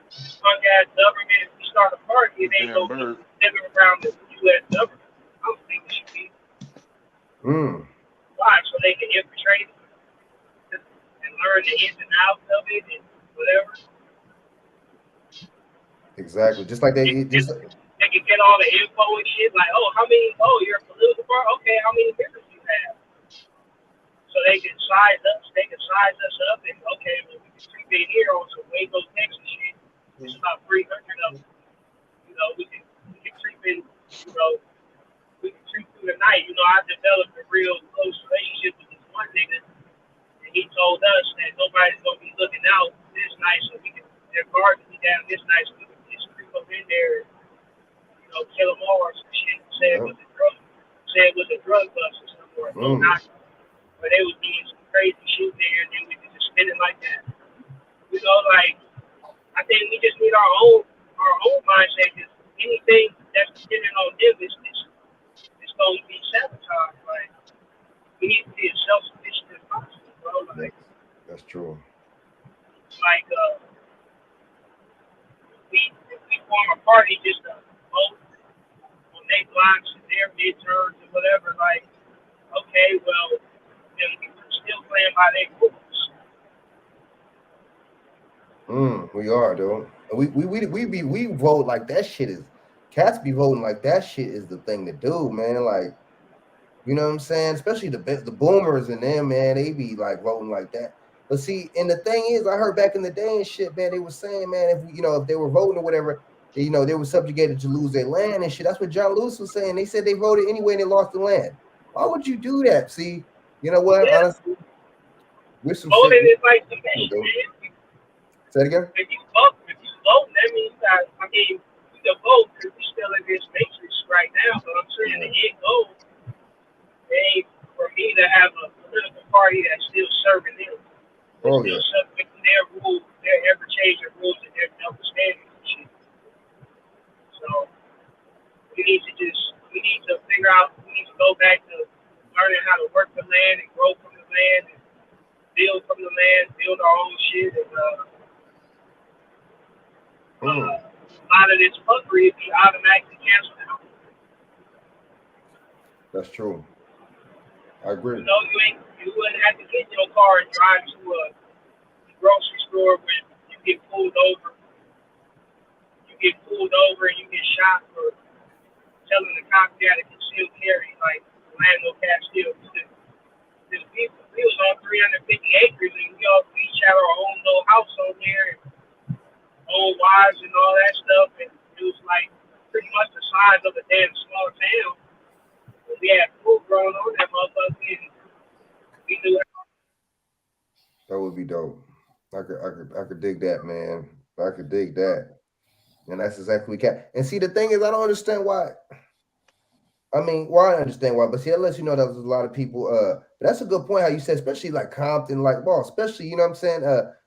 This punk ass government, if we start a party, it ain't gonna be living around the U.S. government. I don't think it should be. Why? So they can infiltrate it and learn the ins and outs of it and whatever. Exactly. Just like they can get all the info and shit. Like, you're a political party. Okay, how many members do you have? So they can size us. They can size us up and okay, well, we can creep in here on some Waco, Texas shit. It's about 300 of them. You know, we can creep in. You know, we can creep through the night. You know, I developed a real close relationship with this one nigga, and he told us that nobody's gonna be looking out this night, so we can. Their guards will be down this night, so we can just creep up in there. You know, kill them all or some shit. Say it was a drug bust or something, or no knock. But they was doing some crazy shit there, and then we could just spin it like that. You know, like I think we just need our own mindset. Because anything that's dependent on them is going to be sabotaged. Like we need to be as self-sufficient as possible, bro. Like that's true. Like we form a party just to vote on their blocks and their midterms and whatever. Like, okay, well, then we still playing by their rules. We are, though. We vote like that shit is. Cats be voting like that shit is the thing to do, man. Like, you know what I'm saying? Especially the boomers and them, man. They be like voting like that. But see, and the thing is, I heard back in the day and shit, man. They were saying, man, if they were voting or whatever, they were subjugated to lose their land and shit. That's what John Lewis was saying. They said they voted anyway and they lost the land. Why would you do that? See, you know what? Yeah. Honestly, with some Voting shit. is like the game, man. Say it again. If you vote, that means that, I mean, you can vote because we're still in this matrix right now. But I'm saying the end goal ain't for me to have a political party that's still serving them. Oh, Still yeah. subject to their rules, their ever-changing rules and their understanding of shit. So we need to figure out, we need to go back to learning how to work the land and grow from the land and build from the land, build our own shit, and a lot of this fuckery be automatically canceled out. That's true. I agree. You wouldn't have to get in your car and drive to a grocery store where you get pulled over. You get pulled over and you get shot for telling the cops you had to conceal carry, like Orlando Castile. We was on 350 acres and we each had our own little house over there, and own wives and all that stuff, and it was like pretty much the size of a damn small town. But we had food growing on that motherfucker, and we knew it. That would be dope. I could dig that, man. I could dig that. And that's exactly what we can. And see, the thing is, I don't understand why. I mean, well, I understand why, but see, that lets you know that there's a lot of people. But that's a good point how you said, especially like Compton, like, well, especially, you know what I'm saying?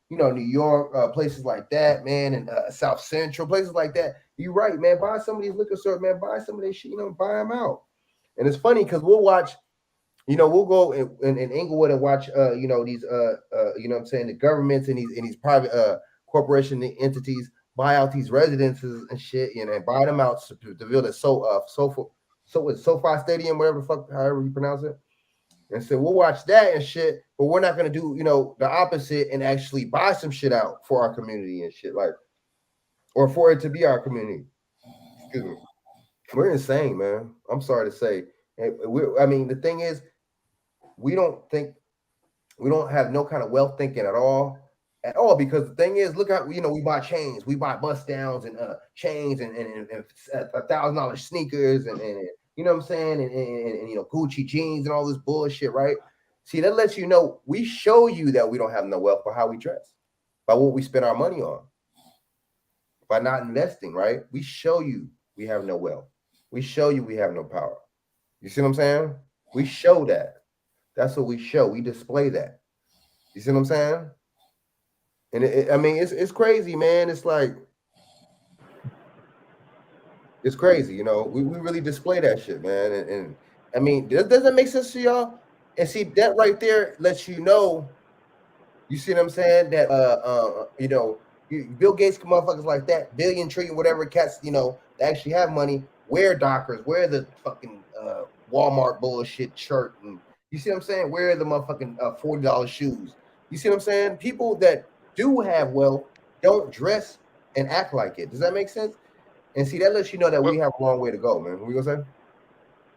New York, places like that, man, and South Central, places like that. You're right, man. Buy some of these liquor stores, man. Buy some of this shit, buy them out. And it's funny because we'll watch, we'll go in Inglewood and watch, these, you know what I'm saying, the governments and these private corporation entities buy out these residences and shit, and buy them out to build a SoFi Stadium, whatever the fuck, however you pronounce it. And so we'll watch that and shit, but we're not gonna do, the opposite and actually buy some shit out for our community and shit, like, or for it to be our community. Excuse me. We're insane, man. I'm sorry to say. The thing is, we don't have no kind of wealth thinking at all, because the thing is, look how we buy chains, we buy bust downs and chains and $1,000 sneakers and you know what I'm saying, and Gucci jeans and all this bullshit, right? See, that lets you know, we show you that we don't have no wealth by how we dress, by what we spend our money on, by not investing, right? We show you we have no wealth. We show you we have no power. You see what I'm saying? We show that. That's what we show. We display that. You see what I'm saying? And it's crazy, man. It's like, it's crazy, we really display that shit, man. And I mean, does that make sense to y'all? And see, that right there lets you know, you see what I'm saying? That Bill Gates, motherfuckers like that, billion, trillion, whatever cats, they actually have money, wear Dockers, wear the fucking Walmart bullshit shirt, and you see what I'm saying? Wear the motherfucking $40 shoes. You see what I'm saying? People that do have wealth don't dress and act like it. Does that make sense? And see, that lets you know that we have a long way to go, man. What you gonna say?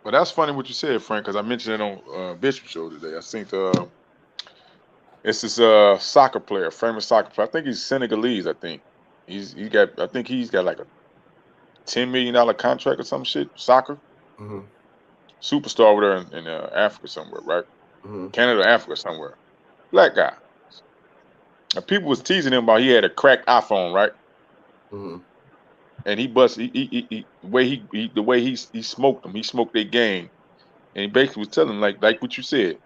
Well, that's funny what you said, Frank, because I mentioned it on Bishop Show today. I think it's this soccer player, famous soccer player. I think he's Senegalese. I think he's got like a $10 million contract or some shit. Soccer, superstar over there in Africa somewhere, right? Canada, Africa somewhere. Black guy. And people was teasing him about he had a cracked iPhone, right? And he the way he smoked them. He smoked their game, and he basically was telling them like what you said.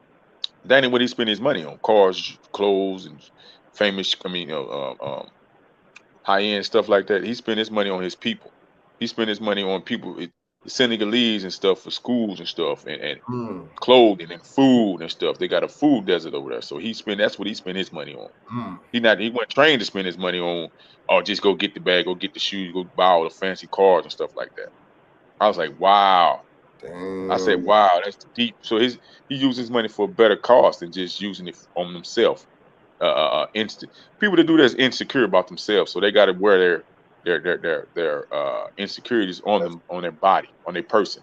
That ain't what he spent his money on: cars, clothes, and famous. High end stuff like that. He spent his money on his people. He spent his money on people, the Senegalese and stuff, for schools and stuff, and clothing and food and stuff. They got a food desert over there, so that's what he spent his money on. He wasn't trained to spend his money on, just go get the bag, go get the shoes, go buy all the fancy cars and stuff like that. I was like, wow. Damn. I said, wow, that's deep. So he uses his money for a better cause than just using it on himself. people that do that's insecure about themselves, so they got to wear their insecurities on them, on their body, on their person.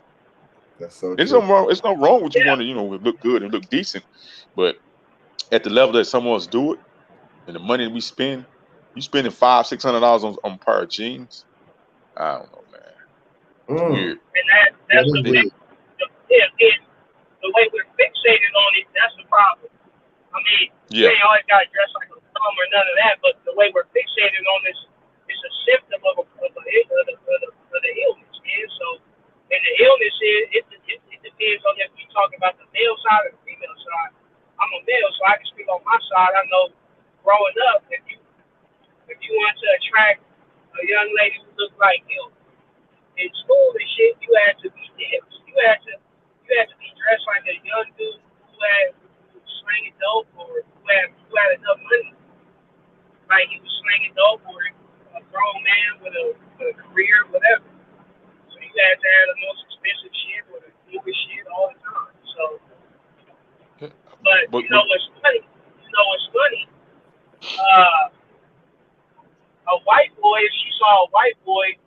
That's so There's true. no wrong. It's no wrong with you want to look good and look decent, but at the level that someone else do it, and the money we spend, you spending $500-$600 on a pair of jeans. I don't know, man. It's weird. And that's the way. The way we're fixated on it, that's the problem. I mean, you ain't always got to dress like a bum or none of that, but the way we're fixated on this is a symptom of the illness, man. So, and the illness is, it depends on if we talk about the male side or the female side. I'm a male, so I can speak on my side. I know growing up, if you want to attract a young lady who looked like you in school and shit, you had to be dips. You had to be dressed like a young dude who was slinging dope, or who had enough money, like he was slinging dope, or a grown man with a career, whatever. So you had to have the most expensive shit or the newest shit all the time. So, but you know what's funny? A white boy, if she saw a white boy,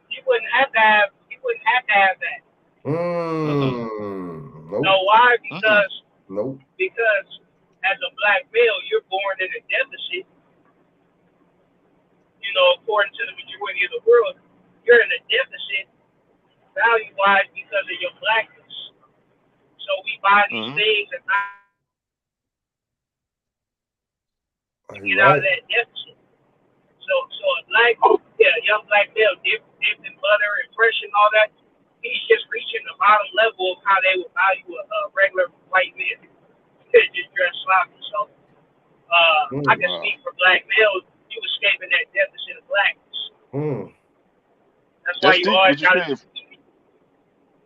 he wouldn't have to have that. Nope. Know why? Because nope. Because as a black male, you're born in a deficit. You know, according to the majority of the world, you're in a deficit value-wise because of your blackness. So we buy these things and get out of that deficit. So a young black male dipped in butter and fresh and all that. He's just reaching the bottom level of how they would value a regular white man. Just dress sloppy. So I can speak for black males. You escaping that deficit of blackness. That's why you always got to.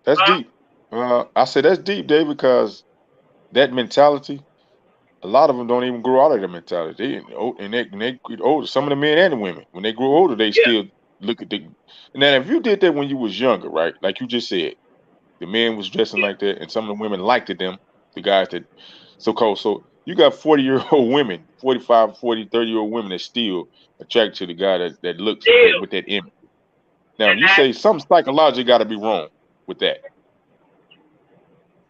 That's deep. I said that's deep, Dave, because that mentality, a lot of them don't even grow out of that mentality. They get older. Some of the men and the women, when they grow older, they still look at the. And then if you did that when you was younger, right? Like you just said, the men was dressing like that, and some of the women liked them. The guys that so-called. So you got 40-year-old women, 45, 40, 30-year-old women that still attracted to the guy that looks with that image. Now you say something psychologically got to be wrong with that.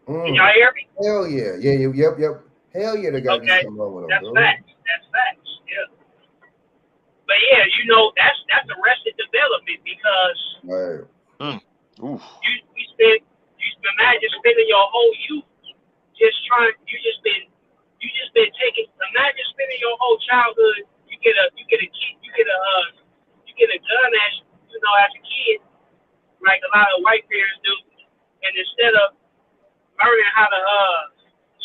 Can y'all hear me? Hell yeah. Yep. Hell yeah, they got to be something wrong with them. That's facts. Yeah. But yeah, you know, that's arrested development because you imagine spending your whole youth imagine spending your whole childhood. You get a gun as a kid, like a lot of white parents do, and instead of learning how to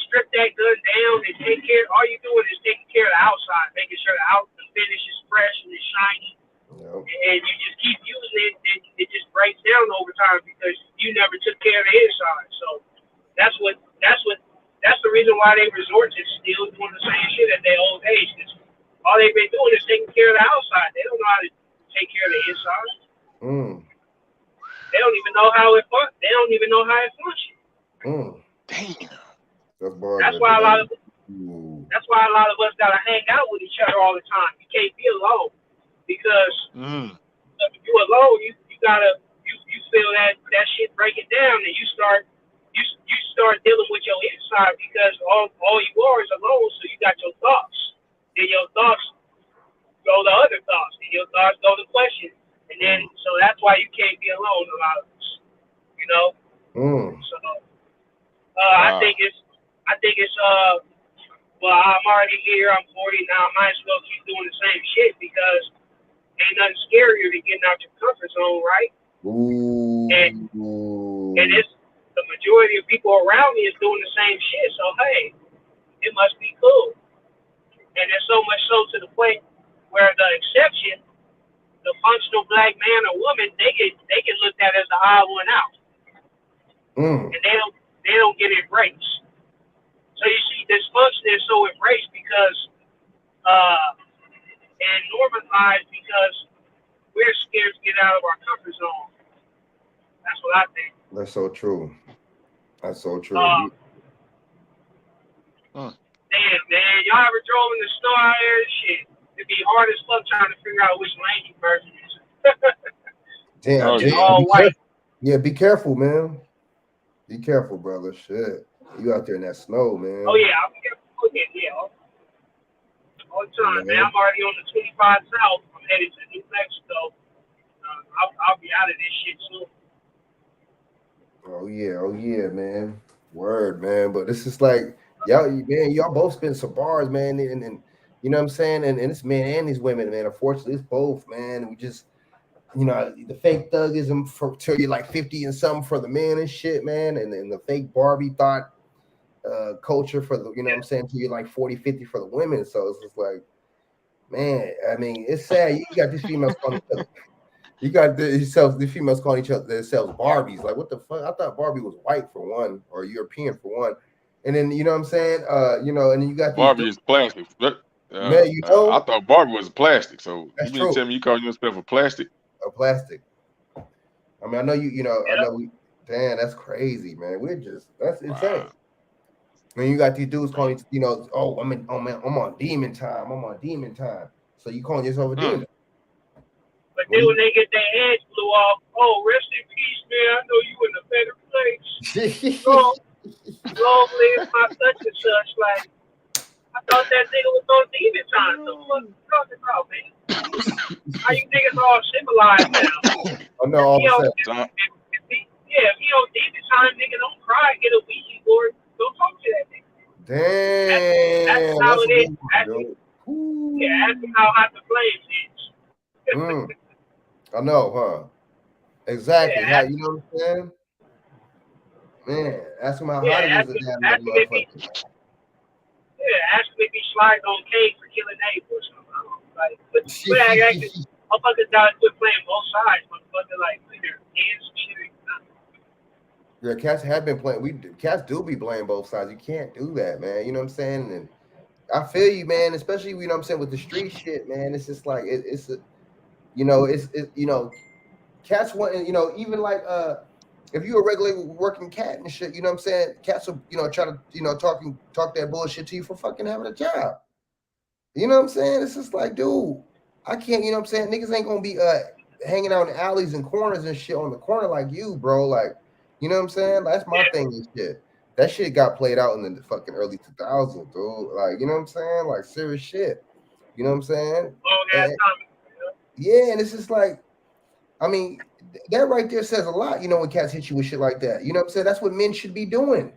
strip that gun down and take care, all you doing is taking care of the outside, making sure the finish is fresh and it's shiny. And you just keep using it, and it just breaks down over time because you never took care of the inside. So that's the reason why they resort to still doing the same shit at their old age. Because all they've been doing is taking care of the outside. They don't know how to take care of the inside. They don't even know how it functions. They don't even know how it functions. Damn. That's why a lot of us gotta hang out with each other all the time. You can't be alone because if you alone, you feel that shit breaking down, and you start dealing with your inside because all you are is alone. So you got your thoughts, then your thoughts go to other thoughts, and your thoughts go to questions, and then so that's why you can't be alone. A lot of us, you know. So I think it's well, I'm already here. I'm 40 now. I might as well keep doing the same shit because ain't nothing scarier than getting out your comfort zone, right? And it's the majority of people around me is doing the same shit. So hey, it must be cool. And it's so much so to the point where the exception, the functional black man or woman, they get looked at as the odd one out, and they don't get embraced. So you see, dysfunction is so embraced because and normalized because we're scared to get out of our comfort zone. That's what I think. That's so true. That's so true. Damn, man, y'all ever drove in the snow out here? Shit, it'd be hard as fuck trying to figure out which lane you version is. Damn, Oh, It's yeah. all white. Yeah, be careful, man. Be careful, brother. Shit. You out there in that snow, man. Oh yeah, I'm all the time, man. I'm already on the 25 South. I'm headed to New Mexico. I'll be out of this shit soon. Oh yeah, man. Word, man. But this is like y'all both spend some bars, man, and you know what I'm saying? And it's men and these women, man. Unfortunately, it's both, man. We just, the fake thuggism till you're like 50 and something for the men and shit, man, and the fake Barbie thought culture for the, you know what I'm saying, till you're like 40, 50 for the women. So it's just like, man, I mean, it's sad. You got these females calling each other. You got the females calling each other themselves Barbies. Like, what the fuck? I thought Barbie was white for one, or European for one. And then, you know what I'm saying? And then you got these Barbie is plastic. man, I thought Barbie was plastic. So That's you mean to tell me you call yourself a plastic? A plastic. I mean, I know I know damn, that's crazy, man. That's insane. Wow. I mean, you got these dudes calling, oh, I'm on demon time. I'm on demon time. So you calling yourself a demon? But then when they get their heads blew off, oh, rest in peace, man. I know you in a better place. Long live my such and such. Like, I thought that nigga was on demon time. So what you talking about, man? How you niggas all civilized now? I know all of a sudden. If he on demon time, nigga, don't cry, get a Ouija board. Don't talk to that nigga. Damn. That's how it is. Ask him how hot the flames is. I know, huh? Exactly. Yeah, You know what I'm saying? Man, ask him how hot it is. Ask him if he slides on cake for killing Abe or something. Like, motherfuckers gotta quit playing both sides. Motherfucker, like, with their hands and shit. Yeah, cats have been playing. Cats do be playing both sides. You can't do that, man. You know what I'm saying? And I feel you, man. Especially, you know what I'm saying, with the street shit, man. It's just like it's cats want, even like if you're a regular working cat and shit, you know what I'm saying, cats will, try to, talk that bullshit to you for fucking having a job. You know what I'm saying? It's just like, dude, I can't, you know what I'm saying? Niggas ain't gonna be hanging out in alleys and corners and shit on the corner like you, bro. Like, you know what I'm saying? That's my thing and shit. That shit got played out in the fucking early 2000s, dude. Like, you know what I'm saying? Like, serious shit. You know what I'm saying? Yeah, and it's just like, I mean, that right there says a lot, when cats hit you with shit like that. You know what I'm saying? That's what men should be doing.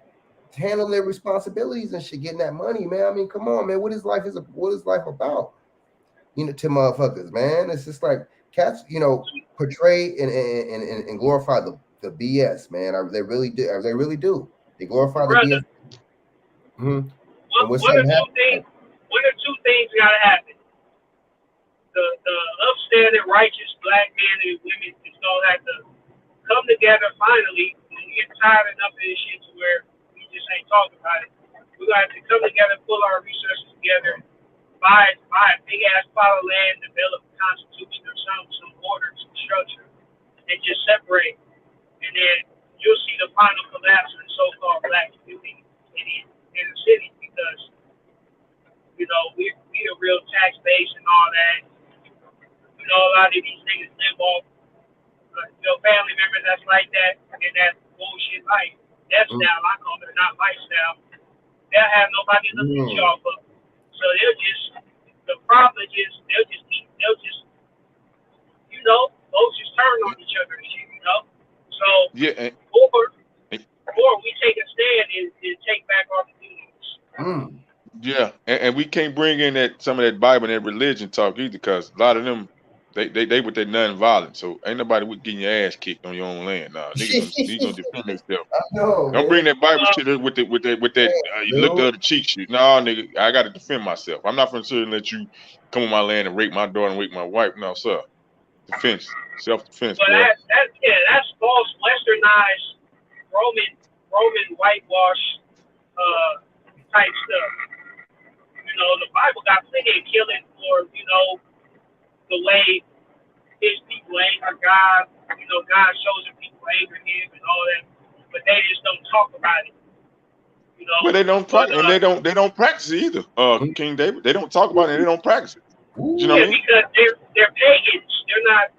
Handling their responsibilities and shit, getting that money, man. I mean, come on, man. What is life about? To motherfuckers, man. It's just like cats, portray and glorify the BS, man. They really do. They really do. They glorify the BS. One or two things gotta happen. The upstanding, righteous black men and women is gonna have to come together finally. When we get tired enough of this shit to where we just ain't talking about it, we're gonna have to come together, pull our resources together, buy a big ass plot of land, develop a constitution or some order, some structure, and just separate. And then you'll see the final collapse of the so-called black community in the city, because we a real tax base and all that. A lot of these niggas live off family members that's like that and that bullshit life. Lifestyle, I call it, not lifestyle. They'll have nobody to leech off of. So both just turn on each other and shit, So, yeah. Or we take a stand and take back our communities. Yeah, and we can't bring in some of that Bible and that religion talk either, because a lot of them, they with that non-violent. So ain't nobody getting your ass kicked on your own land. Nah, niggas gonna defend themselves. Don't bring that Bible shit with that you look the other cheek shit. No, nigga, I got to defend myself. I'm not gonna let you come on my land and rape my daughter and rape my wife. No, sir. Defense, self-defense. But that's false, westernized, Roman whitewash type stuff. The Bible got plenty of killing for the way his people anger God. God shows the people anger him and all that, but they just don't talk about it. You know, But they don't practice, and they don't practice it either. King David, they don't talk about it, and they don't practice it. You know what I mean? because they're pagans. They're not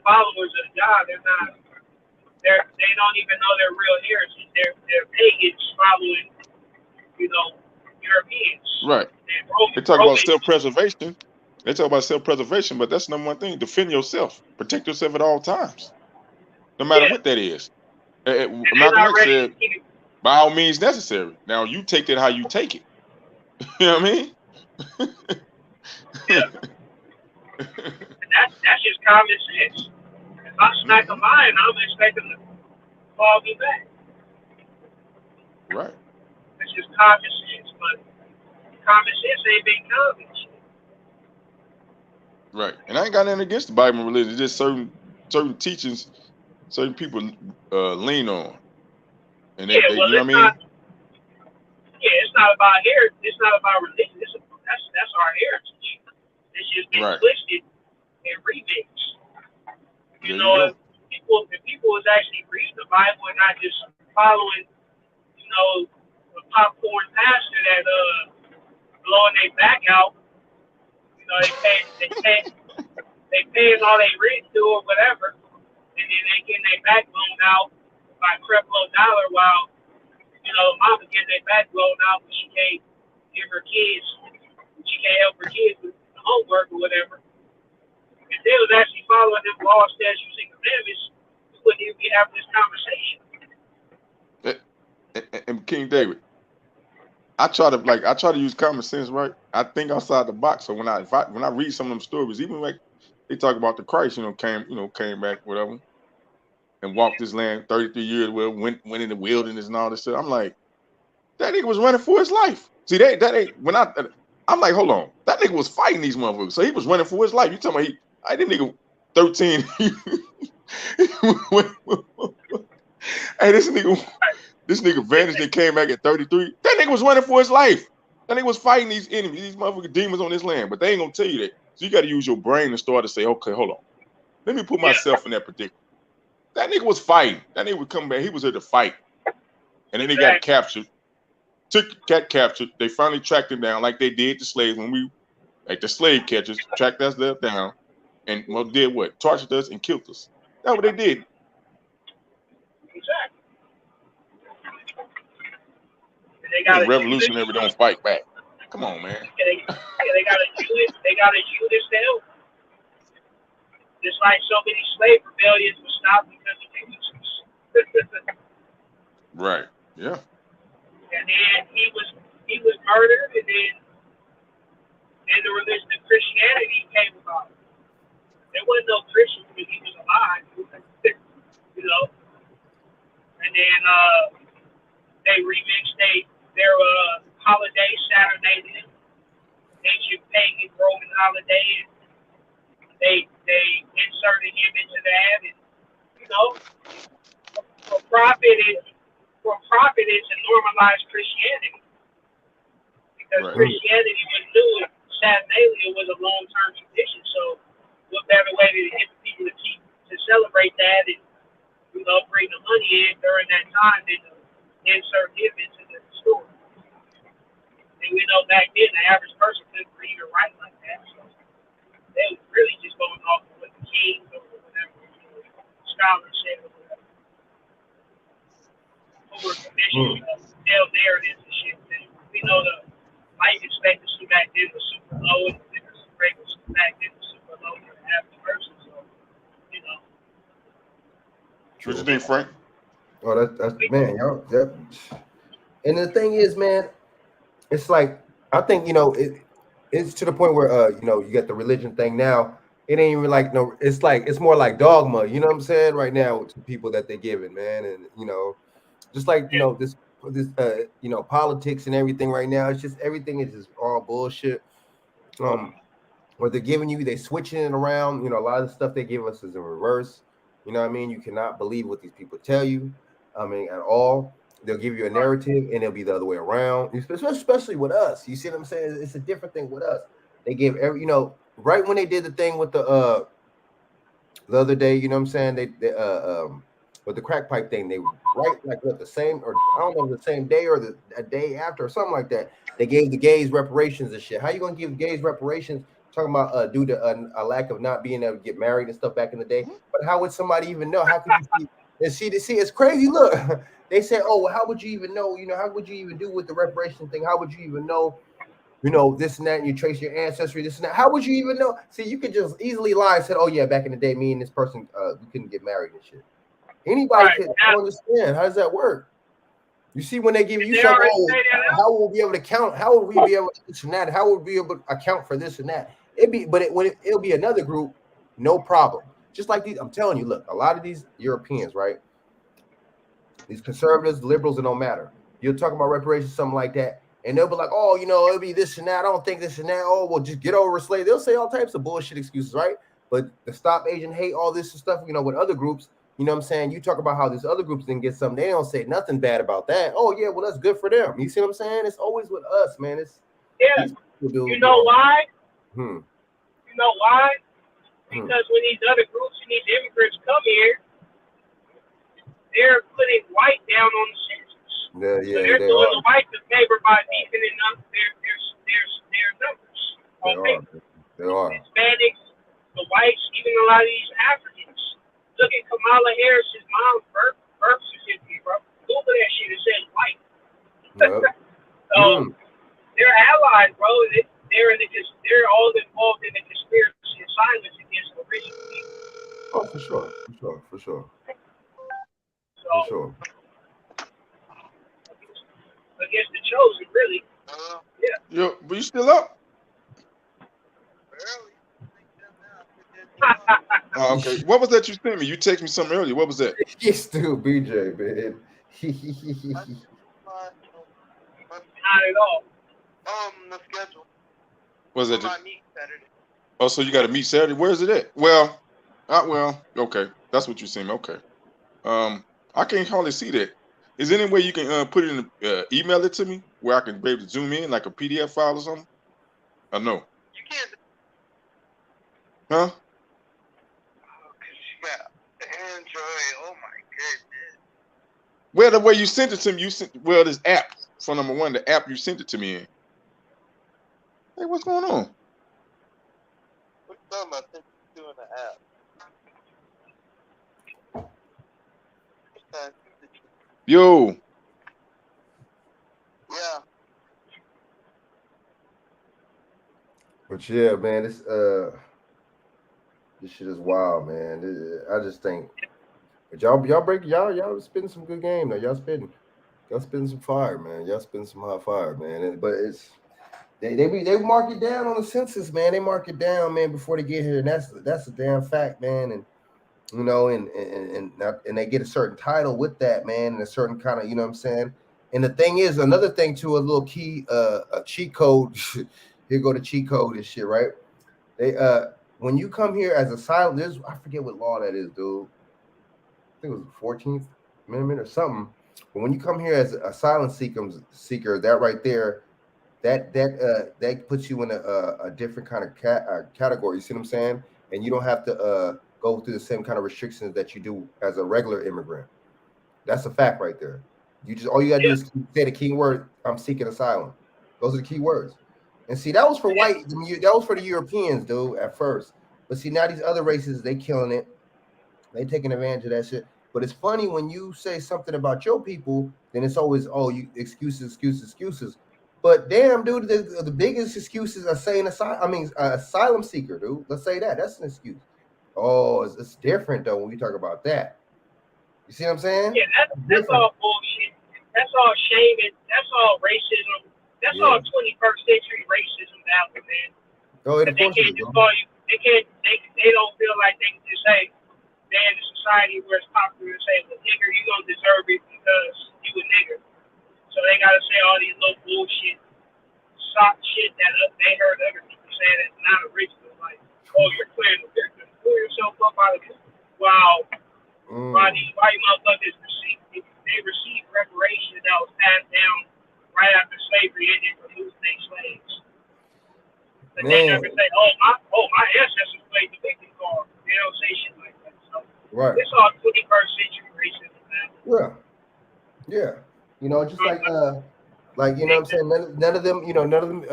followers of God. They don't even know their real heritage. They're pagans following, you know, Europeans. Right. They talk about self-preservation. They talk about self-preservation, but that's the number one thing. Defend yourself. Protect yourself at all times, no matter what that is. Malcolm X said, by all means necessary. Now, you take that how you take it. You know what I mean? Yeah. That's just common sense. If I smack a lion, I'm expecting to call me back. Right. It's just common sense, but common sense ain't been common. Right. And I ain't got nothing against the Bible and religion. It's just certain teachings, certain people lean on. And they, you know what I mean? It's not about heritage. It's not about religion. That's our heritage. It's just been twisted and remixed. You know, if people was actually reading the Bible and not just following, you know, the popcorn pastor that blowing their back out. You know, they paying all they rent to or whatever, and then they getting their back blown out by Creflo Dollar while, you know, mama getting their back blown out when she can't give her kids, she can't help her kids with homework or whatever. If they was actually following them laws, statutes, and commandments, we wouldn't even be having this conversation. And King David, I try to use common sense, right? I think outside the box. So when I read some of them stories, even like they talk about the Christ, came back, whatever, and walked this land 33 years, went in the wilderness and all this stuff. I'm like, that nigga was running for his life. See, I'm like, hold on, that nigga was fighting these motherfuckers, so he was running for his life. You talking about I didn't nigga 13. Hey, this nigga vanished and came back at 33. That nigga was running for his life. That nigga was fighting these enemies, these motherfucking demons on this land, but they ain't gonna tell you that. So you got to use your brain and start to say, okay, hold on, let me put myself in that predicament. That nigga was fighting. That nigga would come back. He was here to fight, and then they got captured. Got captured. They finally tracked him down, like they did the slaves like the slave catchers tracked us down, and did what? Tortured us and killed us. That's what they did. Exactly. And revolutionary don't fight back. Come on, man. They got a Judas to help. Just like so many slave rebellions were stopped because of Judas. Right. Yeah. And then he was murdered, and then the religion of Christianity came about. There wasn't no Christian when he was alive, you know. And then they remixed their holiday, Saturday, ancient pagan Roman holiday, and they inserted him into that, and you know, for profit is to normalize Christianity, because Christianity was new and Saturnalia was a long-term tradition. So, what better way to get people to celebrate that and, you know, bring the money in during that time than to insert him into the story. And we know back then the average person couldn't read or write like that. So they was really just going off of what the king or whatever scholars said or whatever. Who were commissioned to tell narratives and shit. And we know the life expectancy back then was super low, and the rate was back then was super low for the average person. So, you know. What you think, Frank? Oh, that's man, y'all. And the thing is, man, it's like I think it's to the point where you got the religion thing now. It ain't even like it's more like dogma. You know what I'm saying? Right now to people that they're giving, man, and just like this politics and everything right now. It's just everything is just all bullshit. What they're giving you, they switching it around. A lot of the stuff they give us is in reverse. You know what I mean? You cannot believe what these people tell you. I mean, at all. They'll give you a narrative, and it'll be the other way around. Especially with us. You see what I'm saying? It's a different thing with us. They give right when they did the thing with the other day. You know what I'm saying? They But the crack pipe thing, they right like what the same, or I don't know, the same day or a day after or something like that. They gave the gays reparations and shit. How you gonna give gays reparations? Talking about due to a lack of not being able to get married and stuff back in the day. But how would somebody even know? How could you see? And see, it's crazy. Look, they say, oh, well, how would you even know? You know, how would you even do with the reparation thing? How would you even know? You know, this and that, and you trace your ancestry, this and that. How would you even know? See, you could just easily lie and say, oh yeah, back in the day, me and this person, we couldn't get married and shit. Anybody could understand. How does that work? You see, when they give you something, how will we be able to count? How will we be able to this and that? How will we be able to account for this and that? It'll be another group, no problem. Just like these, I'm telling you, look, a lot of these Europeans, right? These conservatives, liberals, it don't matter. You'll talk about reparations, something like that. And they'll be like, oh, you know, it'll be this and that. I don't think this and that. Oh, well, just get over slavery. They'll say all types of bullshit excuses, right? But the Stop Asian Hate, all this stuff, you know, with other groups, you know what I'm saying? You talk about how these other groups didn't get something. They don't say nothing bad about that. Oh, yeah, well, that's good for them. You see what I'm saying? It's always with us, man. You know why? You know why? Because when these other groups and these immigrants come here, they're putting white down on the census. So they're doing the white the favor by deepening up their numbers on paper. They are. Hispanics, the whites, even a lot of these Africans. Look at Kamala Harris's mom's birth certificate, bro. Google that shit. It says white. So they're allies, bro. They're all involved in the conspiracy and silence against the rich people. Oh, for sure. Against the chosen, really. Yo, but you still up? Oh, okay. What was that you sent me? You texted me something earlier. What was that? He's still BJ, man. Not at all. The schedule. Was it? Oh, so you got to meet Saturday. Where is it at? Well, okay. That's what you sent me. Okay. I can't hardly see that. Is there any way you can put it in email it to me where I can be able to zoom in like a PDF file or something? I know. You can't. Huh? Android. Oh my goodness. Well, the way you sent it to me, this app. So number one, the app you sent it to me in. Hey, what's going on? What you talking about? Think you're doing the app. Yo. Yeah. But yeah, man, this shit is wild, man. I just think, but y'all spitting some good game though. Y'all spitting some fire, man. Y'all spitting some hot fire, man. But it's they mark it down on the census, man. They mark it down, man, before they get here, and that's a damn fact, man. And you know, and they get a certain title with that, man, and a certain kind of, you know what I'm saying. And the thing is, another thing too, a little key, a cheat code. Here go the cheat code and shit, right? They when you come here as asylum, I forget what law that is, dude. I think it was the 14th Amendment or something. But when you come here as an asylum seeker, that right there, that puts you in a different kind of category. You see what I'm saying? And you don't have to go through the same kind of restrictions that you do as a regular immigrant. That's a fact right there. All you gotta do is say the key word, I'm seeking asylum. Those are the key words. And see, that was for that was for the Europeans, dude, at first. But see, now these other races, they killing it. They taking advantage of that shit. But it's funny when you say something about your people, then it's always, you excuses. But damn, dude, the biggest excuses are saying asylum seeker, dude. Let's say that. That's an excuse. Oh, it's different though when we talk about that. You see what I'm saying? Yeah, that's all bullshit. That's all shaming. That's all racism. That's all 21st century racism now, man. Oh, they can't just call you. They don't feel like they can just say, man, in society where it's popular to say, well, nigger, you don't deserve it because you a nigger. So they gotta say all these little bullshit, soft shit that they heard other people say that's not original. Like, oh, you're playing the victim. Pull yourself up out of it. Wow. Why these white motherfuckers received reparations that was passed down right after slavery ended for losing their slaves. But they never say, my ancestors played the victim card. They don't say shit like that. So it's all 21st century racism. Yeah. You know, just like you know what I'm saying. None of them. You know, none of them.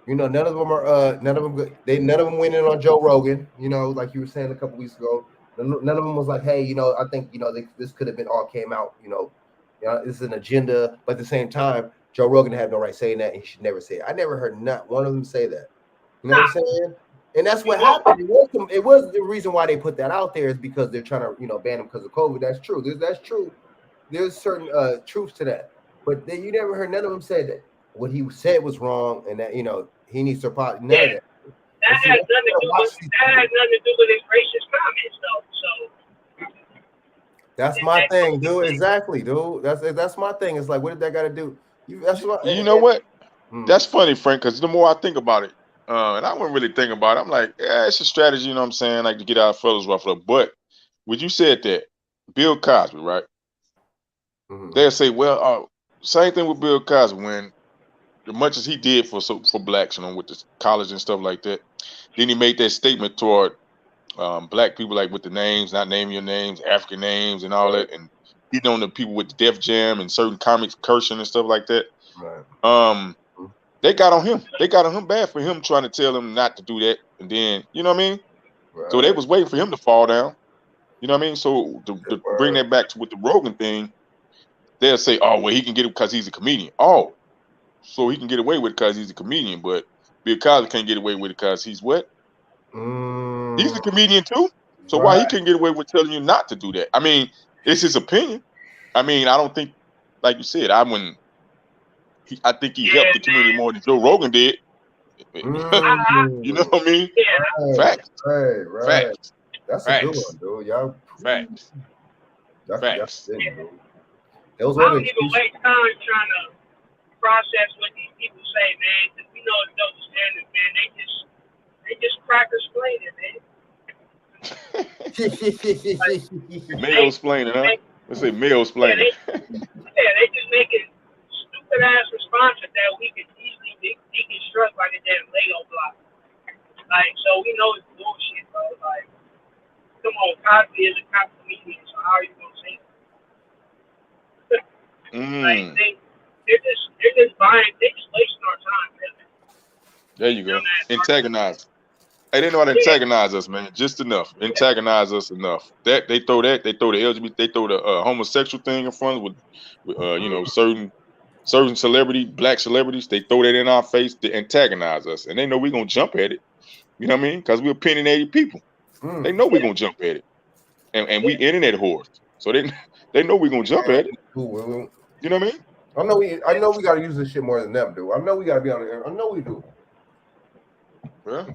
None of them are. None of them. None of them went in on Joe Rogan. You know, like you were saying a couple weeks ago. None of them was like, hey, you know, I think this could have been all came out. You know, this is an agenda. But at the same time, Joe Rogan had no right saying that. And he should never say it. I never heard not one of them say that. You know what I'm saying? And that's what happened. It was the reason why they put that out there is because they're trying to, ban him because of COVID. That's true. That's true. There's certain truth to that. But then you never heard none of them say that what he said was wrong and that, he needs to apologize. None of that. That has nothing to do with his racist comments, though. So that's my thing, dude. Exactly, dude. That's my thing. It's like, what did that got to do? You know what? That's funny, Frank, because the more I think about it, and I wouldn't really think about it, I'm like, yeah, it's a strategy, you know what I'm saying, like to get our fellas ruffled up. But when you said that, Bill Cosby, right? They'll say, well, same thing with Bill Cosby. When as much as he did for blacks, with the college and stuff like that, then he made that statement toward black people, like with the names, not naming your names, African names, and all that, and he on the people with the Def Jam and certain comics cursing and stuff like that. Right. They got on him. They got on him bad for him trying to tell them not to do that, and then you know what I mean. Right. So they was waiting for him to fall down. You know what I mean. So to bring that back to with the Rogan thing, they'll say, "Oh, well, he can get it because he's a comedian." Oh, so he can get away with it because he's a comedian, but Bill Cosby can't get away with it because he's what? He's a comedian too. So why he couldn't get away with telling you not to do that? I mean, it's his opinion. I mean, I don't think, like you said, I think he helped the community more than Joe Rogan did. You know what I mean? Yeah. Facts. Right. Facts. That's a good one, dude. Y'all. Facts. Facts. I don't even waste time trying to process what these people say, man, because we know it's double standard, man. They just cracker explaining, man. Male-splaining, huh? Let's say male-splaining. They just making stupid ass responses that we can easily deconstruct like a damn Lego block. Like, so we know it's bullshit, bro. Like, come on, Cosby is a cop comedian, so how are you gonna say that? Like, they're just buying, they're just wasting our time, really. There you go. Antagonize. Hey, they know how to antagonize us, man. Just enough. Antagonize us enough. That they throw the LGBT, they throw the homosexual thing in front with certain celebrity, black celebrities. They throw that in our face to antagonize us, and they know we're gonna jump at it. You know what I mean? Because we're opinionated people. They know we're gonna jump at it, and we internet whores, so they know we're gonna jump at it. You know what I mean? I know we gotta use this shit more than them do. I know we gotta be on it. I know we do. Well,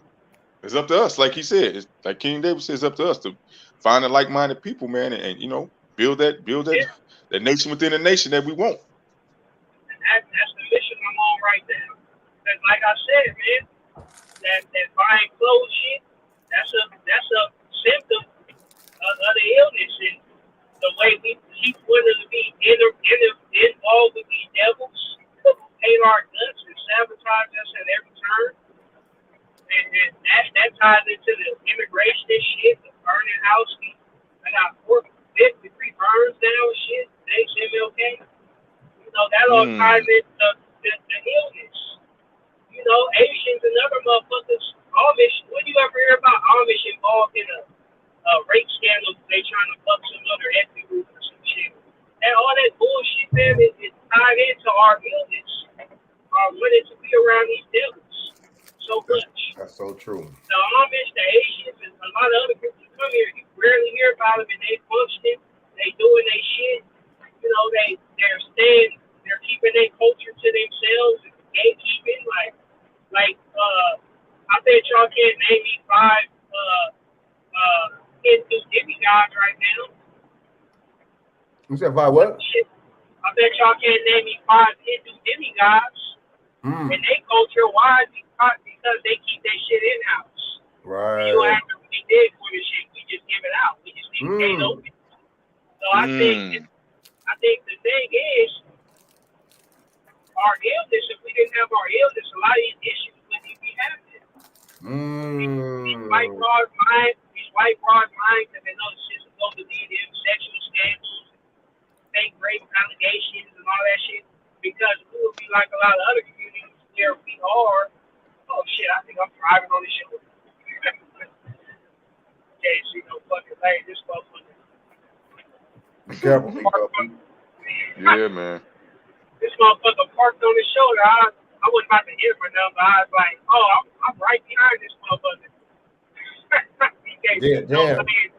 it's up to us, like he said. It's like King David says, it's up to us to find the like-minded people, man, and build that nation within a nation that we want. That's the mission I'm on right now. Because like I said, man, that buying clothes shit, that's a symptom of the illness, and the way we keep wanting to be involved with these devils who hate our guts and sabotage us at every turn. And that ties into the immigration shit, the burning house. I got 453 burns now and shit. Thanks, MLK. That all ties into the illness. Asians and other motherfuckers, Amish. When you ever hear about Amish involved in a rape scandal? They trying to fuck some other ethnic group or some shit. And all that bullshit, man, is tied into our illness. Our wanting to be around these devils so much. That's so true. The Amish, the Asians, and a lot of other groups who come here, you rarely hear about them, and they functioning, they doing their shit. They're keeping their culture to themselves and gatekeeping. I bet y'all can't name me 5 Hindu demigods right now. You said 5 what? I bet y'all can't name me 5 Hindu demigods. And their culture, why? Because they keep their shit in house. Right. You don't have to be dead for the shit. We just give it out. We just leave the gate open. So I think the thing is, our illness. If we didn't have our illness, a lot of these issues wouldn't even be happening. These white broad minds, because they know the shit's supposed to be them sexual scandals, there we are. Oh shit, I think I'm driving on the shoulder. Can't see no fucking lane. This motherfucker. Be careful, Nico. Yeah, man. This motherfucker parked on his shoulder. I wasn't about to hit him or nothing, but I was like, oh, I'm right behind this motherfucker. He can't Yeah, see no damn. lines,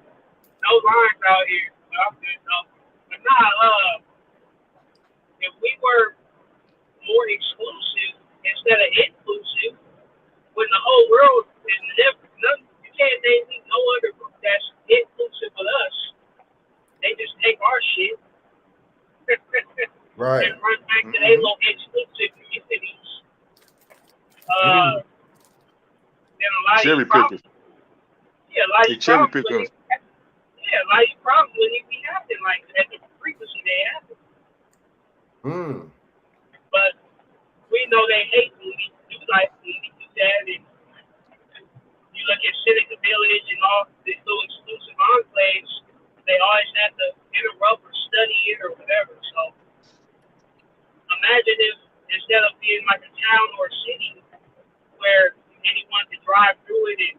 no lines out here. But I'm good though. But nah, if we were more exclusive instead of inclusive, when the whole world is never, you can't name me no other group that's inclusive with us. They just take our shit Right. and run back to their little exclusive communities. Then a lot of Cherry these problems, pickers. a lot of They these cherry problems, pick us. a lot of these problems wouldn't even be happening like at the frequency they happen. But we know they hate when we do that, and you look at Seneca Village and all these little exclusive enclaves, they always have to interrupt or study it or whatever. So imagine if instead of being like a town or a city where anyone can drive through it and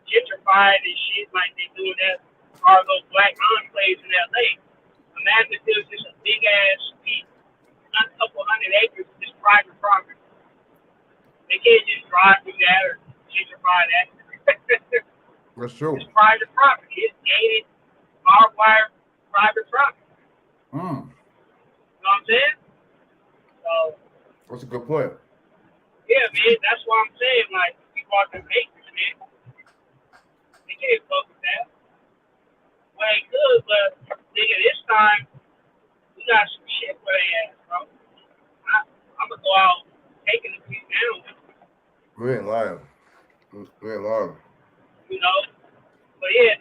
gentrify it and shit like they do in that are those black enclaves in LA. Imagine if there was just a big ass piece, a couple hundred acres of just private property. They can't just drive through that or gentrify that. That's true. It's private property. It's gated, barbed wire, private property. You know what I'm saying? So That's a good point. yeah, man, that's why I'm saying, like, people out there acres, man. They can't fuck with that. Well, they could, but nigga, this time we got some shit for their ass, bro. I'm gonna go out taking the piece down. We ain't lying. We ain't lying. You know? But yeah,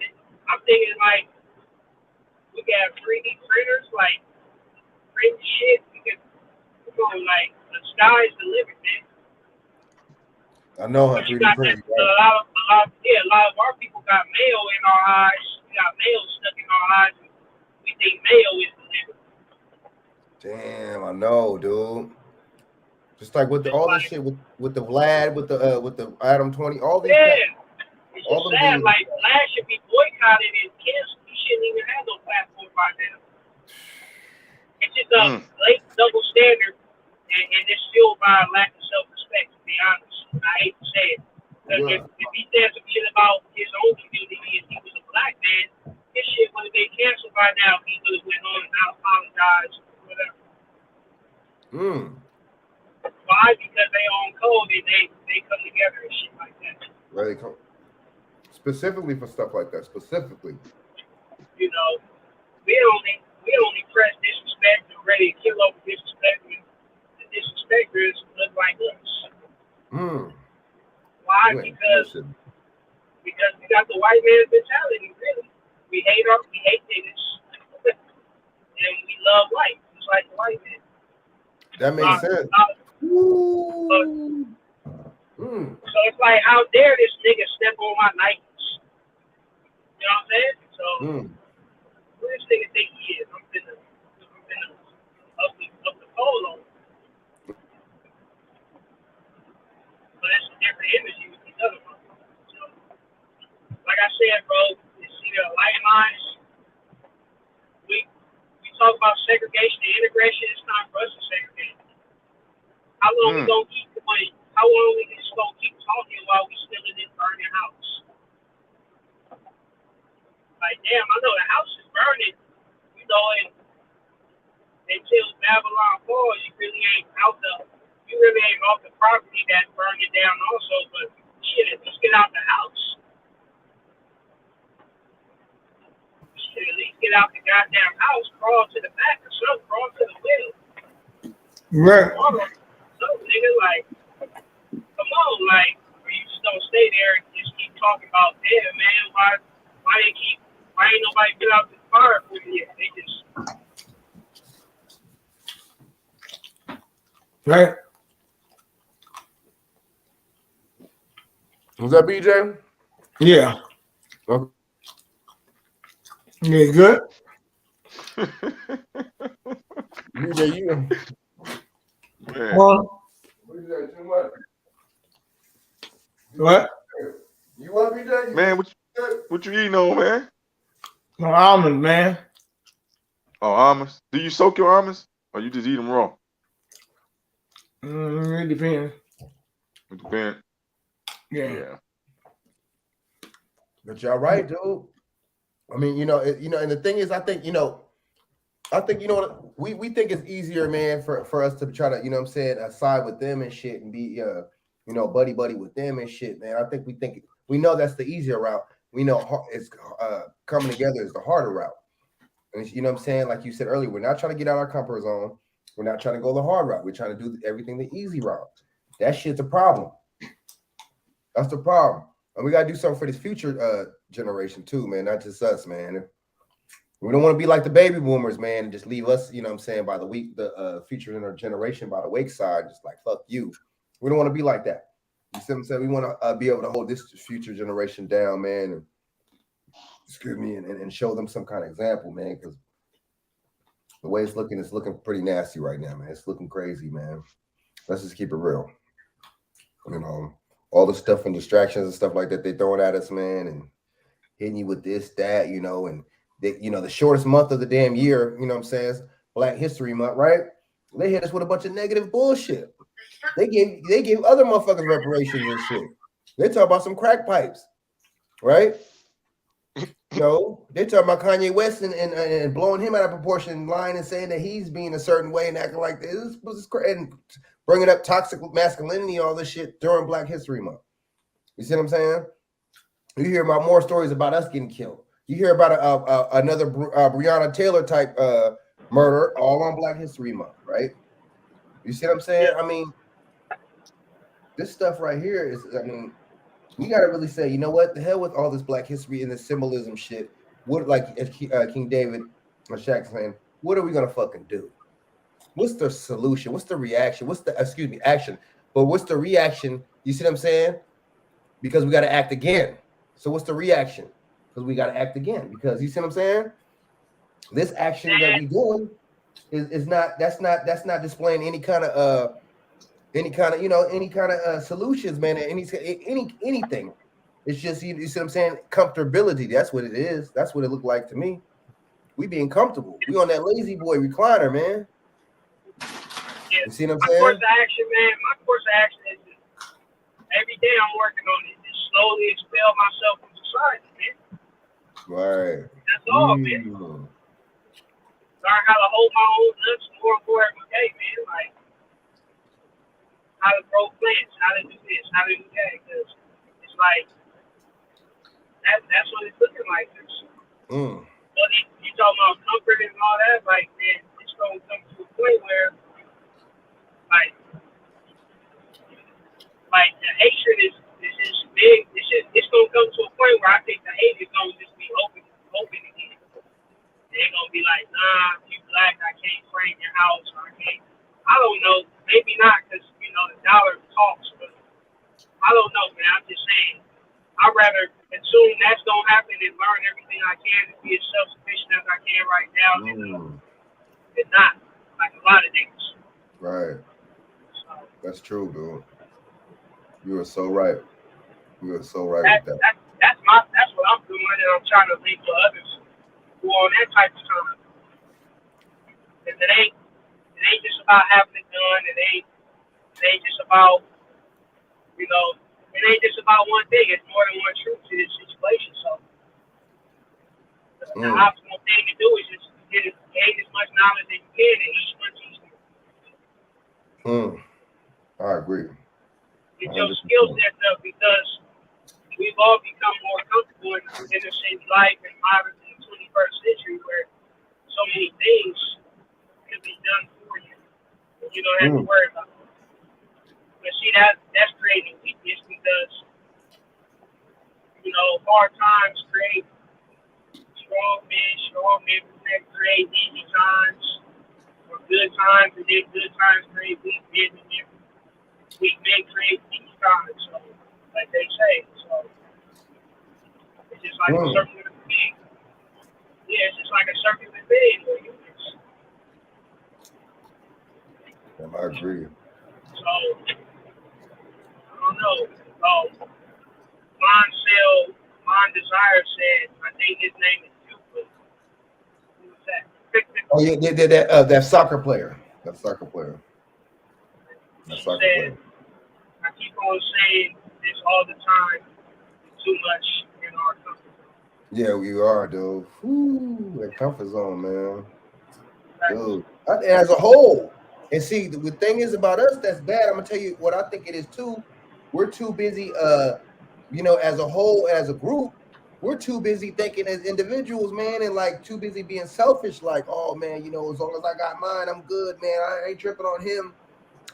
I'm thinking like we got 3D printers, like print shit. We can come on, like the sky's the limit, man. I know how You 3D got print. that, a lot of our people got mail in our eyes. We got mail stuck in our eyes. We think mail is the limit. Damn, I know, dude. Just like with all this shit with the Vlad, with the Adam 20, all these. Yeah, it's all just them sad. dudes. Like Vlad should be boycotted and canceled. He shouldn't even have no platform by now. It's just a late double standard, and it's fueled by a lack of self-respect. To be honest, I hate to say it. If he said some shit about his own community and he was a black man, his shit would have been canceled by now. He would have went on and not apologized, whatever. Why? Because they own code and they come together and shit like that. Right, they come specifically for stuff like that. Specifically. You know, we only press disrespect and ready to kill over disrespect, and the disrespecters look like us. Why? Because we got the white man's mentality, really. We hate niggas and we love white, just like the white man. That makes sense. So it's like, how dare this nigga step on my Nikes? You know what I'm saying? So who this nigga think he is? I'm finna up the pole on him. But it's a different energy with these other motherfuckers. So, like I said, bro, you see the light lines. We talk about segregation and integration. It's time for us to segregate. How long we gonna keep going? How long we just gonna keep talking while we still in this burning house? Like, damn, I know the house is burning, you know, and until Babylon falls, you really ain't off the property that's burning down also, but shit, at least get out the house. Shit, at least get out the goddamn house, crawl to the back or something, crawl to the middle. Right. So, nigga, like, come on, like, or you just don't stay there and just keep talking about, damn, man, why ain't nobody get out the fire for you yet? They just. Right. Was that BJ? Yeah. Okay. Yeah, good. BJ, you. Man. Well, Too much. What? You want me to? Man, what you eating on, man? No almonds, man. Oh, almonds. Do you soak your almonds, or you just eat them raw? It depends. It depends. Yeah. But y'all right, dude. I mean, and the thing is, I think what we think it's easier, man, for us to try to, side with them and shit and be, buddy with them and shit, man. I think we know that's the easier route. We know it's coming together is the harder route. And you know what I'm saying? Like you said earlier, we're not trying to get out our comfort zone. We're not trying to go the hard route. We're trying to do everything the easy route. That shit's a problem. That's the problem. And we got to do something for this future generation too, man, not just us, man. We don't want to be like the baby boomers, man, and just leave us, by the future generation by the wake side, just like, fuck you. We don't want to be like that. You see what I'm saying? We want to be able to hold this future generation down, man, and show them some kind of example, man, because the way it's looking pretty nasty right now, man. It's looking crazy, man. Let's just keep it real. All the stuff and distractions and stuff like that they throwing at us, man, and hitting you with this, that, and the shortest month of the damn year, you know what I'm saying? It's Black History Month, right? They hit us with a bunch of negative bullshit. They gave other motherfuckers reparations and shit. They talk about some crack pipes, right? They talking about Kanye West and blowing him out of proportion, lying and saying that he's being a certain way and acting like this and bringing up toxic masculinity, all this shit during Black History Month. You see what I'm saying? You hear about more stories about us getting killed. You hear about another Breonna Taylor type murder all on Black History Month, right? You see what I'm saying? I mean, this stuff right here is, you got to really say, you know what? The hell with all this Black history and this symbolism shit. What, like if King David or Shaq saying, what are we going to fucking do? What's the solution? What's the reaction? Action. But what's the reaction? You see what I'm saying? Because we got to act again. So what's the reaction? Because we got to act again. Because you see what I'm saying? This action that we doing is not displaying any kind of solutions, man. Anything. It's just you see what I'm saying? Comfortability. That's what it is. That's what it looked like to me. We being comfortable. We on that lazy boy recliner, man. You see what I'm saying? My course of action is every day I'm working on it. Just slowly expel myself from society, man. Right. That's all, man. Learn how to hold my own nuts more and more every day, man. Like how to grow plants, how to do this, how to do that. Because it's like that's what it's looking like. But you talking about comfort and all that, like, man, it's gonna come to a point where like the hatred is just big. It's gonna come to a point where I think the hate is gonna just be open again. They're gonna be like, nah, you black, I can't frame your house, or I don't know, maybe not, because the dollar talks, but I don't know, man. I'm just saying, I'd rather assume that's gonna happen and learn everything I can to be as self-sufficient as I can right now than not, like a lot of niggas. Right. That's true, dude. You are so right. You are so right with that. That's what I'm doing, and I'm trying to lead for others who are on that type of time. Because it ain't just about having it done. It ain't just about, it ain't just about one thing. It's more than one truth to this situation. So the optimal thing to do is just gain as much knowledge as you can and each one teach them. I agree. Get your skill set up, because we've all become more comfortable in the city life and modern in the 21st century, where so many things can be done for you. You don't have to worry about it. But see, that's creating weakness, because hard times create strong men create easy times, or good times, and then good times create weak men, and then weak men create easy times. So, like they say, so it's just like a circular thing. Yeah, it's just like a circular thing. I agree. So don't know. Mon Desire said, I think his name is Cooper. Who was that? Oh yeah, that soccer player. That soccer player. That soccer player. I keep on saying this all the time. Too much in our comfort zone. Yeah, we are, dude. Whew, that comfort zone, man. Dude, as a whole, and see, the thing is about us that's bad. I'm gonna tell you what I think it is too. We're too busy, as a whole, as a group, we're too busy thinking as individuals, man, and like too busy being selfish. Like, oh man, as long as I got mine, I'm good, man. I ain't tripping on him.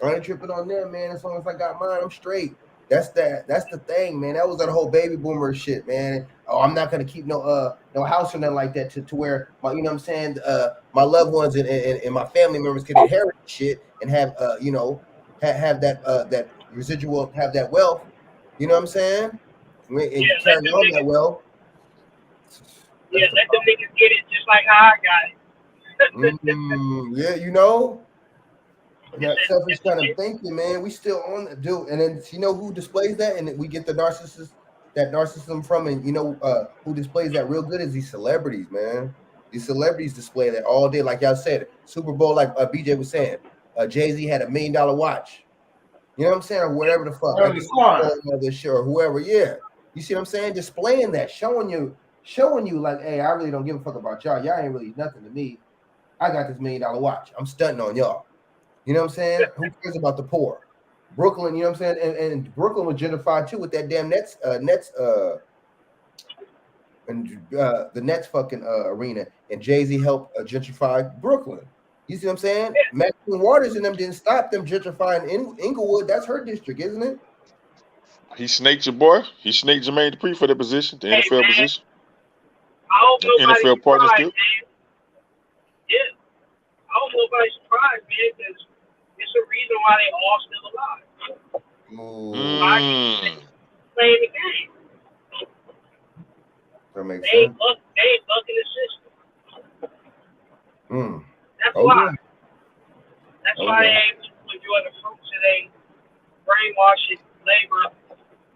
I ain't tripping on them, man. As long as I got mine, I'm straight. That's the thing, man. That was that whole baby boomer shit, man. Oh, I'm not gonna keep no house or nothing like that to where my, what I'm saying, my loved ones and my family members can inherit shit and have have that residual, have that wealth. You know what I'm saying? And carry on that wealth. Yeah, let them niggas get it just like how I got it. Yeah, that selfish kind of thinking, man. We still on the dude, and then who displays that, and we get the narcissism from, and who displays that real good is these celebrities, man. These celebrities display that all day, like y'all said. Super Bowl, like BJ was saying, Jay-Z had $1 million watch. You know what I'm saying, or whatever the fuck, or whoever. Yeah, you see what I'm saying? Displaying that, showing you, like, hey, I really don't give a fuck about y'all. Y'all ain't really nothing to me. I got this $1 million watch. I'm stunting on y'all. You know what I'm saying? Who cares about the poor? Brooklyn, you know what I'm saying? And Brooklyn was gentrified too with that damn Nets the Nets fucking arena. And Jay-Z helped gentrify Brooklyn. You see what I'm saying? Maxine Waters and them didn't stop them gentrifying Inglewood. That's her district, isn't it? He snaked your boy. He snaked Jermaine Dupri for the position, the NFL position. I hope nobody's NFL partnership. Yeah. I hope nobody's surprised, man, because it's a reason why they all still alive. Playing the game. That makes they sense. Ain't bucking the system. That's why. Yeah. That's why they ain't enjoy the fruits of they brainwashing labor.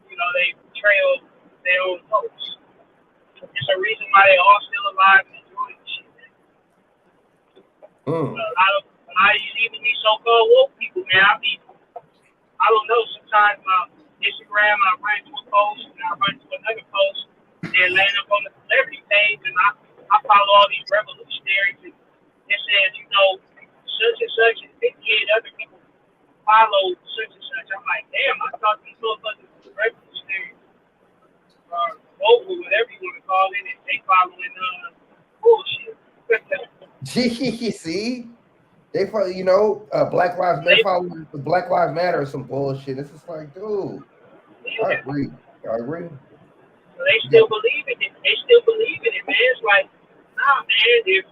They trail their own folks. It's a reason why they all still alive and enjoying the shit, man. I even these so-called woke people, man. I don't know. Sometimes my Instagram, I run to a post, and I run to another post, and land up on the celebrity page, and I follow all these revolutionaries, and it says, such and such, and 58 other people follow such and such. I'm like, damn, I thought these motherfuckers were revolutionaries, or vocal, whatever you want to call it, and they following bullshit. See? They probably, Black Lives Matter or some bullshit. It's just like, dude, I agree. They still believe in it. Man. It's like, nah, man. If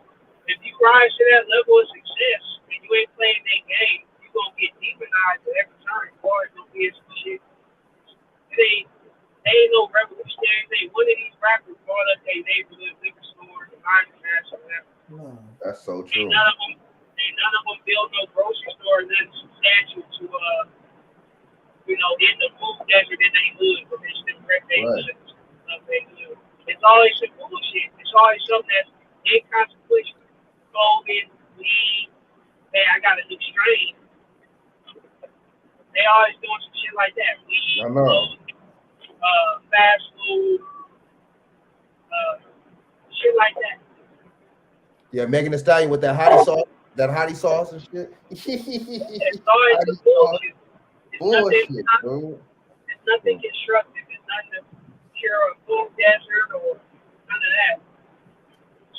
you rise to that level of success and you ain't playing that game, you gonna get demonized every time. Or it's gonna be some shit. They ain't no revolutionaries. They one of these rappers brought up their neighborhood liquor store, behind the mask, or whatever. That's so true. None of them build no grocery store that's substantial to in the food desert in their hood, but they still rep their hood. It's always some bullshit. It's always something that's inconsequential. Clothing, weed, hey, I got a new strain. They always doing some shit like that. Weed, clothing, fast food, shit like that. Yeah, Megan Thee Stallion with that hottie sauce and shit. It's always the bullshit. It's nothing constructive. It's nothing to cure a food desert or none of that.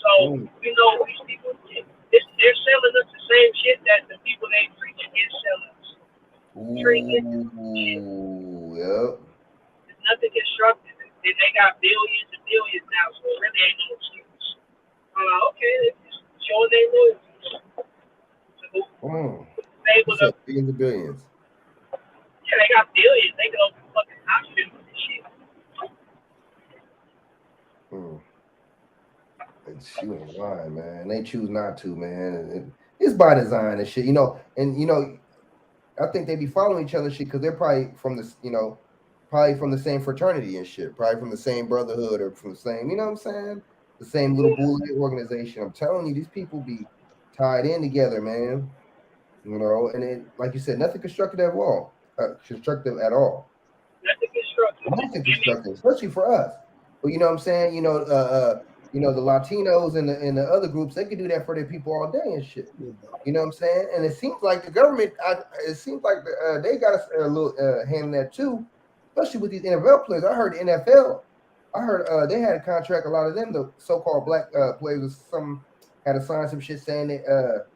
So, these people, they're selling us the same shit that the people they preach against sell us. Yep. It's nothing constructive. They got billions and billions now, so it really ain't no excuse. Okay, they're just showing their loyalty. Billions and billions. Yeah, they got billions. They can open fucking hospitals and shit. She ain't lying, man. They choose not to, man. It's by design and shit, and I think they be following each other shit because they're probably from this, probably from the same fraternity and shit, probably from the same brotherhood or from the same, you know what I'm saying? The same little bully organization. I'm telling you, these people be tied in together, man. And it, like you said, nothing constructive at all. Nothing constructive, especially for us. But you know what I'm saying? The Latinos and the other groups, they can do that for their people all day and shit. You know what I'm saying? And it seems like the government, they got a little hand in that too, especially with these NFL players. I heard the NFL, they had a contract. A lot of them, the so-called black players, had to sign some shit saying that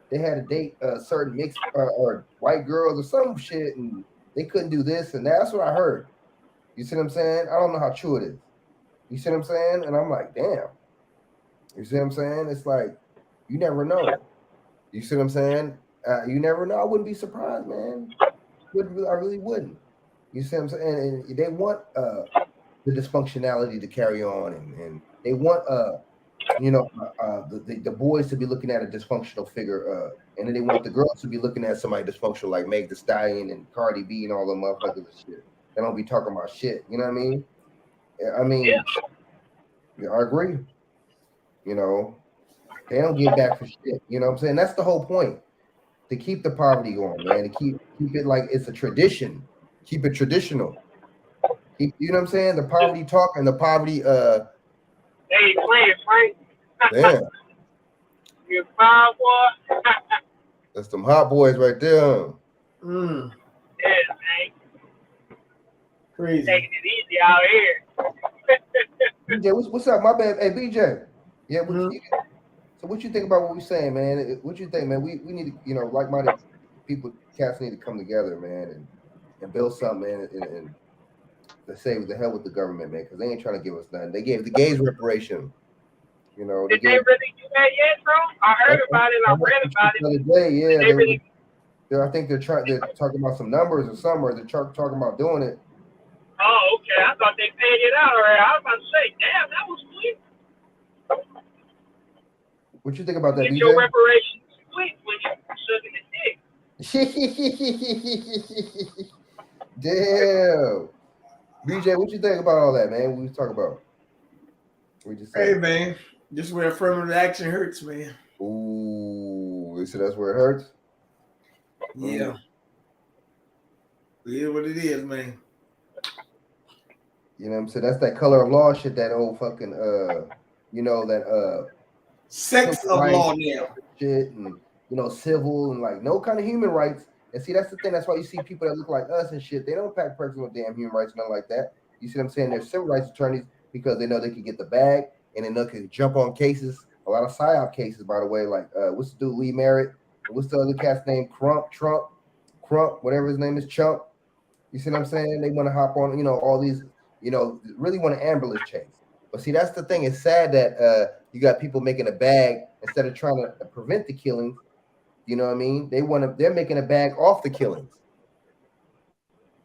they had to date certain mixed or white girls or some shit, and they couldn't do this and that. That's what I heard. You see what I'm saying? I don't know how true it is. You see what I'm saying? And I'm like, damn. You see what I'm saying? It's like, you never know. You see what I'm saying? You never know. I wouldn't be surprised, man. I really wouldn't. You see what I'm saying? And they want the dysfunctionality to carry on, and they want the boys to be looking at a dysfunctional figure, and then they want the girls to be looking at somebody dysfunctional like Meg Thee Stallion and Cardi B and all the motherfuckers and shit. They don't be talking about shit. You know what I mean? Yeah, I agree. They don't give back for shit. You know what I'm saying? That's the whole point. To keep the poverty going, man. To keep it like it's a tradition. Keep it traditional. You know what I'm saying? The poverty talk and the poverty Hey, playing, Frank. Damn. You're fine, boy. That's them hot boys right there. Yeah, man. Crazy. Taking it easy out here. BJ, what's up? My bad. Hey, BJ. Yeah, so what you think about what we're saying, man? What you think, man? We need to, like-minded people, cats need to come together, man, and build something, man, and to say the hell with the government, man, because they ain't trying to give us nothing. They gave the gays reparation. Did they really do that yet, bro? I heard about it. I read about it. The other day, yeah. Really... I think they're talking about some numbers or something, or they're talking about doing it. Oh, okay. I thought they paid it out already. I was about to say, damn, that was sweet. What you think about that, Get BJ? your reparations sweet when you sucking the dick. Damn. BJ, what you think about all that, man? What we talking about? Hey, man, this is where affirmative action hurts, man. Ooh, so that's where it hurts? Yeah. It is what it is, man. You know what I'm saying? That's that color of law shit, that old fucking, sex of law now. Shit, and, civil and like no kind of human rights. And see, that's the thing. That's why you see people that look like us and shit. They don't pack personal damn human rights, nothing like that. You see what I'm saying? They're civil rights attorneys because they know they can get the bag and then they can jump on cases. A lot of PSYOP cases, by the way. Like, what's the dude, Lee Merritt? What's the other cat's name? Crump, whatever his name is, Chump. You see what I'm saying? They want to hop on, all these, really want an ambulance chase. But see, that's the thing. It's sad that you got people making a bag instead of trying to prevent the killings. You know what I mean? They're making a bag off the killings.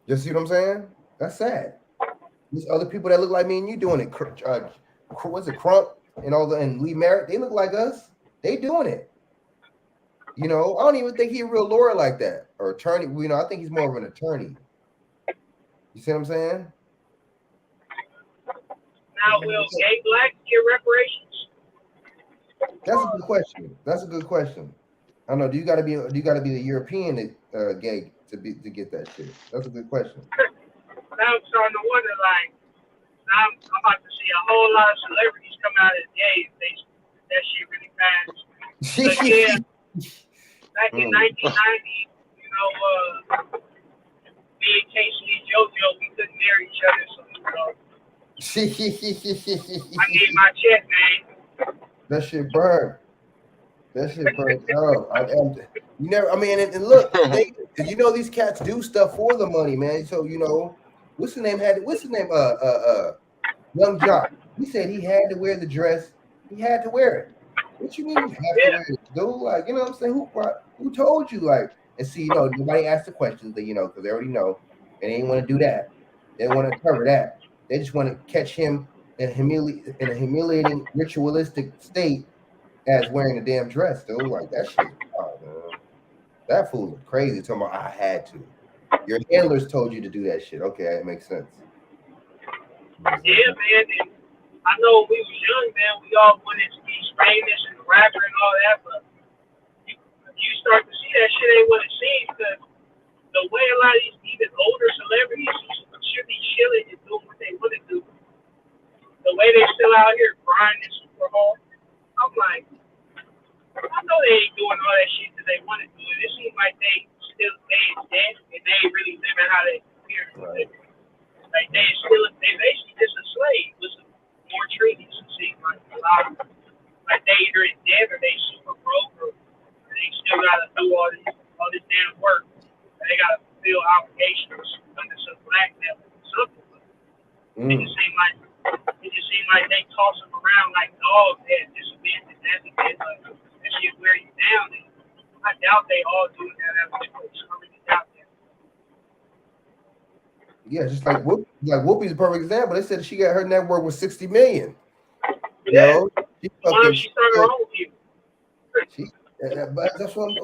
Just see what I'm saying? That's sad. These other people that look like me and you doing it. What's it, Crump and Lee Merritt? They look like us. They doing it. I don't even think he's a real lawyer like that or attorney. I think he's more of an attorney. You see what I'm saying? Now, will gay blacks get reparations? That's a good question. I don't know. Do you got to be the European gay to get that shit? That's a good question. Now I'm starting to wonder, like, I'm about to see a whole lot of celebrities come out as gays. That shit really fast. But yeah, back in 1990, me and Casey and JoJo, we couldn't marry each other, so I need my check, man. That shit burned. Oh, and look, these cats do stuff for the money, man. So what's the name? Young Jock. He said he had to wear the dress. He had to wear it. What you mean you have to wear it, dude? Like, you know what I'm saying? Who told you? Like, and see, nobody asked the questions, because they already know, and they didn't want to do that. They don't want to cover that. They just want to catch him in a humiliating, ritualistic state as wearing a damn dress, dude. Like, that shit. Oh, man. That fool's crazy. Talking about I had to. Your handlers told you to do that shit. Okay, that makes sense. Yeah, man. And I know when we was young, man, we all wanted to be famous and a rapper and all that, but you start to see that shit ain't what it seems, because the way a lot of these even older celebrities should be chilling and doing what they want to do, the way they still out here grinding super hard, I'm like, I know they ain't doing all that shit that they want to do. It seems like they still dead and they ain't really living how they appear to live. Like they basically just a slave with some more treaties. It seems like a lot of them. Like they either in debt or they super broke or they still gotta do all this damn work. And they gotta fulfill obligations under some black devil or something. It just seems like they toss them around like dogs. That this event and that event, like that shit wear you down. And I doubt they all doing that at this place. I really doubt that. Yeah, just like Whoopi's a perfect example. They said she got her net worth was $60 million. Yeah. Yo, She started her own people. But that's what I'm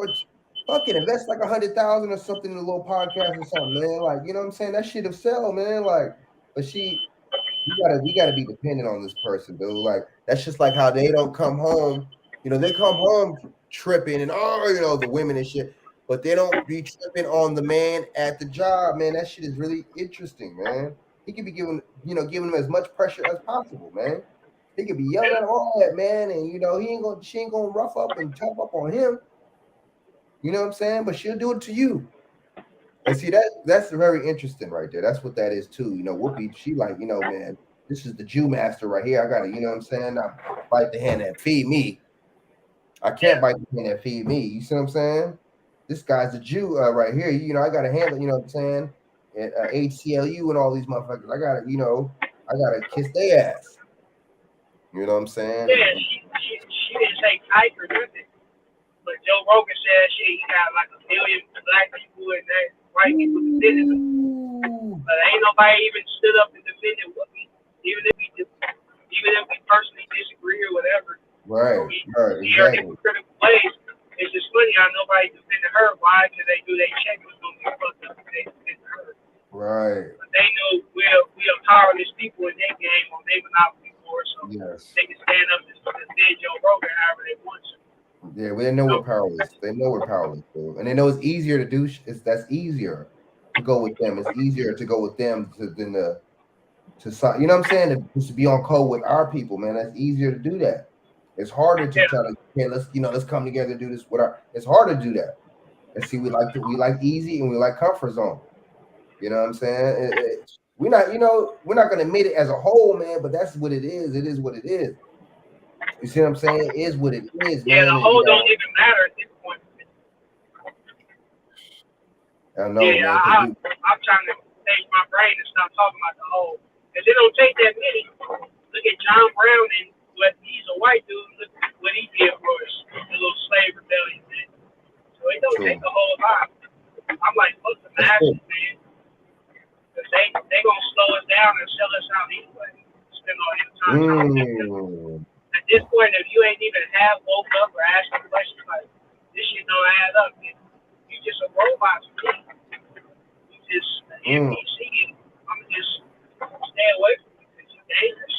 fucking invest like 100,000 or something in a little podcast or something, man. Like, you know what I'm saying? That shit will sell, man. Like, but we gotta be dependent on this person, dude. Like, that's just like how they don't come home. You know, they come home tripping and the women and shit, but they don't be tripping on the man at the job, man. That shit is really interesting, man. He could be giving him as much pressure as possible, man. He could be yelling at all that, man, and she ain't gonna rough up and tough up on him. You know what I'm saying? But she'll do it to you. And see, that's very interesting right there. That's what that is too. You know, Whoopi, she like, man, this is the Jew master right here. I gotta, you know what I'm saying? I bite the hand that feed me. I can't bite the hand that feed me. You see what I'm saying? This guy's a Jew right here. You know, I gotta handle, you know what I'm saying? And, HCLU and all these motherfuckers. I gotta kiss their ass. You know what I'm saying? Yeah, she didn't say kike or nothing. But Joe Rogan said shit, he got like 1 million black people and that white people defending him. But ain't nobody even stood up and defended Whoopi, even if we personally disagree or whatever. Right, we are hypocritical ways. It's just funny how nobody defended her. Why? Because they knew they check was gonna be fucked up if they defended her. Right. But they knew we are powerless people in their game on their monopoly board, so they can stand up and defend Joe Rogan however they want to. Yeah, they know we're powerless. They know we're powerless, dude. And they know it's easier to do. That's easier to go with them. It's easier to go with them than to you know what I'm saying? To be on code with our people, man. That's easier to do that. It's harder to try to let's come together and do this with our. It's harder to do that. And see, we like easy and we like comfort zone. You know what I'm saying? We're not gonna admit it as a whole, man. But that's what it is. It is what it is. You see what I'm saying? It is what it is, man. Yeah, the whole don't even matter at this point. I know, yeah, man. I'm trying to change my brain and stop talking about the whole. Because it don't take that many. Look at John Brown and he's a white dude. Look at what he did for us, the little slave rebellion, man. So it don't take a whole lot. I'm like, fuck the masses, man. Because they gonna slow us down and sell us out anyway. Spend all this time trying to get them. At this point, if you ain't even half woke up or asking questions like, this shit don't add up, man. You just a robot to me. You just an NPC, and I'm just stay away from you because you're dangerous.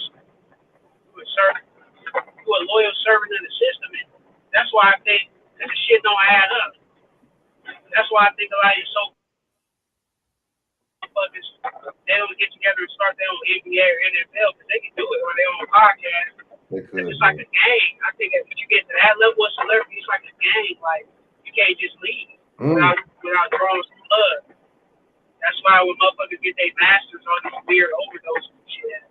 You a loyal servant of the system, and that's why I think that the shit don't add up. That's why I think a lot of these motherfuckers, they don't get together and start their own NBA or NFL because they can do it on their own podcast. It's like a game. I think if you get to that level of celebrity, it's like a game. Like, you can't just leave without drawing some blood. That's why when motherfuckers get their masters on these weird overdoses and shit.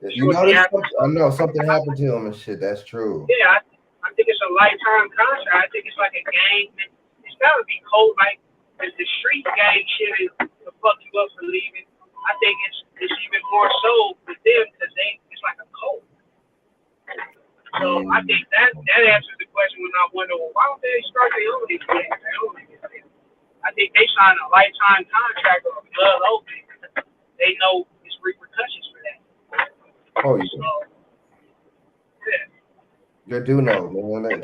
I know something happened to him and shit. That's true. Yeah, I think it's a lifetime contract. I think it's like a game. It's gotta be cold, like the street gang shit is to fuck you up for leaving. I think it's even more so with them because it's like a code. So I think that answers the question when I wonder, well, why don't they start their own these things? I think they signed a lifetime contract or a blood oath. They know it's repercussions for that. Oh yeah. So, yeah. They do know, man.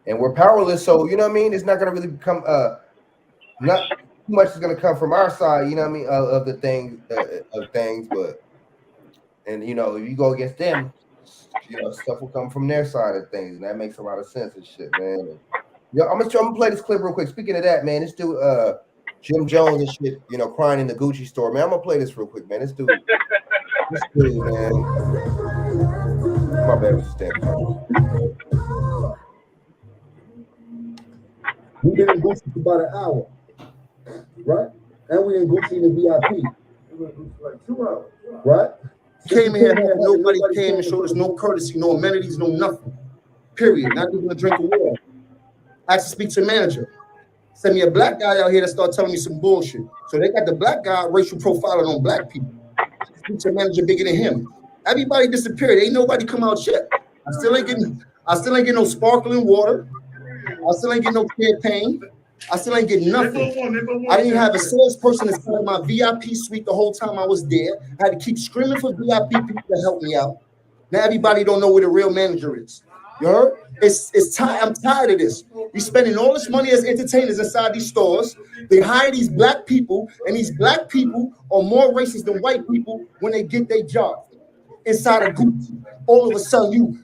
and we're powerless. So you know what I mean. It's not gonna really become not too much is gonna come from our side. You know what I mean of the things but and you know if you go against them, you know stuff will come from their side of things, and that makes a lot of sense and shit, man. And, yo, I'm gonna play this clip real quick. Speaking of that, man, this dude Jim Jones and shit, you know, crying in the Gucci store, man. I'm gonna play this real quick, man. This dude, man. My bad, Mr. Stanton. We been in Gucci for about an hour, right? And we in Gucci in the VIP. Like 2 hours, right? Came in here, nobody came and showed us no courtesy, no amenities, no nothing. Period. Not even a drink of water. I had to speak to the manager. Send me a black guy out here that started telling me some bullshit. So they got the black guy racial profiling on black people. Speak to a manager bigger than him. Everybody disappeared. Ain't nobody come out yet. I still ain't getting no sparkling water. I still ain't getting no campaign. I still ain't getting nothing. I didn't have a salesperson inside my VIP suite the whole time I was there. I had to keep screaming for VIP people to help me out. Now everybody don't know where the real manager is. You heard? It's time. I'm tired of this. We spending all this money as entertainers inside these stores. They hire these black people, and these black people are more racist than white people when they get their job. Inside of Gucci, all of a sudden you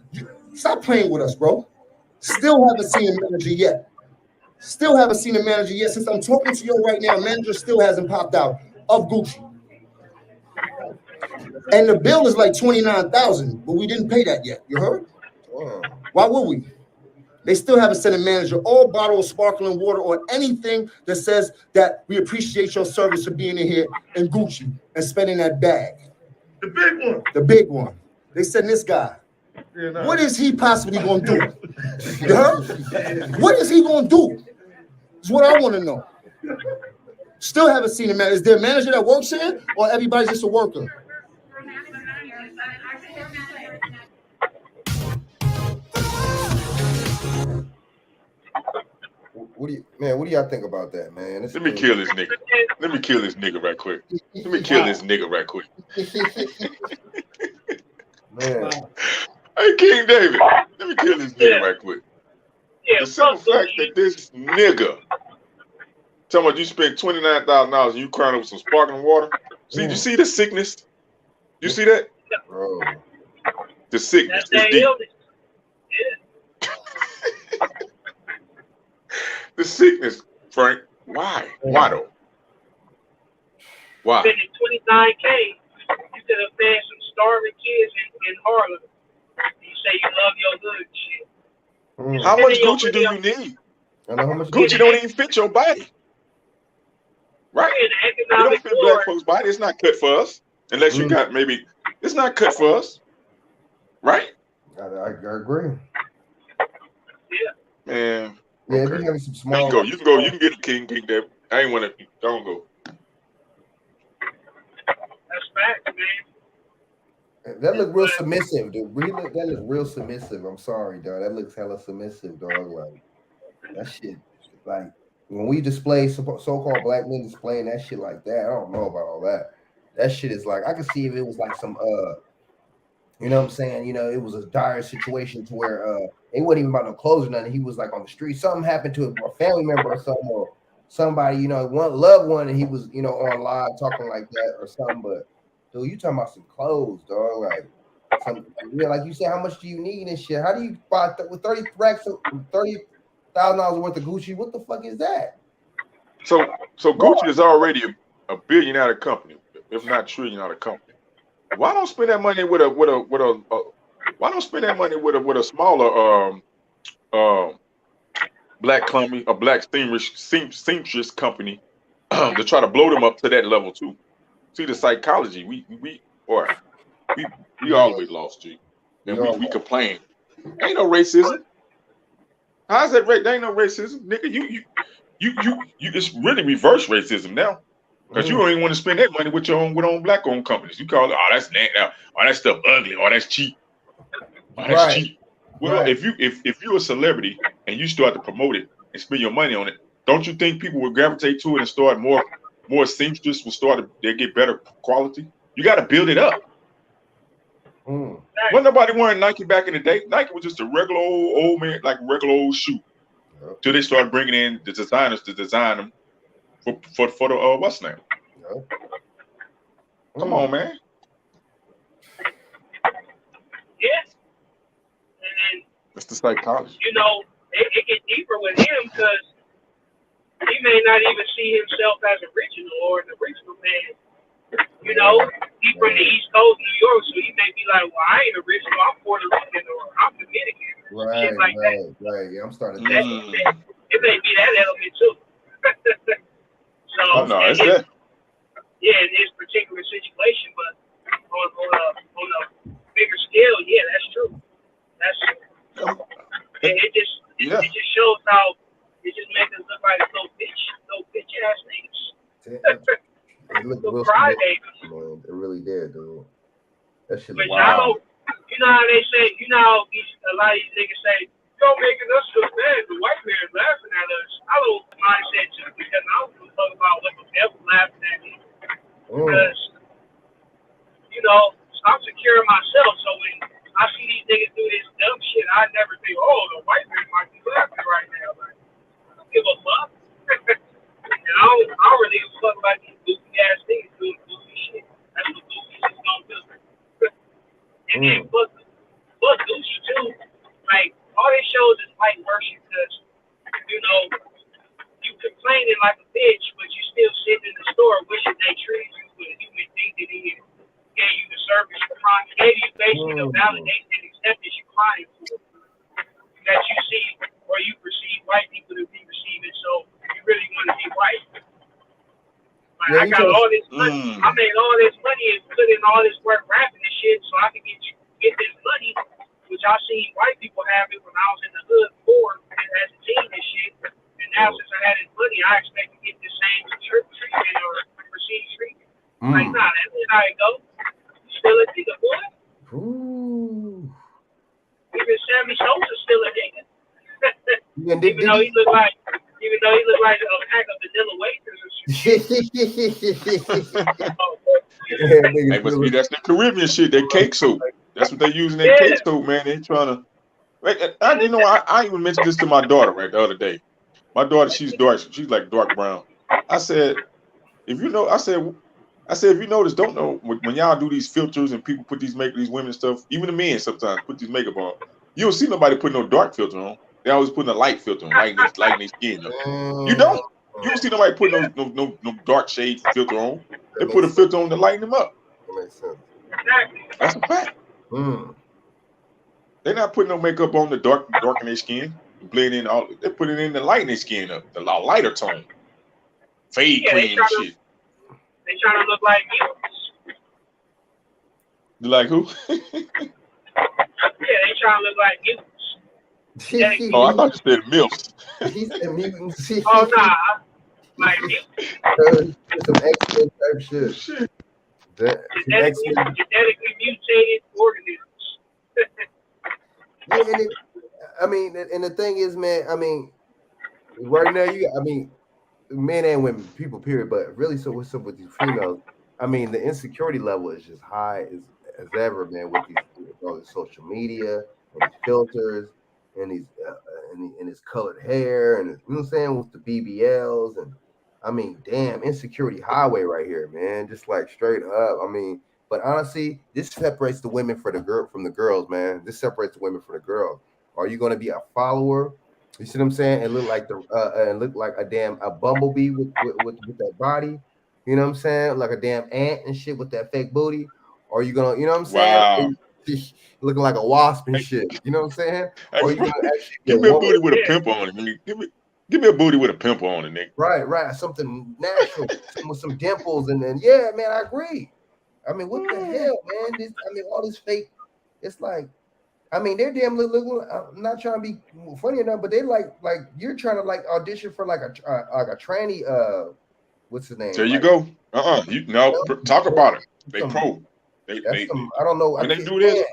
stop playing with us, bro. Still haven't seen a manager yet. Still haven't seen a manager yet. Since I'm talking to you right now, a manager still hasn't popped out of Gucci. And the bill is like $29,000, but we didn't pay that yet. You heard? Why would we? They still haven't sent a manager or bottle of sparkling water or anything that says that we appreciate your service for being in here in Gucci and spending that bag. The big one. The big one. They sent this guy. Yeah, no. What is he possibly going to do? You heard? What is he going to do? Is what I want to know. Still haven't seen a manager. Is there a manager that works here or everybody's just a worker? What do y'all think about that, man? Let me kill this nigga. Let me kill this nigga right quick. Let me kill this nigga right quick. Man. Hey, King David, let me kill this nigga right quick. The simple fact that this nigga talking about you spent $29,000 and you crying over some sparkling water. See, you see the sickness? You see that? Bro. The sickness is deep. The sickness, Frank. Why? Why though? Why? Spending $29K, you could have fed some starving kids in Harlem. You say you love your hood shit. How much Gucci do you need? I know how much Gucci don't even fit your body. Right? It don't fit black folks' body. It's not cut for us. Unless you got maybe, it's not cut for us. Right? I agree. Yeah. Man. Yeah, okay. if you have some small. You can go. You can get the King David. I ain't want to. Don't go. That's fact, man. That look real submissive, dude. That look real submissive. I'm sorry, dog. That looks hella submissive, dog. Like that shit. Like when we display so-called black men displaying that shit like that, I don't know about all that. That shit is like I could see if it was like some you know what I'm saying? You know, it was a dire situation to where it wasn't even about no clothes or nothing. He was like on the street. Something happened to a family member or something, or somebody, you know, one loved one, and he was, you know, on live talking like that or something. But dude, you talking about some clothes, dog? Like, yeah, like you said, how much do you need and shit? How do you buy with 30 racks, $30,000 worth of Gucci? What the fuck is that? So Gucci is already a billion-dollar company, if not trillion-dollar company. Why don't spend that money with a why don't spend that money with a smaller black company, a black seamstress company to try to blow them up to that level too? See the psychology. We always lost, G. And we complain. Ain't no racism. How's that right? There ain't no racism, nigga. You it's really reverse racism now. Because you don't even want to spend that money with your own black owned companies. You call it, oh, that's that stuff ugly, or that's cheap. Oh, that's cheap. Well, if you're a celebrity and you start to promote it and spend your money on it, don't you think people will gravitate to it and start more seamstress will start they get better quality? You got to build it up. Wasn't nobody wearing Nike back in the day. Nike was just a regular old man, like a regular old shoe. till they start bringing in the designers to design them for the what's name? Come on, man. Yeah. And then That's the psychology. you know, it gets deeper with him because he may not even see himself as original or an original man. You know, he's from the East Coast, New York, so he may be like, well, I ain't original, I'm Puerto Rican or I'm Dominican. Right, shit like that. right. Yeah, I'm starting to It may be that element too. So, Oh, no, it's that. yeah, in this particular situation, but on a bigger scale, yeah, that's true. That's true. It just shows how it just makes us look like no bitch ass niggas. It looked real crybabies. man. It really did, dude. That shit But was wild. you know how they say, you know how a lot of these niggas say, you're making us look bad. The white man is laughing at us. I don't mind that too because I don't give a fuck about what the devil laughing at me. Because, you know, I'm secure in myself. So when I see these niggas do this dumb shit, I never think, oh, the white man might be laughing right now. Like, I don't give a fuck. And I don't really give a fuck about these goofy ass niggas doing goofy shit. That's what goofy shit's gonna do. And then fuck Gucci too. Like, all this shows is white worship because, you know, you complaining like a bitch, but you still sitting in the store wishing they treated you with a human dignity and gave you the service you crying, gave you basically the validation and acceptance you crying for that you see or you perceive white people to be receiving. So you really want to be white. Like, I got all this money. I made all this money and put in all this work rapping and shit so I could get this money, which I seen white people have it when I was in the hood before as a teen and shit. And now since I had this money, I expect to get the same treatment or perceived treatment. Like, nah, that's not how it go. You still a nigga, boy. Even Sammy Sosa's still a nigga. Even though he look like a pack of vanilla wafers or Hey, but see, that's the Caribbean shit. That cake soup. That's what they use in that cake soup, man. They trying to. I even mentioned this to my daughter right the other day. My daughter, she's dark. She's like dark brown. I said, if you know, I said, if you notice, don't know when y'all do these filters and people put these women stuff, even the men sometimes put these makeup on. You don't see nobody put no dark filter on. They always putting a light filter on, lighting their skin up. You don't see nobody putting no dark shade filter on. They put a filter on to lighten them up. That makes sense. That's a fact. They're not putting no makeup on to darken their skin, blend in all. They put it in to lighten their skin up, the lighter tone, fade cream and shit. They trying to look like mutants. You like who? Yeah, they trying to look like mutants. Oh, I thought you said MILFs. He said mutants. Oh, nah. Like mutants. Some X-Men type shit. Genetically mutated organisms. Yeah, I mean, and the thing is, man, I mean, right now, men and women, people, period, but really, so what's up with these females? I mean, the insecurity level is just high as ever, man, with all this social media and these filters and these and his colored hair and you know what I'm saying, with the BBLs and I mean, damn, insecurity highway right here, man, just like straight up. I mean, but honestly, this separates the women from the girls, man. This separates the women from the girls. Are you going to be a follower? You see what I'm saying? And look like a bumblebee with that body. You know what I'm saying? Like a damn ant and shit with that fake booty. Or are you gonna, you know what I'm saying? Wow. Looking like a wasp and shit. You know what I'm saying? Or you gonna actually give me a booty with a pimple on it, nigga. Give me a booty with a pimple on it, nigga. Right. Something natural, with some dimples, and then yeah, man, I agree. I mean, what the hell, man? All this fake. It's like, I mean, they're damn little. I'm not trying to be funny enough, but they like you're trying to like audition for like a tranny. What's his name? There you go. Talk about it. They pro. They I don't know. When they do this,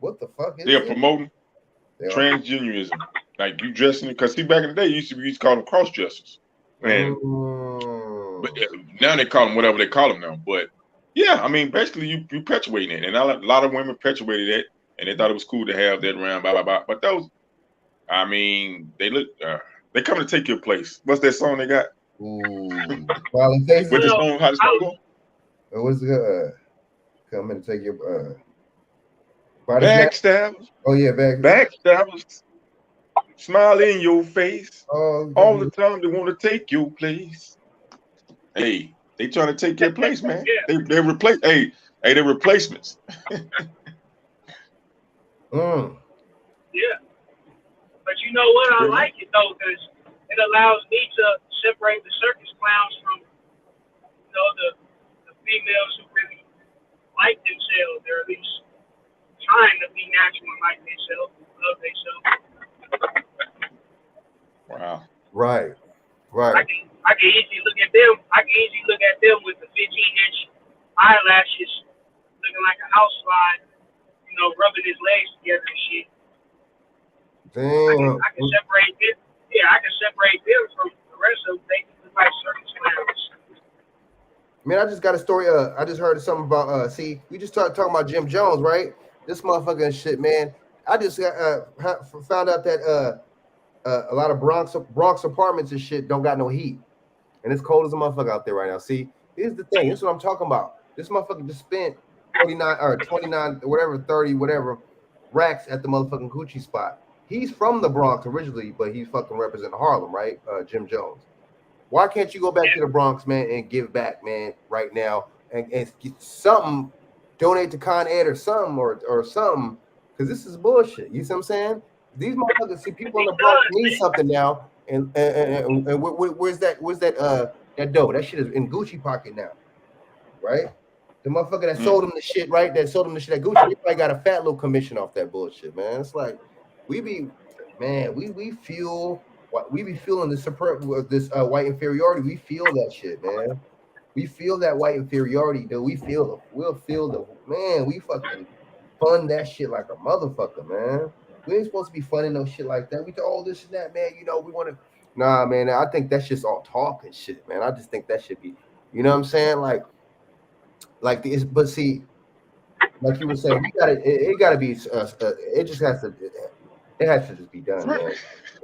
what the fuck is they're promoting transgenderism. Like you dressing, because see, back in the day, you used to call them cross dressers, man. But now they call them whatever they call them now. But yeah, I mean, basically, you perpetuating it, and a lot of women perpetuated it, and they thought it was cool to have that around, blah blah blah. But those, I mean, they look. They coming to take your place. What's that song they got? Ooh, Smiling Faces. With the song, how the song go? What's the coming to take your backstabbers? Oh yeah, backstabbers. Smile in your face. Oh, all the time they want to take your place. Hey, they trying to take your place, man. Yeah. They replace. Hey, they're replacements. Yeah. But you know what? I like it though, because it allows me to separate the circus clowns from, you know, the females who really like themselves. They're at least trying to be natural and like themselves, love themselves. Wow. Right. I can easily look at them. I can easily look at them with the 15-inch eyelashes, looking like a house fly, you know, rubbing his legs together and shit. Damn. I can separate it. Yeah, I can separate them from the rest of them. They can look like circus clowns. Man, I just got a story. I just heard something about. See, we just started talking about Jim Jones, right? This motherfucking shit, man. I just found out that a lot of Bronx apartments and shit don't got no heat, and it's cold as a motherfucker out there right now. See, here's the thing. This is what I'm talking about. This motherfucker just spent 49 or 29, whatever, 30, whatever racks at the motherfucking Gucci spot. He's from the Bronx originally, but he's fucking representing Harlem, right? Jim Jones. Why can't you go back to the Bronx, man, and give back, man, right now, and get something, donate to Con Ed or something, or something, because this is bullshit. You see what I'm saying? These motherfuckers, see, people in the Bronx need something now, and where's that dough? That shit is in Gucci pocket now, right? The motherfucker that sold him the shit, right? That sold him the shit at Gucci, he probably got a fat little commission off that bullshit, man. It's like we be feeling this white inferiority. We feel that shit, man. We feel that white inferiority, dude. We'll feel the man. We fucking fund that shit like a motherfucker, man. We ain't supposed to be funding no shit like that. We do all this and that, man. You know, we want to. Nah, man. I think that's just all talk and shit, man. I just think that should be, you know what I'm saying? Like this, but see, like you were saying, it gotta be. It just has to. It has to just be done, man.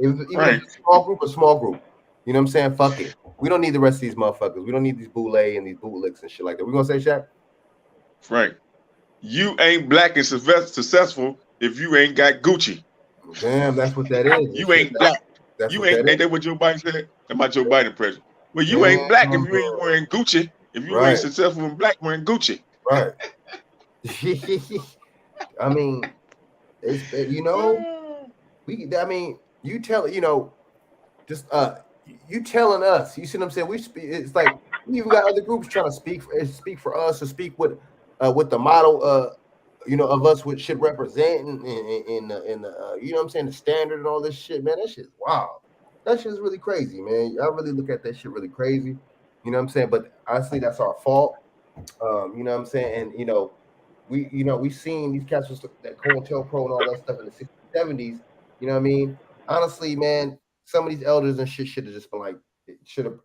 Even if it's a small group. You know what I'm saying? Fuck it. We don't need the rest of these motherfuckers. We don't need these boule and these bootlicks and shit like that. We gonna say, Shaq? Right. You ain't black and successful if you ain't got Gucci. Damn, that's what that is. You ain't black. Ain't that what Joe Biden said? That's my Joe Biden impression. Well, you ain't black if you ain't wearing Gucci. If you ain't successful in black wearing Gucci. Right. I mean, it's, you know. You tell, you know, just you telling us. You see what I'm saying? It's like we even got other groups trying to speak for us, or speak with the model, you know, of us what should represent in you know what I'm saying, the standard and all this shit, man. That shit's wild. That shit's really crazy, man. I really look at that shit really crazy. You know what I'm saying? But honestly, that's our fault. You know what I'm saying? And you know, we seen these cats with that COINTELPRO and all that stuff in the 60s, 70s. You know what I mean? Honestly, man, some of these elders and shit should have just been like, should have,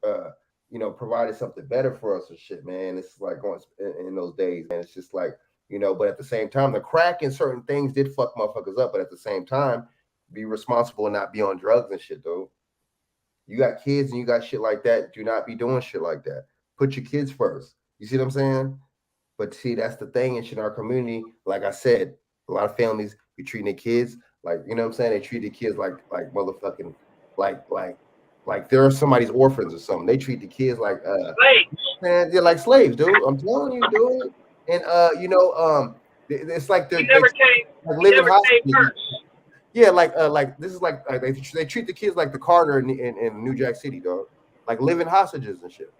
you know, provided something better for us and shit, man. It's like going in those days, man. It's just like, you know, but at the same time, the crack and certain things did fuck motherfuckers up. But at the same time, be responsible and not be on drugs and shit, though. You got kids and you got shit like that. Do not be doing shit like that. Put your kids first. You see what I'm saying? But see, that's the thing in our community. Like I said, a lot of families be treating their kids like, you know what I'm saying? They treat the kids like motherfucking like they're somebody's orphans or something. They treat the kids like slaves. Man, they're like slaves, dude. I'm telling you, dude. And you know, it's like they're like living hostages. Yeah, like this is like they treat the kids like the Carter in New Jack City, dog. Like living hostages and shit.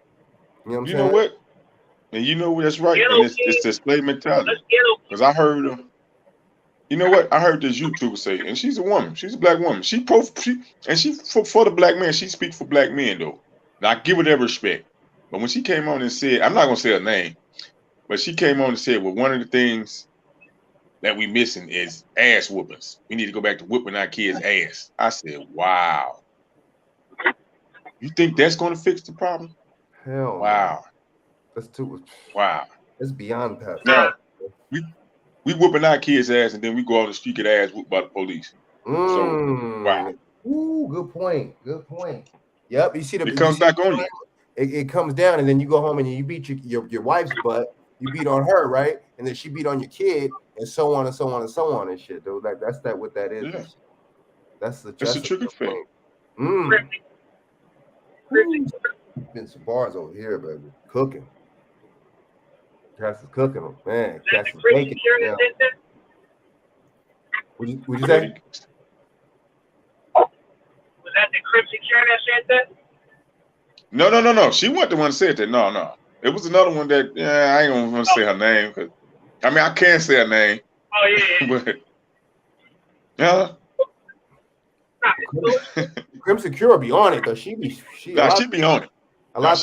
You know what I'm saying? You know what? And you know that's right. And it's the slave mentality. Because I heard you know what? I heard this YouTuber say, and she's a woman. She's a black woman. She for the black man. She speaks for black men though. And I give her that respect. But when she came on and said, I'm not gonna say her name, but she came on and said, well, one of the things that we missing is ass whoopings. We need to go back to whipping our kids' ass. I said, wow. You think that's gonna fix the problem? Hell, wow. Man. That's too. Wow. It's beyond past. Now, we whooping our kids' ass, and then we go on the street get ass whooped by the police. So, wow. Ooh, good point. Good point. Yep. You see It comes back on you. It comes down, and then you go home and you beat your wife's butt. You beat on her, right? And then she beat on your kid, and so on and so on and so on and shit. Though, like that's what that is. Yeah. That's a trigger thing. Been some bars over here, baby. Cooking. Cass is cooking them, man. Cass is baking. Yeah. What'd you say? Was that the Crimson Karen that said that? No. She wasn't the one that said that. No. It was another one that, I ain't gonna want to say her name. Cause, I mean, I can't say her name. Oh, yeah. But, Crimson Cure be on it, though. She be on it. A lot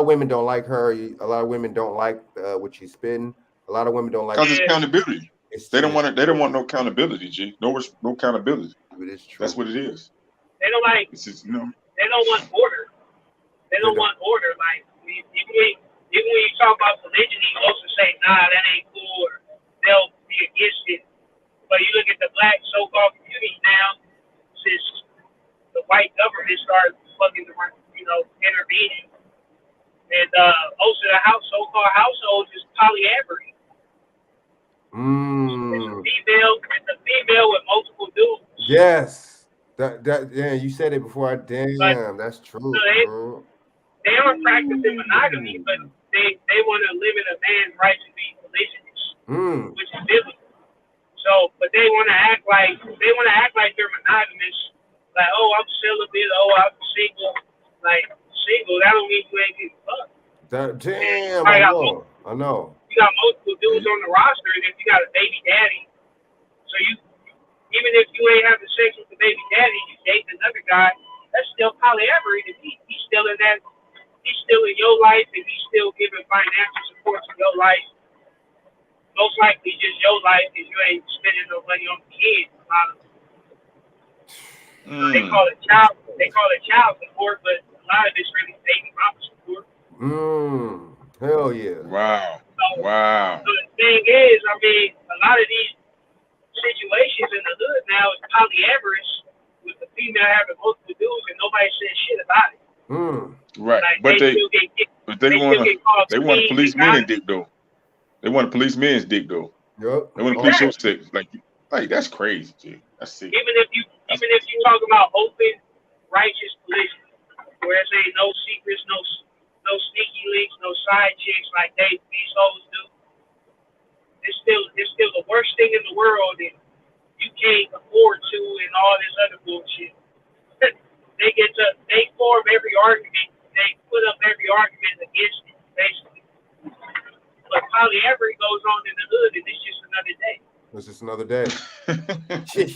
of women don't like her. A lot of women don't like what she's spitting. A lot of women don't like because it's accountability. They don't want no accountability, G. No accountability. It is true. That's what it is. They don't like. It's just, They don't want order. They don't want order. Like even when you talk about polygyny, most will say, "Nah, that ain't cool," or they'll be against it. But you look at the black so-called community now, since the white government started fucking intervening, and most of the so-called households is polyamory. It's a female with multiple dudes. Yes, you said it before. That's true. So they aren't practicing monogamy, but they want to limit a man's right to be polygynous, which is biblical. So, but they want to act like they're monogamous. Like, oh, I'm celibate. Oh, I'm single. Like single, that don't mean you ain't getting fucked. I know. You got multiple dudes on the roster, and if you got a baby daddy, so even if you ain't having sex with the baby daddy, you dating another guy, that's still polyamory to me. He's still in your life, and he's still giving financial support to your life. Most likely just your life, because you ain't spending no money on the kids. A lot of They call it child support, but a lot of it's really baby mama support. Hell yeah. Wow. So the thing is, I mean, a lot of these situations in the hood now is polyamorous, with the female having multiple dudes and nobody says shit about it. Right. Like, But they want to police men's dick though. They want to police men's dick though. Yep. They want to police your sex. Like that's crazy, G. That's sick. Even if you talk about open, righteous polygyny, where it's ain't no secrets, no sneaky links, no side chicks like these hoes do. It's still the worst thing in the world, and you can't afford to, and all this other bullshit. They form every argument. They put up every argument against it, basically. But polyamory goes on in the hood, and it's just another day. It's just another day. Shit,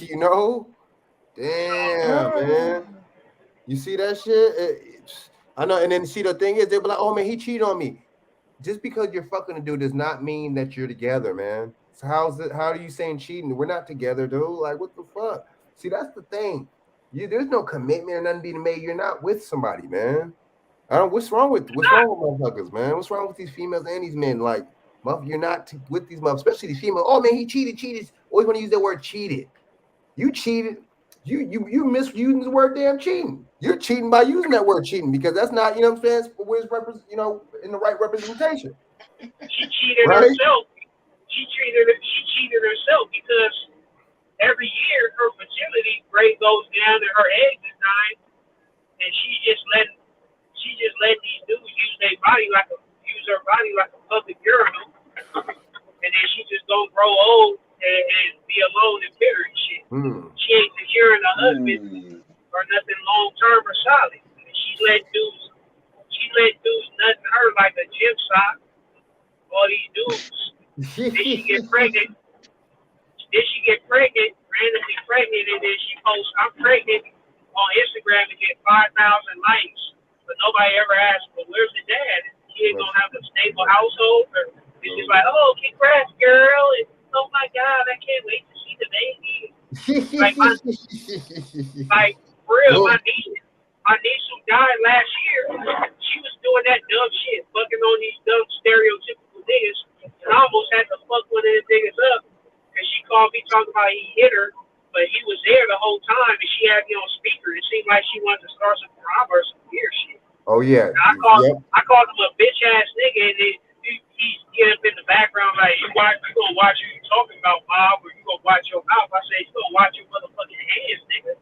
Damn, man. You see that shit? I know. And then see, the thing is, they'll be like, "Oh man, he cheated on me." Just because you're fucking a dude does not mean that you're together, man. So how are you saying cheating? We're not together, dude. Like, what the fuck? See, that's the thing. There's no commitment or nothing being made. You're not with somebody, man. What's wrong with motherfuckers, man? What's wrong with these females and these men? Like, you're not with these motherfuckers, especially these females. Oh man, he cheated. Always want to use that word cheated. You cheated. You misusing the word damn cheating. You're cheating by using that word cheating because that's not, you know what I'm saying, in the right representation. She cheated herself. She cheated herself because every year her fertility rate goes down and her eggs is dying, and she just let these dudes use her body like a public urinal, and then she just gonna grow old and be alone and bitter and shit. She ain't securing a husband or nothing long term or solid. And she let dudes nut in her like a gym sock. All these dudes. Then she get pregnant, randomly pregnant, and then she posts, "I'm pregnant" on Instagram to get 5,000 likes. But nobody ever asks, "Well, where's the dad? Is the kid gonna have a stable household?" Or it's just like, "Oh, congrats, girl," and "Oh my God, I can't wait to see the baby." Like for real, my niece who died last year, she was doing that dumb shit, fucking on these dumb stereotypical niggas, and I almost had to fuck one of them niggas up because she called me talking about he hit her, but but he was there the whole time, and she had me on speaker. It seemed like she wanted to start some drama or some weird shit. Oh yeah. And I called him a bitch ass nigga, and then he's up in the background like, you gonna watch who you talking about, Bob, or you gonna watch your mouth? I said, you gonna watch your motherfucking hands, nigga.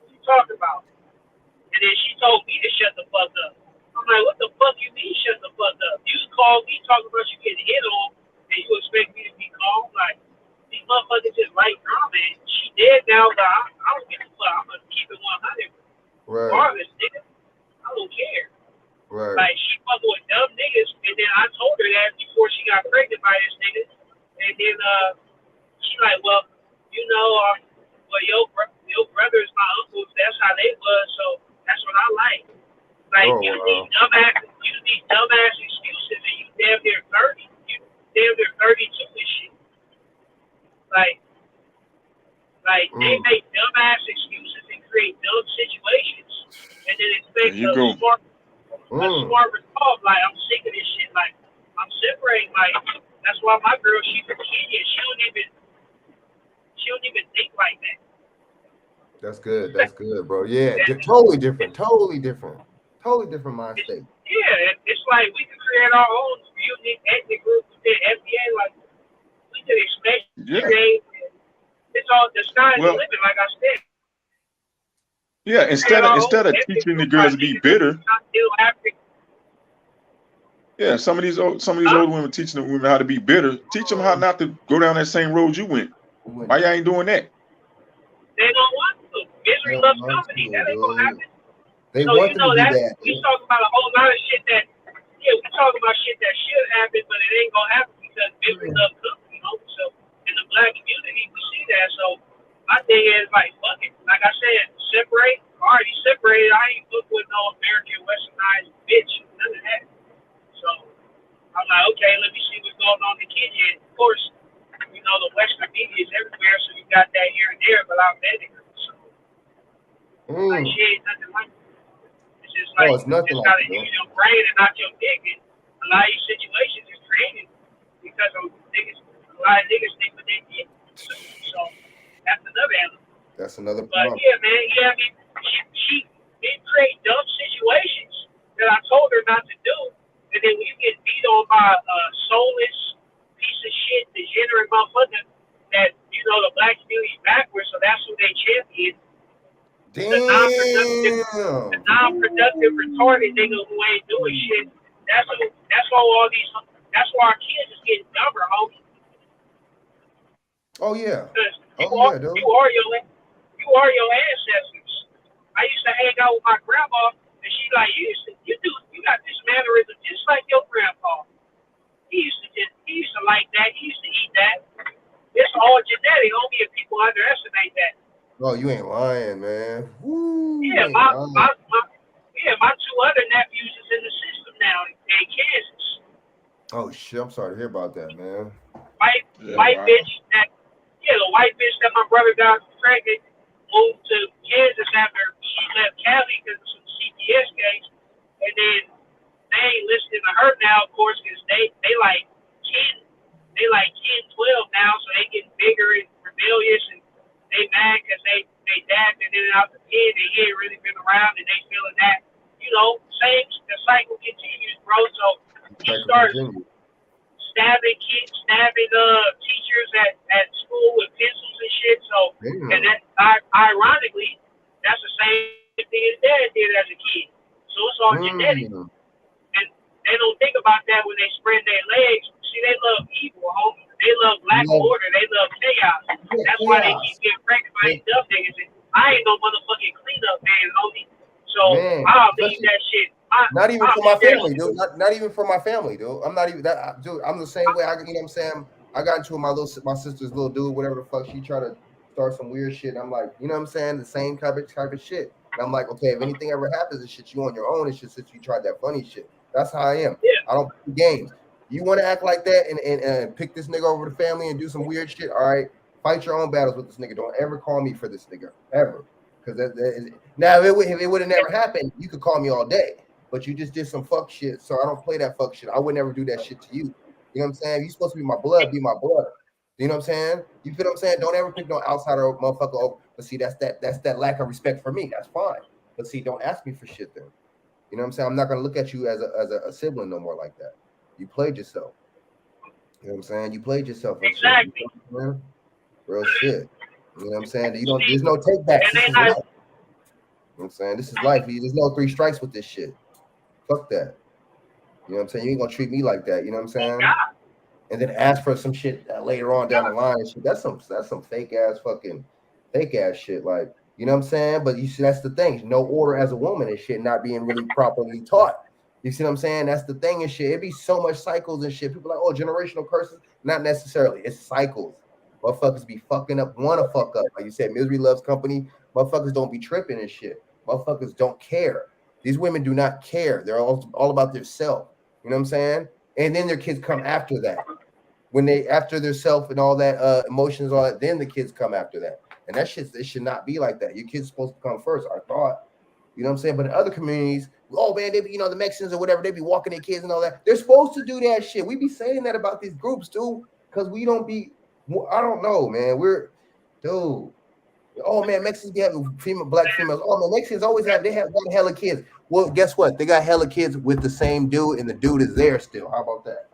What you talking about? And then she told me to shut the fuck up. I'm like, what the fuck you mean shut the fuck up? You called me talking about you getting hit on, and you expect me to be calm? Like, these motherfuckers just like drama. And she dead now, but I don't give a fuck. I'm gonna keep it 100. Right. Regardless, nigga. I don't care. Right. Like, she fucking with dumb niggas, and then I told her that before she got pregnant by this nigga. And then she like, well, you know, well, your brother is my uncle. That's how they was, so that's what I like. Like, you need dumbass excuses, and you damn near 30. You damn near 32 and shit. Like they make dumbass excuses and create dumb situations, and then expect a smart response. Like, I'm sick of this shit. Like, I'm separating. Like, that's why my girl, she's a kid. She don't even think like that. That's good. That's good, bro. Yeah, totally different mind state. Yeah, it's like we could create our own unique ethnic group within FBA. Like, we could expect create. It's all the sky's the limit, like I said. Yeah, instead of teaching the girls to be bitter. Yeah, some of these old women teaching the women how to be bitter. Teach them how not to go down that same road you went. Why y'all ain't doing that? They don't want to. Misery loves company. That ain't gonna happen. They want to do that. We talk about a whole lot of shit that, we talking about shit that should happen, but it ain't gonna happen because misery loves company. So in the black community, we see that. So my thing is like, fuck it. Like I said, separate. Already separated. I ain't booked with no American westernized bitch. None of that. So I'm like, okay, let me see what's going on in Kenya. And of course, you know, the Western media is everywhere, so you got that here and there, but I'm betting her. So like, she ain't nothing like that. It's just like, it's nothing you just like gotta use your brain and not your dick. And a lot of these situations is created because of niggas. A lot of niggas think what they did. So that's another element. That's another problem. But yeah, man, I mean, she did create dumb situations that I told her not to do. And then when you get beat on by a soulless piece of shit, degenerate motherfucker, that, you know, the black community backwards, so that's who they champion. Damn. The non-productive, retarded nigga who ain't doing shit. That's why our kids is getting dumber, homie. Oh yeah. You are your ancestors. I used to hang out with my grandma, and she like, you got this mannerism just like your grandpa. He used to like that. He used to eat that. It's all genetic. Only if people underestimate that. Oh, you ain't lying, man. Woo, yeah, my two other nephews is in the system now in Kansas. Oh shit, I'm sorry to hear about that, man. The white bitch that my brother got pregnant moved to Kansas after she left Cali because of some CPS case, and then they ain't listening to her now, of course, because they like 10, 12 now, so they getting bigger and rebellious, and they mad because they dad been in and out the pen, and he ain't really been around, and they feeling that, you know, the cycle continues, bro. So he started stabbing teachers at school with pencils and shit. So, and that ironically, that's the same thing his dad did as a kid. So it's all genetic. And they don't think about that when they spread their legs. See, they love evil, homie. They love black order. They love chaos. That's why they keep getting pregnant by these dumb niggas. And I ain't no motherfucking cleanup man, homie. So I'll leave that shit. Not even for my family, dude. Not even for my family, dude. I'm not even that, dude. I'm the same way. You know what I'm saying? I got into my sister's little dude, whatever the fuck. She tried to start some weird shit. And I'm like, you know what I'm saying? The same type of shit. And I'm like, okay, if anything ever happens, it's shit you on your own. It's just that you tried that funny shit. That's how I am. Yeah. I don't play games. You want to act like that and pick this nigga over the family and do some weird shit? All right, fight your own battles with this nigga. Don't ever call me for this nigga ever. Because now if it would have never happened, you could call me all day. But you just did some fuck shit, so I don't play that fuck shit. I would never do that shit to you. You know what I'm saying? You're supposed to be my blood, be my blood. You know what I'm saying? You feel what I'm saying? Don't ever pick no outsider motherfucker over. But see, that's that lack of respect for me. That's fine. But see, don't ask me for shit then. You know what I'm saying? I'm not gonna look at you as a sibling no more like that. You played yourself. You know what I'm saying? You played yourself. Exactly. You know real shit. You know what I'm saying? There's no take backs. This is life. You know what I'm saying? This is life. There's no 3 strikes with this shit. Fuck that. You know what I'm saying? You ain't gonna treat me like that. You know what I'm saying? And then ask for some shit later on down the line. Shit. That's some fake ass shit. Like, you know what I'm saying? But you see, that's the thing. No order as a woman and shit not being really properly taught. You see what I'm saying? That's the thing and shit. It be so much cycles and shit. People are like, oh, generational curses. Not necessarily. It's cycles. Motherfuckers be fucking up, wanna fuck up. Like you said, misery loves company. Motherfuckers don't be tripping and shit. Motherfuckers don't care. These women do not care. They're all about their self. You know what I'm saying? And then their kids come after that. When they after their self and all that emotions, all that, then the kids come after that. And that shit, it should not be like that. Your kids supposed to come first, I thought. You know what I'm saying? But in other communities, oh man, they be, you know, the Mexicans or whatever, they be walking their kids and all that. They're supposed to do that shit. We be saying that about these groups too, because we don't be. I don't know, man. Dude. Oh man, Mexicans have black females. Oh man, Mexicans always have got hella kids. Well, guess what? They got hella kids with the same dude, and the dude is there still. How about that?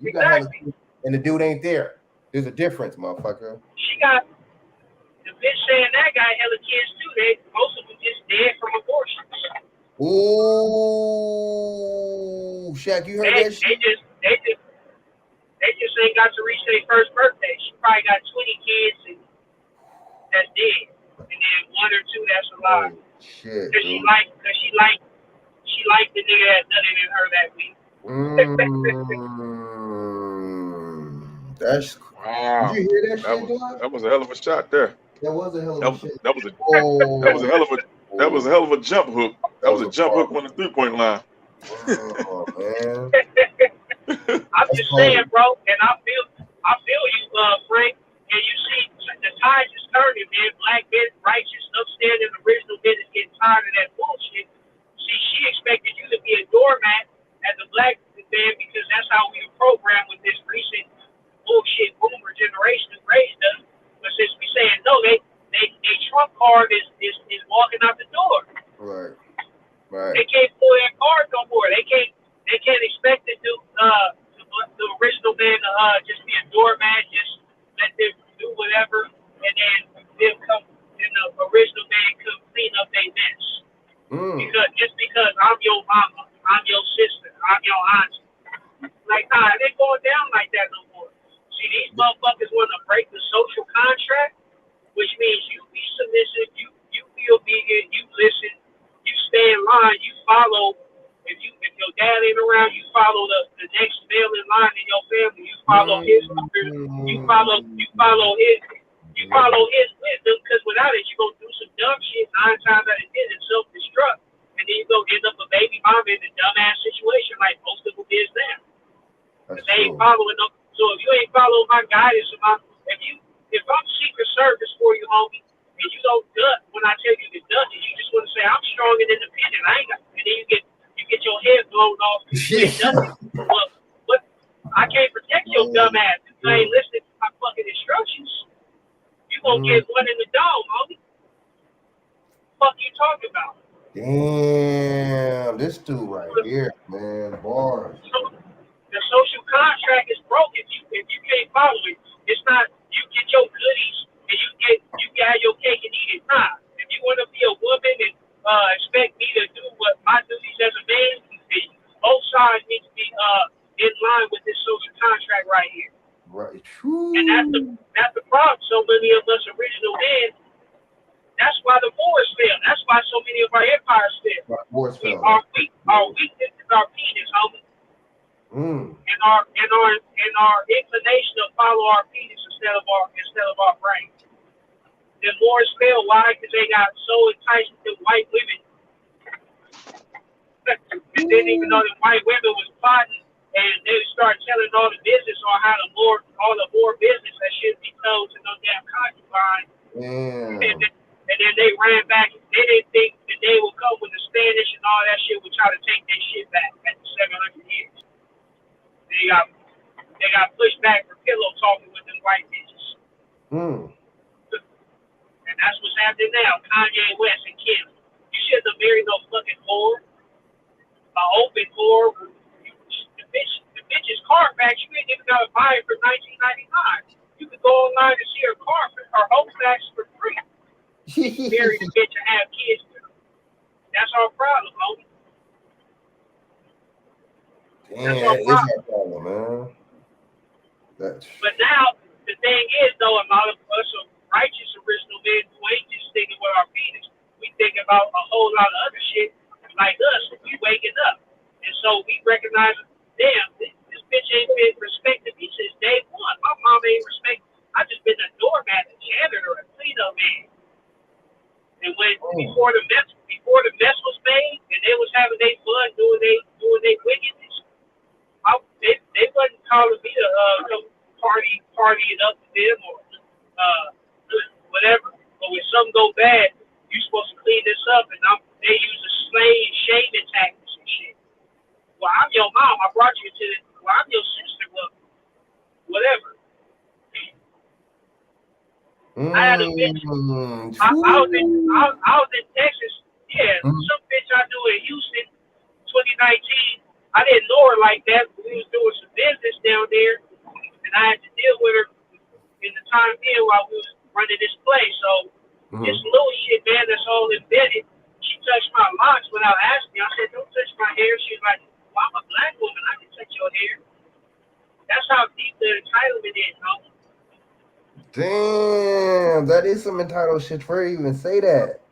You got hella kids, and the dude ain't there. There's a difference, motherfucker. She got the bitch saying that guy hella kids too. Most of them just dead from abortions. Ooh, Shaq, you heard that shit? They just ain't got to reach their first birthday. She probably got 20 kids and that's dead, and then 1 or 2 that's alive. Oh, shit. Cause she liked the nigga that done it in her that week. That's wow. Did you hear that shit, dog? That was a hell of a shot there. That was a hell of a shit. That was a hell of a jump hook. That was a jump hook on the 3-point line. Oh man. I'm just saying, bro, and I feel you, Frank. And you see, the tide is turning, man. Black men, righteous, upstanding, original men is getting tired of that bullshit. See, she expected you to be a doormat as a black man because that's how we were programmed with this recent bullshit boomer generation who raised us. But since we saying no, they trump card is walking out the door. Right. They can't pull that card no more. They can't expect the original man to just be a doormat, just let them do whatever, and then come and the original man come clean up their mess. Because I'm your mama, I'm your sister, I'm your auntie. Like, nah, it ain't going down like that no more. See, these motherfuckers want to break the social contract, which means you be submissive, you be obedient, you listen, you stay in line, you follow. If your dad ain't around, you follow the next male in line in your family. You follow his you follow his wisdom, because without it, you're gonna do some dumb shit 9 times out of 10 and self-destruct, and then you go end up a baby mama in a dumbass situation like most of them is now. Because they ain't following them. So if you ain't following my guidance, if I'm Secret Service for you, homie, and you don't duck when I tell you to duck, and you just want to say I'm strong and independent, I ain't got, and then you get your head blown off. Well, what? I can't protect your dumb ass if you ain't listening to my fucking instructions. You gonna get one in the dome, homie. Fuck you talking about? Damn, this dude right here, man, bars. So, the social contract is broke if you can't follow it. It's not you get your goodies and you got your cake and eat it. Nah. If you want to be a woman and expect me to do what my duties as a man, both sides need to be in line with this social contract right here. Right. And that's the problem. So many of us original men, that's why the wars fail. That's why so many of our empires fail. Wars fail. Our weakness is our penis, homie. And our inclination to follow our penis instead of our brain. The wars fail. Why? Because they got so enticed with white women. And didn't even know that white women was plotting, and they started telling all the business on how to more business that shouldn't be told to no damn concubine. And then they ran back. They didn't think that they would come with the Spanish and all that shit would try to take their shit back after 700 years. They got they got pushed back for pillow talking with them white bitches. And that's what's happening now. Kanye West and Kim. You shouldn't have married no fucking whore. An open whore. The bitch's Carfax, you ain't even gotta buy it for $19.99. You could go online and see her Carfax or Carfax for free. Marry the bitch and have kids with her. That's our problem, homie. Damn, that is our problem, man. But now, the thing is, though, a lot of us are righteous original men who ain't just thinking with our penis. We think about a whole lot of other shit like us. We waking up. And so we recognize, damn, this bitch ain't been respecting me since day one. My mom ain't respect. I just been a doormat, a janitor, a cleanup man. And when before the mess was made, and they was having their fun doing their wickedness, they wasn't calling me to come party it up with them or whatever. But when something go bad, you supposed to clean this up, and they use a shaming tactics and shit. Well, I'm your mom. I brought you to this. Well, I'm your sister. Well, whatever. I had a bitch. I was in Texas. Yeah, some bitch I knew in Houston, 2019. I didn't know her like that, but we was doing some business down there, and I had to deal with her in the time being while we was running this place. So this little shit, man, that's all embedded. She touched my locks without asking me. I said, "Don't touch my hair." She's like, "Well, I'm a black woman. I can touch your hair." That's how deep the entitlement is, homie. Damn, that is some entitled shit for her to even say that.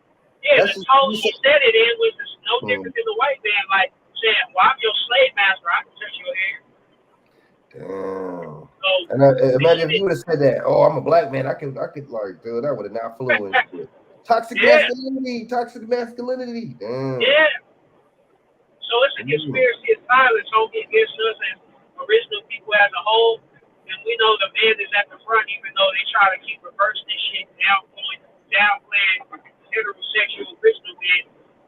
Yeah, the tone she said it in was no different than the white man, like saying, "Well, I'm your slave master. I can touch your hair." Damn. So, and imagine if you would have said that. Oh, I'm a black man. I could like, dude, that would have not flew in. Toxic masculinity. Damn. Yeah. So it's a conspiracy of violence against us as original people as a whole. And we know the man is at the front, even though they try to keep reversing this shit, downplaying heterosexual original men.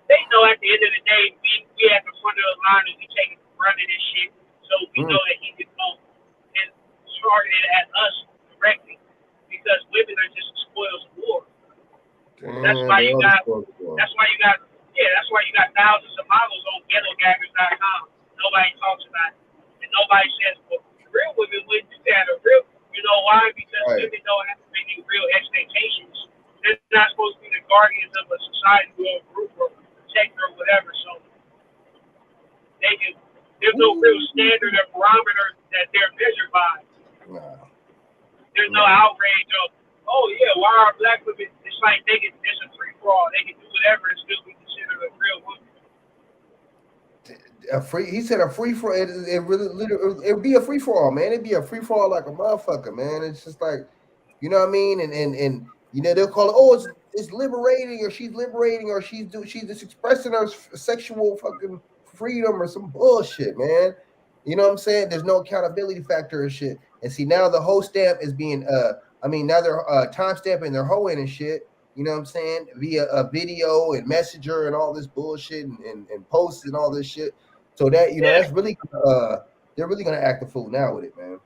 They know at the end of the day, we at the front of the line and we taking the brunt of this shit. So we know that he can go and target it at us directly because women are just spoils of war. That's why you got thousands of models on ghettogaggers.com. Nobody talks about it. And nobody says, well, real women wouldn't do that. You know why? Because women don't have to make any real expectations. They're not supposed to be the guardians of a society or a group or protector or whatever. So there's no real standard or barometer that they're measured by. There's no outrage of, oh yeah, why are black women? It's like it's a free for all. They can do whatever and still be considered a real woman. He said a free for it would be a free for all, man. It'd be a free for all like a motherfucker, man. It's just like, you know what I mean? And you know, they'll call it, oh, it's liberating, or she's liberating, or she's just expressing her sexual fucking freedom or some bullshit, man. You know what I'm saying? There's no accountability factor and shit. And see, now the whole stamp is being now they're time stamping their hoeing and shit. You know what I'm saying? Via a video and messenger and all this bullshit and posts and all this shit. So that, you know, that's really they're really gonna act a fool now with it, man.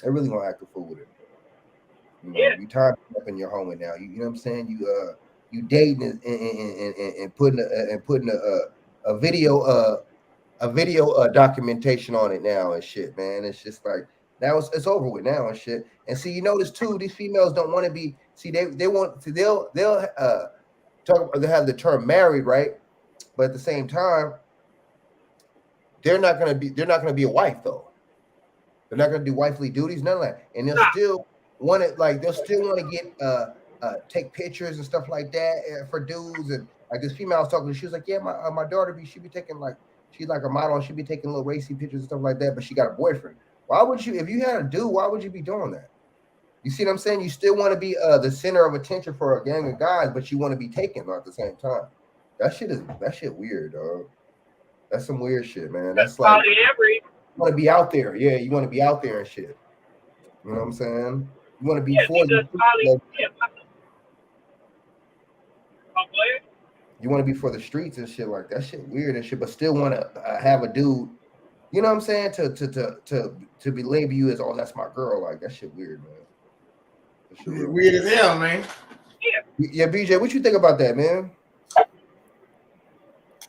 They're really gonna act a fool with it. You know, you time up in your home now. You know what I'm saying? You dating and putting a video documentation on it now and shit, man. It's just like now it's over with now and shit. And see, you notice too, these females don't want to be. See, they want to. They'll talk. They have the term married, right? But at the same time, they're not gonna be a wife though. They're not gonna do wifely duties, none of that. And they'll still want it. Like they'll still want to get take pictures and stuff like that for dudes. And like this female I was talking to, she was like, yeah, my daughter she be taking like. She's like a model and she'd be taking little racy pictures and stuff like that, but she got a boyfriend. Why would you, if you had a dude, why would you be doing that? You see what I'm saying? You still want to be the center of attention for a gang of guys, but you want to be taken at the same time. That shit weird, dog. That's some weird shit, man. That's like you want to be out there. Yeah, you want to be out there and shit. You know what I'm saying? You want to be for the you want to be for the streets and shit like that. Shit weird and shit, but still want to have a dude You know what I'm saying? To be label you as, oh, that's my girl. Like, that shit weird, man. That shit real Weird as hell, man. Yeah, BJ, what you think about that, man?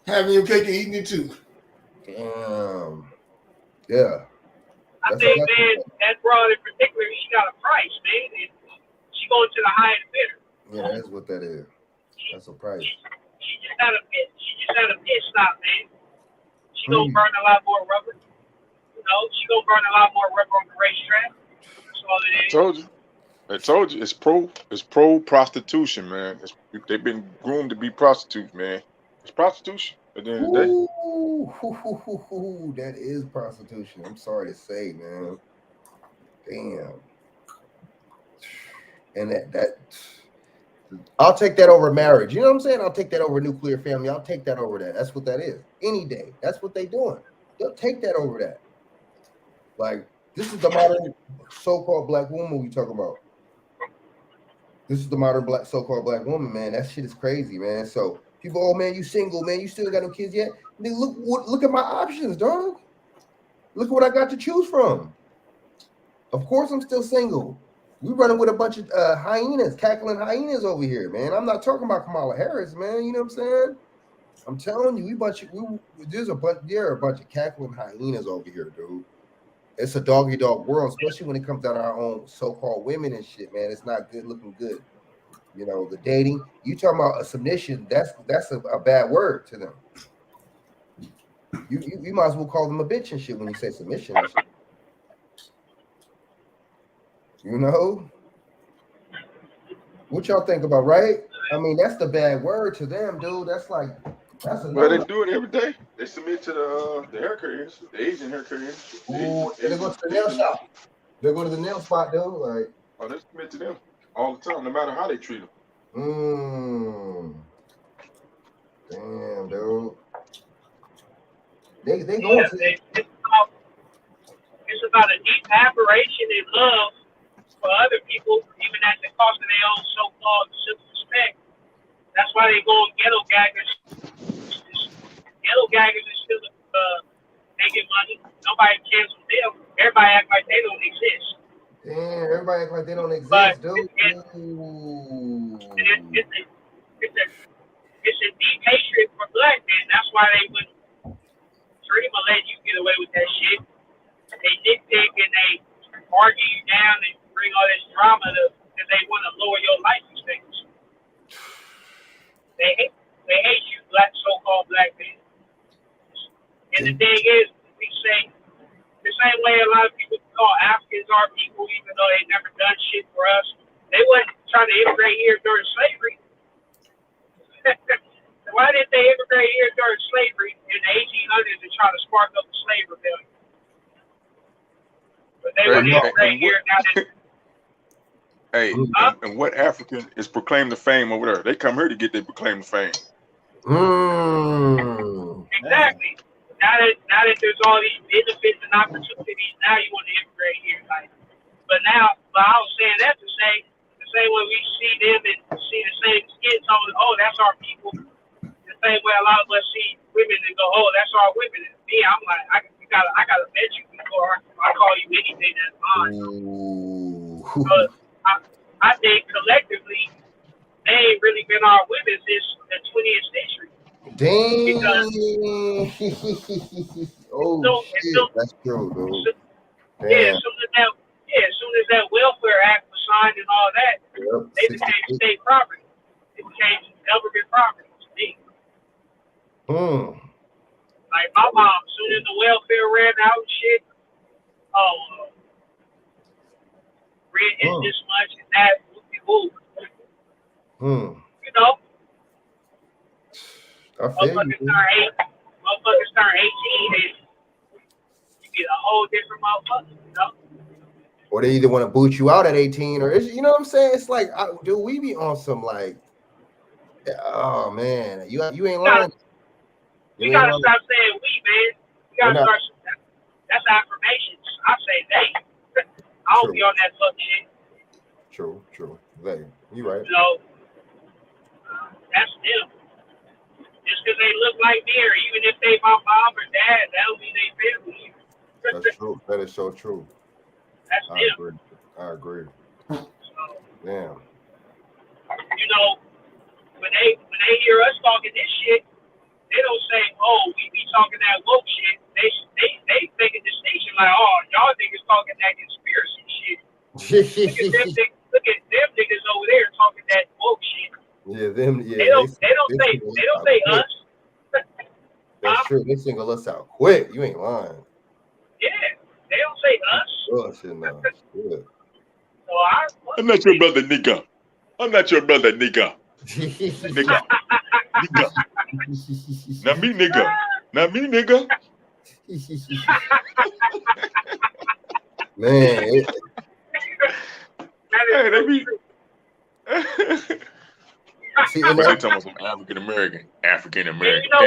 Having your cake and eating it too. Damn. Yeah. I think, man, that broad in particular, she got a price, man. And she going to the highest bidder. Yeah, that's what that is. That's a price. She just had a pit stop, man. She gonna burn a lot more rubber. You know, she gonna burn a lot more rubber on the racetrack. That's all it is. I told you, it's pro prostitution, man. They've been groomed to be prostitutes, man. It's prostitution at the end of the day. Ooh, that is prostitution. I'm sorry to say, man. Damn. And that I'll take that over marriage. You know what I'm saying? I'll take that over nuclear family. I'll take that over that. That's what that is. Any day. That's what they doing. They'll take that over that. Like, this is the modern so-called black woman we talking about. This is the modern black so-called black woman, man. That shit is crazy, man. So people, oh man, you single, man. You still got no kids yet? Look at my options, dog. Look what I got to choose from. Of course, I'm still single. We running with a bunch of hyenas, cackling hyenas over here, man. I'm not talking about Kamala Harris, man. You know what I'm saying? I'm telling you, there are a bunch of cackling hyenas over here, dude. It's a dog-eat-dog world, especially when it comes down to our own so-called women and shit, man. It's not good looking good. You know, the dating. You talking about a submission? That's a bad word to them. You might as well call them a bitch and shit when you say submission and shit. You know? What y'all think about, right? I mean, that's the bad word to them, dude. That's a Well, they do it every day. They submit to the hair careers, the Asian hair careers. Ooh, they go to the nail shop. They go to the nail spot, dude. Like, oh, they submit to them all the time, no matter how they treat them. Damn, dude. They go to. It's about a deep admiration and love for other people, even at the cost of their own so-called self-respect. That's why they go on ghetto gaggers. Ghetto gaggers is still making money. Nobody cares for them. Everybody act like they don't exist. Damn, everybody act like they don't exist, but dude. It's a deep hatred for black men. That's why they wouldn't pretty much let you get away with that shit. They nitpick and they argue you down and bring all this drama because they want to lower your life expectancy. They hate you, black so-called black men. And the thing is, we say the same way a lot of people call Africans our people, even though they never done shit for us. They wasn't trying to immigrate here during slavery. Why didn't they immigrate here during slavery in the 1800s and try to spark up the slave rebellion? But they would immigrate here now. Hey, and what African is proclaimed the fame over there? They come here to get their proclaimed fame. Exactly. Now that there's all these benefits and opportunities, now you want to immigrate here. But I was saying that to say the same way we see them and see the same skin tone, oh, that's our people. The same way a lot of us see women and go, oh, that's our women. And me, I'm like, I gotta bet you before I call you anything that's mine. But I think collectively, they ain't really been our women since the 20th century. Damn. Shit. That's true, dude. As soon as that welfare act was signed and all that, they became state property. It became government property to me. Like my mom, as soon as the welfare ran out and shit, rent is this much and that, you know. Motherfuckers turn 18 and you get a whole different motherfucker, you know? Or they either want to boot you out at 18 or, you know what I'm saying? It's like, dude, we be on some like, oh man, you ain't lying. You gotta stop saying we, man. You gotta start. That's affirmations. I say they. I don't be on that fuck shit. True. They. You right. So that's them. Just because they look like me, or even if they my mom or dad, that don't mean they family. That's true. That is so true. That's I them. agree. I agree. So, Damn. you know, when they hear us talking this shit, they don't say, "Oh, we be talking that woke shit." They make a distinction like, "Oh, y'all niggas talking that conspiracy shit." Look at them niggas over there talking that woke shit. Yeah, them. Yeah, They don't say us. That's true. They single us out quick. You ain't lying. Yeah, they don't say us. Oh shit, no. Shit. So I'm not your brother, nigga. I'm not your brother, nigga. Nigga. Nigga. Not me, nigga. Not me, nigga. Man. Hey, they be. See, But and they that, talking about some African American, you know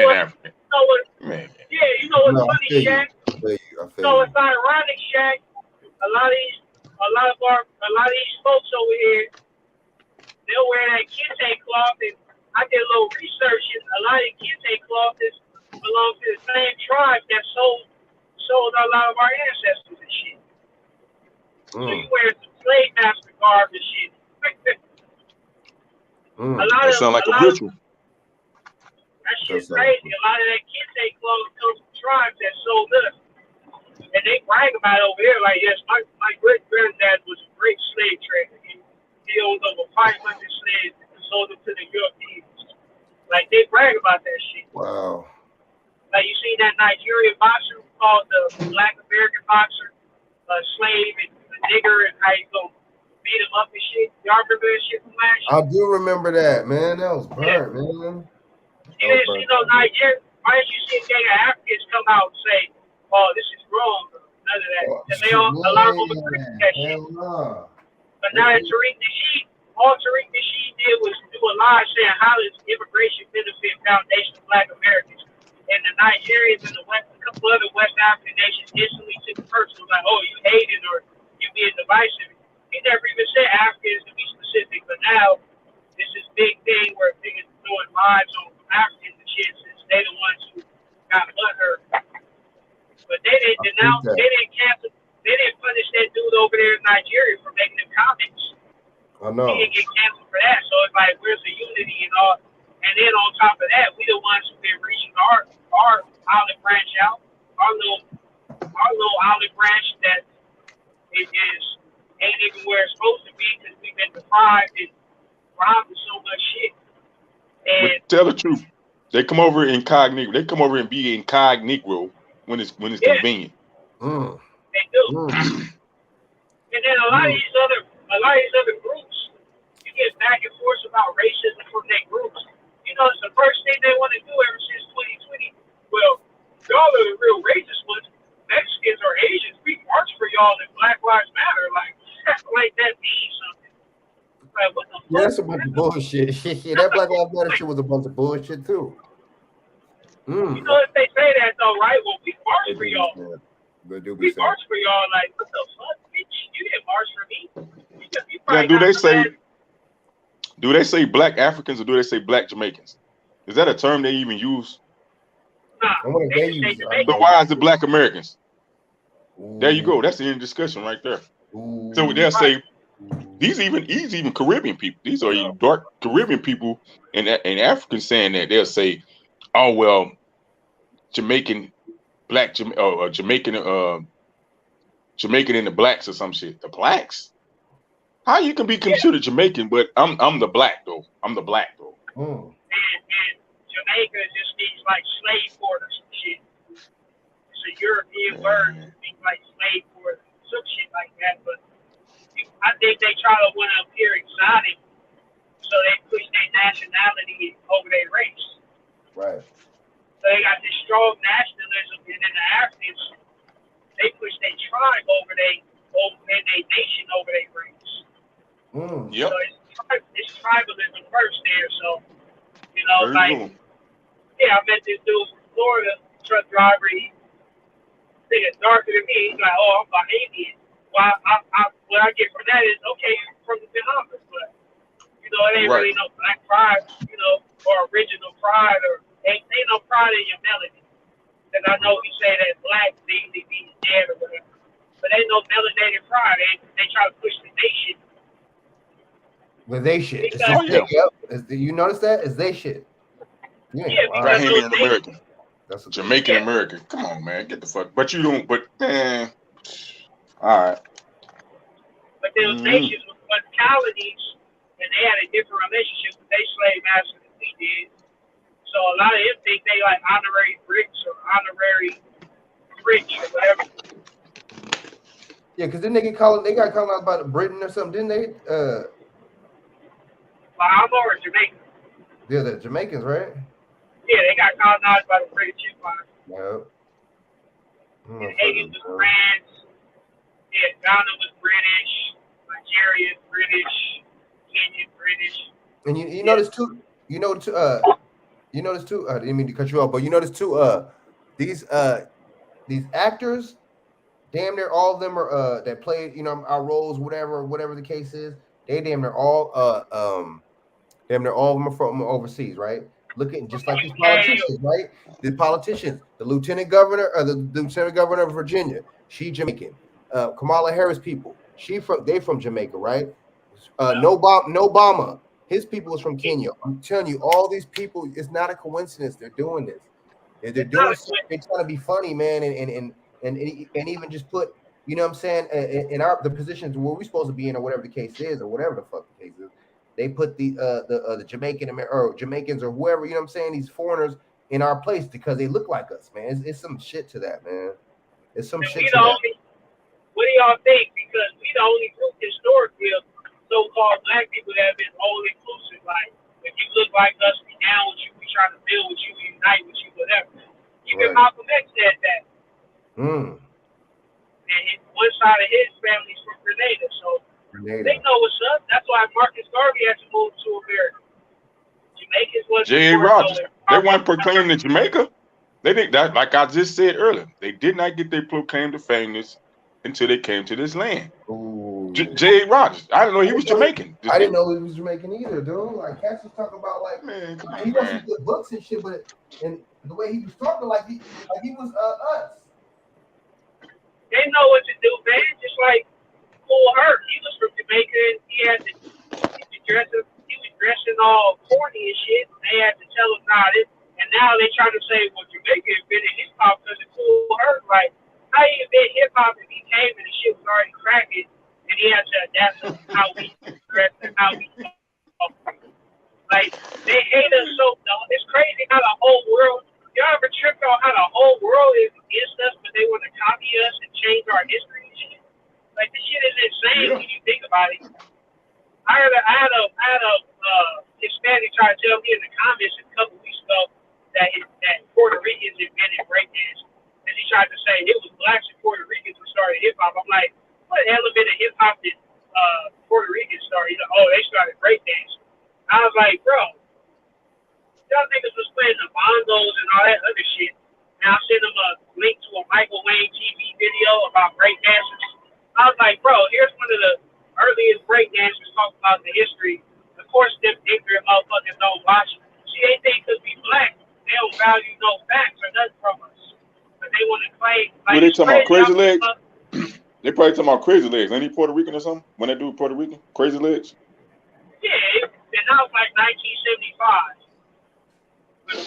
what? African. You know what? Man. Yeah, you know what's no, I funny, feel you. Shaq? I feel you. So it's ironic, Shaq. A lot of these folks over here, they'll wear that kente cloth, and I did a little research, and a lot of the kente cloth belong to the same tribe that sold a lot of our ancestors and shit. So you wear some slave master garb and shit. That sound like a ritual. That shit's crazy. A lot of that kente cloth comes from tribes that sold us. And they brag about it over there like, yes, my great granddad was a great slave trader. He owned over 500 slaves and sold them to the Europeans. Like, they brag about that shit. Wow. Like, you see that Nigerian boxer called the Black American boxer, slave and nigger, and how you gonna beat him up and shit. Y'all remember that shit from last year? I do remember that, man. That was burnt, man. You didn't see no Nigeria. Why didn't you see a gang of Africans come out and say, "Oh, this is wrong"? None of that. Because they all, a lot of them agree with that shit. But now that Tariq Nasheed, all Tariq Nasheed did was do a lie saying how does immigration benefit Foundation of Black Americans, and the Nigerians and a couple other West African nations instantly took it personal, like, "Oh, you hating or you being divisive." He never even said Africans to be specific, but now this is big thing where niggas doing lives on Africans and shit since they the ones who got butthurt. But they didn't denounce, they didn't cancel, they didn't punish that dude over there in Nigeria for making them comments. I know. He didn't get canceled for that. So it's like, where's the unity and all? And then on top of that, we the ones who've been reaching our olive branch out, our little olive branch that ain't even where it's supposed to be because we've been deprived and robbed of so much shit. And but tell the truth, they come over incognito. They come over and be incognito when it's convenient. They do. And then a lot of these other groups, you get back and forth about racism from their groups. You know, it's the first thing they want to do ever since 2020. Well, y'all are the real racist ones. Mexicans or Asians, we march for y'all in Black Lives Matter. Like that means something. Like, what the fuck? Yeah, that's a bunch of bullshit. That Black Lives Matter shit was a bunch of bullshit too. You know, if they say that though, right? Well, we march for y'all. We march for y'all. Like, what the fuck, bitch? You didn't march for me. Yeah, do they say black Africans or do they say black Jamaicans? Is that a term they even use? Nah, they use so why is it black Americans? There you go. That's the end of discussion right there. So they'll say these even Caribbean people. These are dark Caribbean people and Africans saying that. They'll say, oh well, Jamaican, black Jamaican and the blacks or some shit. The blacks? How you can be considered Jamaican, but I'm the black though. I'm the black though. And Jamaica just means like slave quarters and shit. It's a European word that means like slave quarters, some shit like that. But I think they try to want to appear exotic, so they push their nationality over their race. Right. So they got this strong nationalism, and then the Africans, they push their tribe over their nation over their race. Yep. So it's tribalism first there. So, you know, I met this dude from Florida, truck driver. He nigga darker than me. He's like, oh, I'm Bahamian. Well, what I get from that is, okay, you're from the Bahamas, but, you know, it ain't really no black pride, you know, or original pride or Ain't no pride in your melody. Because I know we say that black they be dead or whatever. But ain't no melanated pride. They try to push the nation. But they shit. It's Because, just, you notice that? It's they shit. Yeah, Bahamian American. That's Jamaican American. Come on, man. Get the fuck. But you don't, but man. All right. But those nations were colonies, and they had a different relationship with their slave masters than we did. So a lot of them think they like honorary Brits or honorary French or whatever. Yeah, because then they got colonized by Britain or something, didn't they? Bahama or Jamaica? Yeah, the Jamaicans, right? Yeah, they got colonized by the British Empire. Yep. And Haiti was France. Yeah, Ghana was British. Nigeria British. Kenya British. And you notice too. You notice too. I didn't mean to cut you off, but you notice too. These actors, damn near all of them are that played our roles, whatever the case is. They damn near all of them are from overseas, right? Looking just like these politicians, right? The politicians, the lieutenant governor of Virginia, she Jamaican. Kamala Harris people, they from Jamaica, right? No Obama, his people is from Kenya. I'm telling you, all these people, it's not a coincidence. They're doing this. They're doing something. They're trying to be funny, man, and even just put, you know what I'm saying, in the positions where we're supposed to be in, or whatever the case is, or whatever the fuck the case is. They put the Jamaican or Jamaicans or whoever, you know what I'm saying, these foreigners in our place because they look like us, man. It's some shit to that, man. It's some shit to that. What do y'all think? Because we the only group historically of so-called black people that have been all inclusive. Like, if you look like us, we down with you, we try to build with you, unite with you, whatever. Even Malcolm X said that. And one side of his family's from Grenada, so they know what's up. That's why Marcus Garvey had to move to America. Jamaicans wasn't. J.A. Rogers. They weren't proclaimed in Jamaica. They did that, like I just said earlier. They did not get their proclaim to fameness until they came to this land. J.A. Rogers. I didn't know he was Jamaican. I didn't know he was Jamaican either, dude. Like Cass was talking about, like, man, he wrote some good books and shit, but and the way he was talking, like he was us. They know what to do, man. Just like Cool Herc, he was from Jamaica, and he was dressing all corny and shit. And they had to tell him, nah, this. And now they try to say, well, Jamaica invented hip hop because of Cool Herc. Like, how he invented hip hop if he came and the shit was already cracking, and he had to adapt to how we dress and how we talk. Like, they hate us so. It's crazy how the whole world. Y'all ever tripped on how the whole world is against us, but they want to copy us and change our history and shit? Like, this shit is insane when you think about it. I had a Hispanic try to tell me in the comments a couple weeks ago that Puerto Ricans invented breakdancing. And he tried to say it was blacks and Puerto Ricans who started hip hop. I'm like, what element of hip hop did Puerto Ricans start? You know, they started breakdancing. I was like, bro, y'all niggas was playing the bongos and all that other shit. And I sent them a link to a Michael Wayne TV video about breakdancers. I was like, bro, here's one of the earliest breakdancers talking about the history. Of course, them ignorant motherfuckers don't watch. See, they think because we black, they don't value no facts or nothing from us. But they want to claim. Like, what they talking about, Crazy Legs? They probably talking about Crazy Legs. Ain't he Puerto Rican or something? When they do Puerto Rican? Crazy Legs? Yeah, and that was like 1975.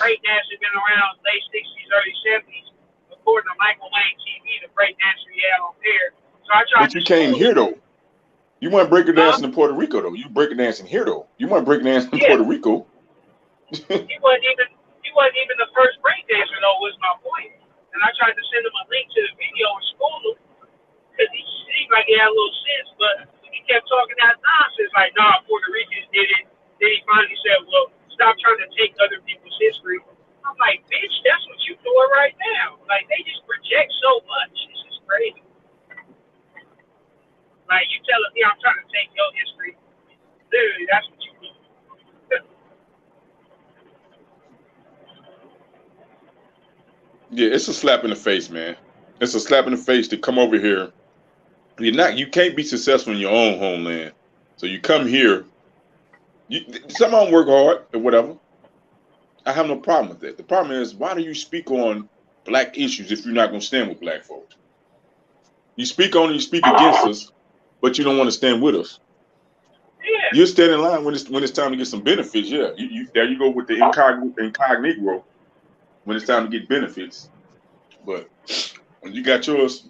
Breakdancing been around late 60s, early 70s. According to Michael Wayne TV, the breakdancer he had on there. So I tried. But you came here though. You weren't breaking dancing in Puerto Rico though. You breaking dancing here though. You weren't breaking dancing in Puerto Rico. He wasn't even the first breakdancer though. Was my point. And I tried to send him a link to the video and school him because he seemed like he had a little sense, but he kept talking that nonsense. Like, nah, Puerto Ricans did it. Then he finally said, well, stop trying to take other people's history. I'm like, bitch, that's what you're doing right now. Like, they just project so much. This is crazy. Like, you telling me I'm trying to take your history. Literally, that's what you do. Yeah, it's a slap in the face, man. It's a slap in the face to come over here. You can't be successful in your own homeland. So you come here. Some of them work hard or whatever. I have no problem with that. The problem is, why do you speak on black issues if you're not going to stand with black folks? You speak on it, you speak against us, but you don't want to stand with us. Yeah. You'll stand in line when it's time to get some benefits. Yeah, there you go with the incognito when it's time to get benefits. But when you got yours,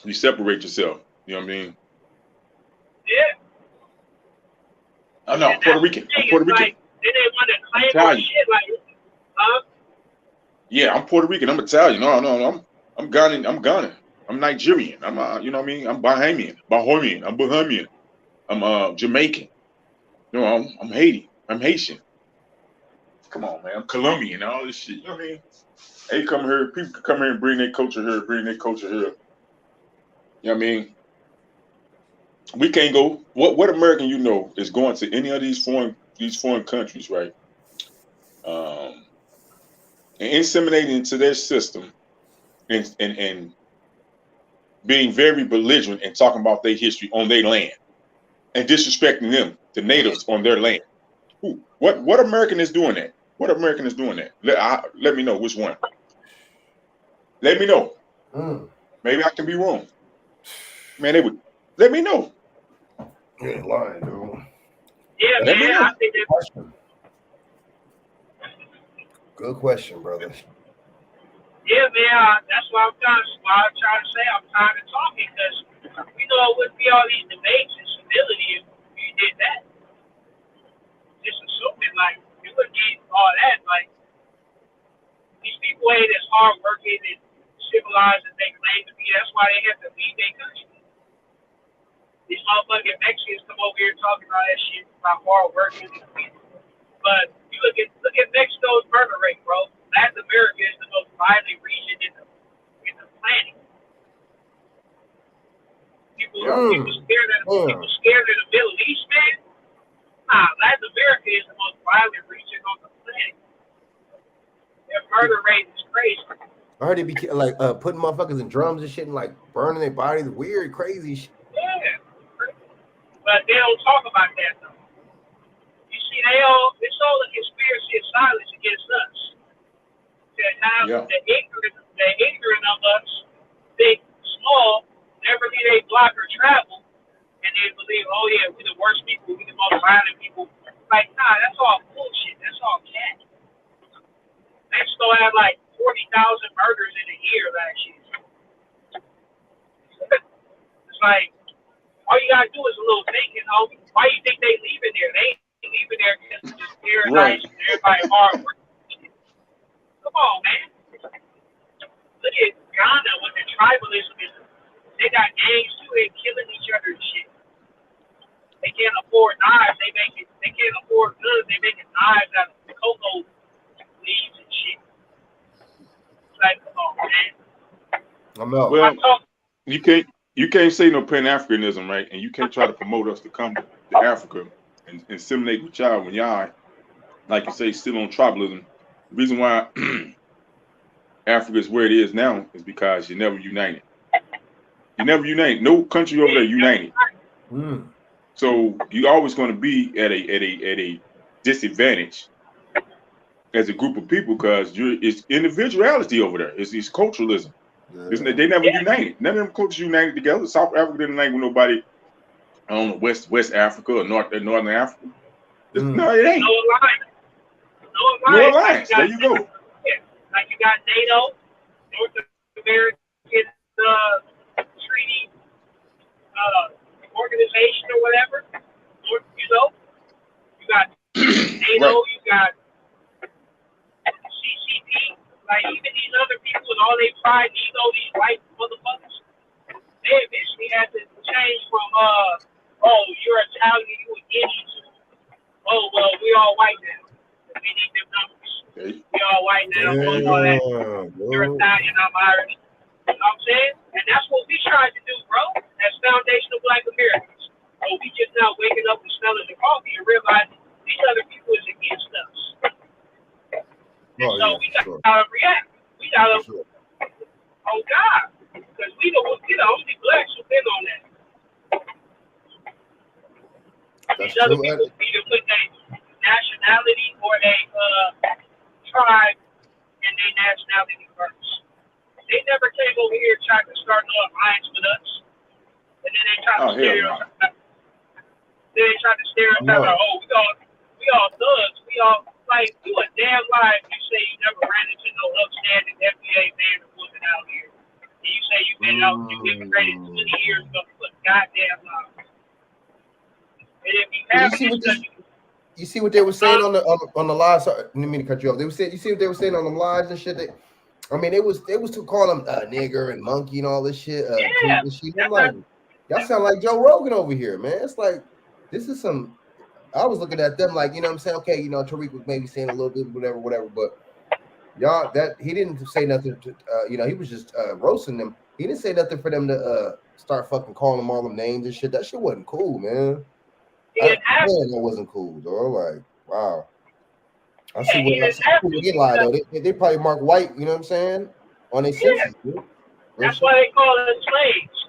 you separate yourself. You know what I mean? Yeah. I'm not Puerto Rican. I'm Puerto Rican. Like, then they want to claim our shit like, huh? Yeah, I'm Puerto Rican. I'm Italian. No, I'm Ghanaian. I'm Ghanaian. I'm Nigerian. I'm you know what I mean? I'm Bahamian. I'm Bahamian. I'm Jamaican. You know, I'm Haiti. I'm Haitian. Come on, man. I'm Colombian. All this shit. You know what I mean? Hey, come here. People can come here and bring their culture here. You know what I mean? We can't go. What American you know is going to any of these foreign countries, right? And inseminating into their system and being very belligerent and talking about their history on their land and disrespecting them, the natives on their land. Who? What American is doing that? What American is doing that? Let me know which one. Let me know. Maybe I can be wrong. Man, they would let me know. You ain't lying, dude. Yeah, Let me man. know. I think that. Good question, brother. Yeah, man. That's why I'm trying to say I'm tired of talking because you know it wouldn't be all these debates and civility if you did that. Just assuming like you wouldn't get all that. Like these people ain't as hardworking and civilized as they claim to be. That's why they have to leave their country. These motherfucking Mexicans come over here talking about that shit about hardworking and people. But you look at Mexico's murder rate, bro. Latin America is the most violent region in the planet. People scared of the Middle East, man. Nah, Latin America is the most violent region on the planet. Their murder rate is crazy. I heard they be like putting motherfuckers in drums and shit and like burning their bodies, weird, crazy shit. Yeah. But they don't talk about that though. You see, it's all a conspiracy of silence against us. To have the ignorant of us, big, small, never leave a block or travel, and they believe, oh yeah, we're the worst people, we're the most violent people. Like, nah, that's all bullshit. That's all cat. Mexico had like 40,000 murders in a year last year. It's like, all you gotta do is a little thinking, homie. Why you think they leaving there? They ain't leaving there because it's just paradise and everybody hard work. Come on, man. Look at Ghana with the tribalism. They got gangs too. They killing each other and shit. They can't afford knives. They can't afford guns. They making knives out of cocoa leaves and shit. It's like, come on, man. I'm out. Well, you can't say no Pan-Africanism, right? And you can't try to promote us to come to Africa and assimilate with y'all when y'all, like you say, still on tribalism. The reason why Africa is where it is now is because you never united. You never united. No country over there united. So you're always going to be at a disadvantage as a group of people because it's individuality over there. It's culturalism. Yeah. They never united. None of them cultures united together. South Africa didn't unite with nobody. I don't know, West Africa or Northern Africa. No, it ain't. No alliance. There you go. Yeah. Like you got NATO, North American Treaty Organization or whatever. You know, you got NATO, you got CCP. Like even these other people and all they pride and ego, these white motherfuckers, they eventually had to change from oh, you're Italian, you a Guinea to oh well, we all white now. We need them numbers. We all white now, all that. You're Italian, I'm Irish. You know what I'm saying? And that's what we tried to do, bro, as foundational black Americans. So we just now waking up and smelling the coffee and realizing these other people is against us. And so we gotta react. We gotta, oh God, because we the only blacks who've been on that. These other people either put their nationality or they Oh, hell no. They try to stereotype like, oh, we all thugs. We all like you a damn lie if you say you never ran into no upstanding FBA man or woman out here. And you say you've been out, you've immigrated 20 years ago, put goddamn lies. And if you have you see what they were saying on the live? Sorry, I didn't mean to cut you off. They were saying, you see what they were saying on them lives and shit. I mean, they was to call him nigger and monkey and all this shit. Yeah. And shit. I'm like, y'all sound like Joe Rogan over here, man. It's like this is some. I was looking at them like, you know what I'm saying? Okay, you know, Tariq was maybe saying a little bit, whatever, but y'all, that he didn't say nothing to, you know, he was just roasting them. He didn't say nothing for them to start fucking calling them all them names and shit. That shit wasn't cool, man. That wasn't cool, though. Like, wow. I see what they lie though. They probably mark white, you know what I'm saying? On their senses, dude. That's why they call them slaves.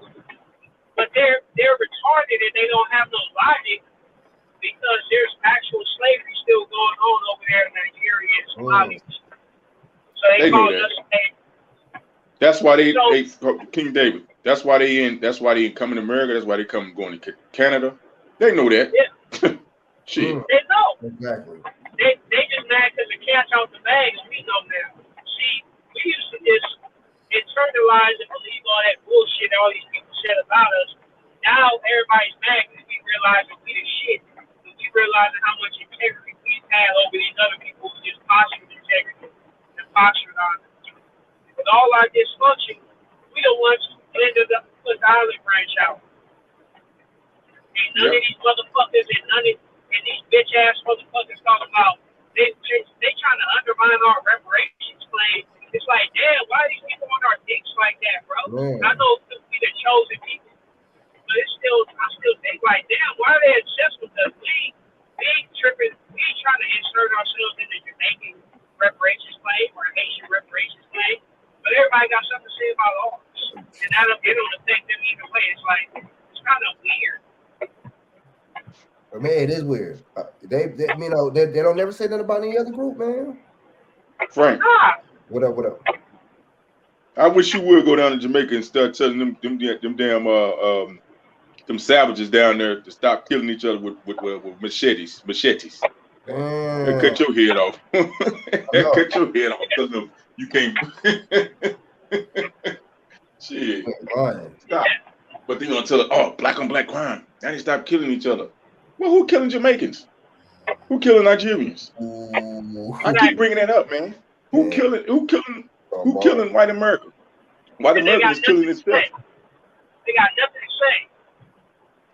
But they're retarded and they don't have no logic. Because there's actual slavery still going on over there in Nigeria and Somalia. So they call us slaves. That's why they King David. That's why they ain't coming to America. That's why they come going to Canada. They know that. Yeah. Shit. They know. Exactly. They just mad because the cat's out the bag and we know now. See, we used to just internalize and believe all that bullshit all these people said about us. Now everybody's mad because we realize that we the shit. Realizing how much integrity we've had over these other people who just postured integrity and postured on it. With all our dysfunction, we the ones who ended up put the olive branch out. Ain't none of these motherfuckers and these bitch ass motherfuckers talking about they trying to undermine our reparations claim. It's like, damn, why are these people on our dicks like that, bro? I know we the chosen people, but I still think like, damn, why are they obsessed with us? We ain't tripping. We ain't trying to insert ourselves in the Jamaican reparations claim or Haitian reparations claim. But everybody got something to say about ours. And it don't affect them either way. It's like, it's kind of weird. But man, it is weird. They you know, they don't never say nothing about any other group, man. Frank. What up? I wish you would go down to Jamaica and start telling them damn them savages down there to stop killing each other with machetes. They'll cut your head off. Cut your head off because of you can't. Shit. Stop. But they're gonna tell us, oh, black on black crime. Now they stop killing each other. Well, who killing Jamaicans? Who killing Nigerians? I keep bringing that up, man. Who killing white America? White America is killing itself. They got nothing to say.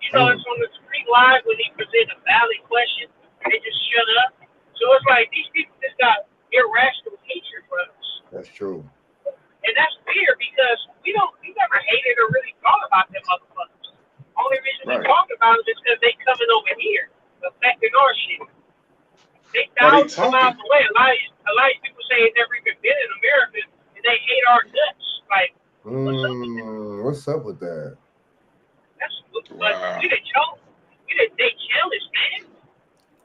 You know, it's on the street live when he present a valid question, they just shut up. So it's like these people just got irrational hatred for us. That's true. And that's weird because we never hated or really thought about them motherfuckers. Only reason we talk about them is because they coming over here, affecting our shit. They thousands of miles away. A lot of people say they never even been in America and they hate our guts. Like, what's up with that? That's but we the jealous, man.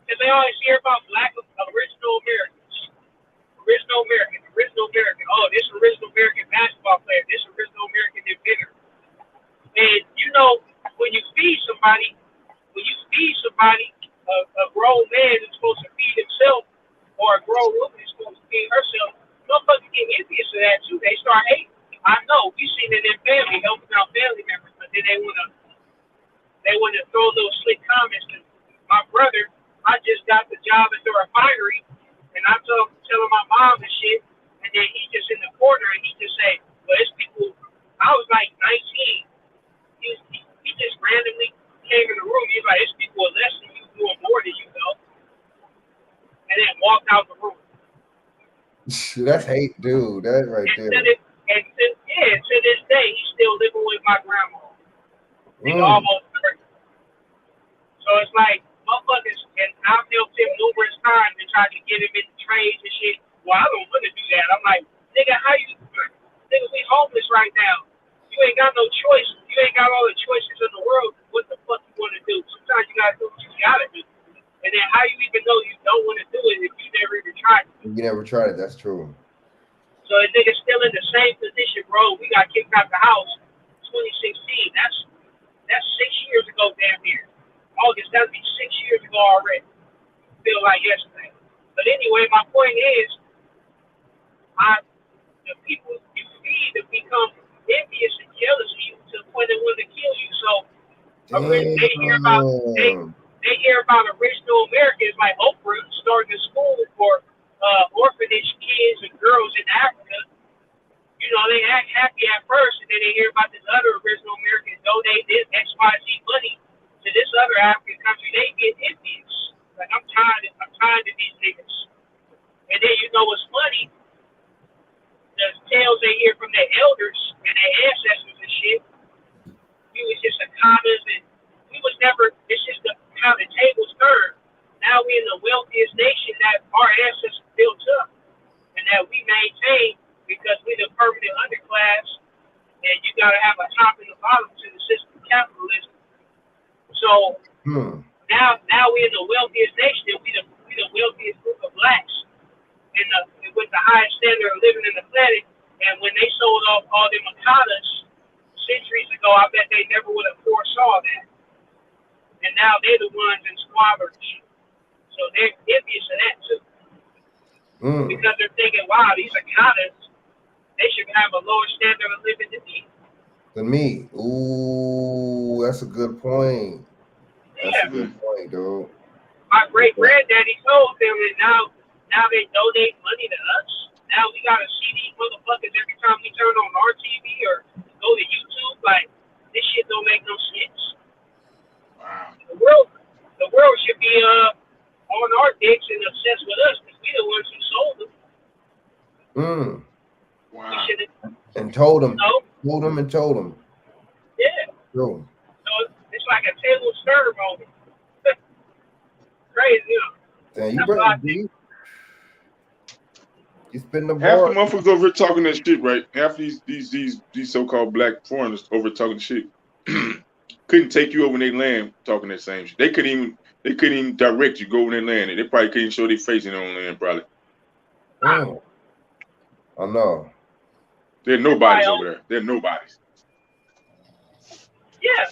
Because they always hear about black original Americans. Original American. Oh, this original American basketball player. This original American inventor. And you know, when you feed somebody, a grown man is supposed to feed himself, or a grown woman is supposed to feed herself, motherfuckers get envious of that too. They start hating. I know, we seen it in family, helping out family members, but then they wanna throw those slick comments to my brother. I just got the job at the refinery, and I'm telling my mom and shit, and then he just in the corner and he just say, well, it's people. I was like 19. He just randomly came in the room. He's like, it's people less than you doing more than you know, and then walked out the room. That's hate, dude. That right there. To this day, he's still living with my grandma. He's almost 30. So it's like, motherfuckers, and I've helped him numerous times and tried to get him into trades and shit. Well, I don't want to do that. I'm like, nigga, we homeless right now. You ain't got no choice. You ain't got all the choices in the world. What the fuck you want to do? Sometimes you gotta do what you gotta do. And then how you even know you don't want to do it if you never even tried it? You never tried it. That's true. So a nigga's still in the same position, bro. We got kicked out the house 2016. That's 6 They hear about original Americans like Oprah starting a school for orphanage kids and girls in Africa. You know, they act happy at first, and then they hear about this other original American donate this XYZ money to this other African country. They get envious. Like, I'm tired of these niggas. And then you know what's funny? The tales they hear from their elders and their ancestors and shit. We was just Akanas, and we was never. It's just how the tables turn. Now we in the wealthiest nation that our ancestors built up, and that we maintain. Because we're the permanent underclass, and you got to have a top and a bottom to the system of capitalism. So now we're in the wealthiest nation, and we the wealthiest group of blacks, with the highest standard of living in the planet. And when they sold off all them Akanas centuries ago, I bet they never would have foresaw that. And now they're the ones in squabbers, so they're envious of that too, because they're thinking, wow, these Akanas. They should have a lower standard of living than me. Ooh, that's a good point. That's a good point, dude. My great granddaddy told them, and now they donate money to us. Now we gotta see these motherfuckers every time we turn on our TV or go to YouTube. Like, this shit don't make no sense. Wow. The world should be on our dicks and obsessed with us because we the ones who sold them. Wow. And told him. Told him. Yeah. True. So it's like a table stir moment. Crazy, you know. Damn, you better be. You spin the half bar. the motherfuckers over here talking that shit, right? Half these so-called black foreigners over talking shit couldn't take you over their land talking that same shit. They couldn't even direct you go over their land. They probably couldn't show their face in their own land, probably. I know. They're nobodies over there. They're nobodies. Yeah.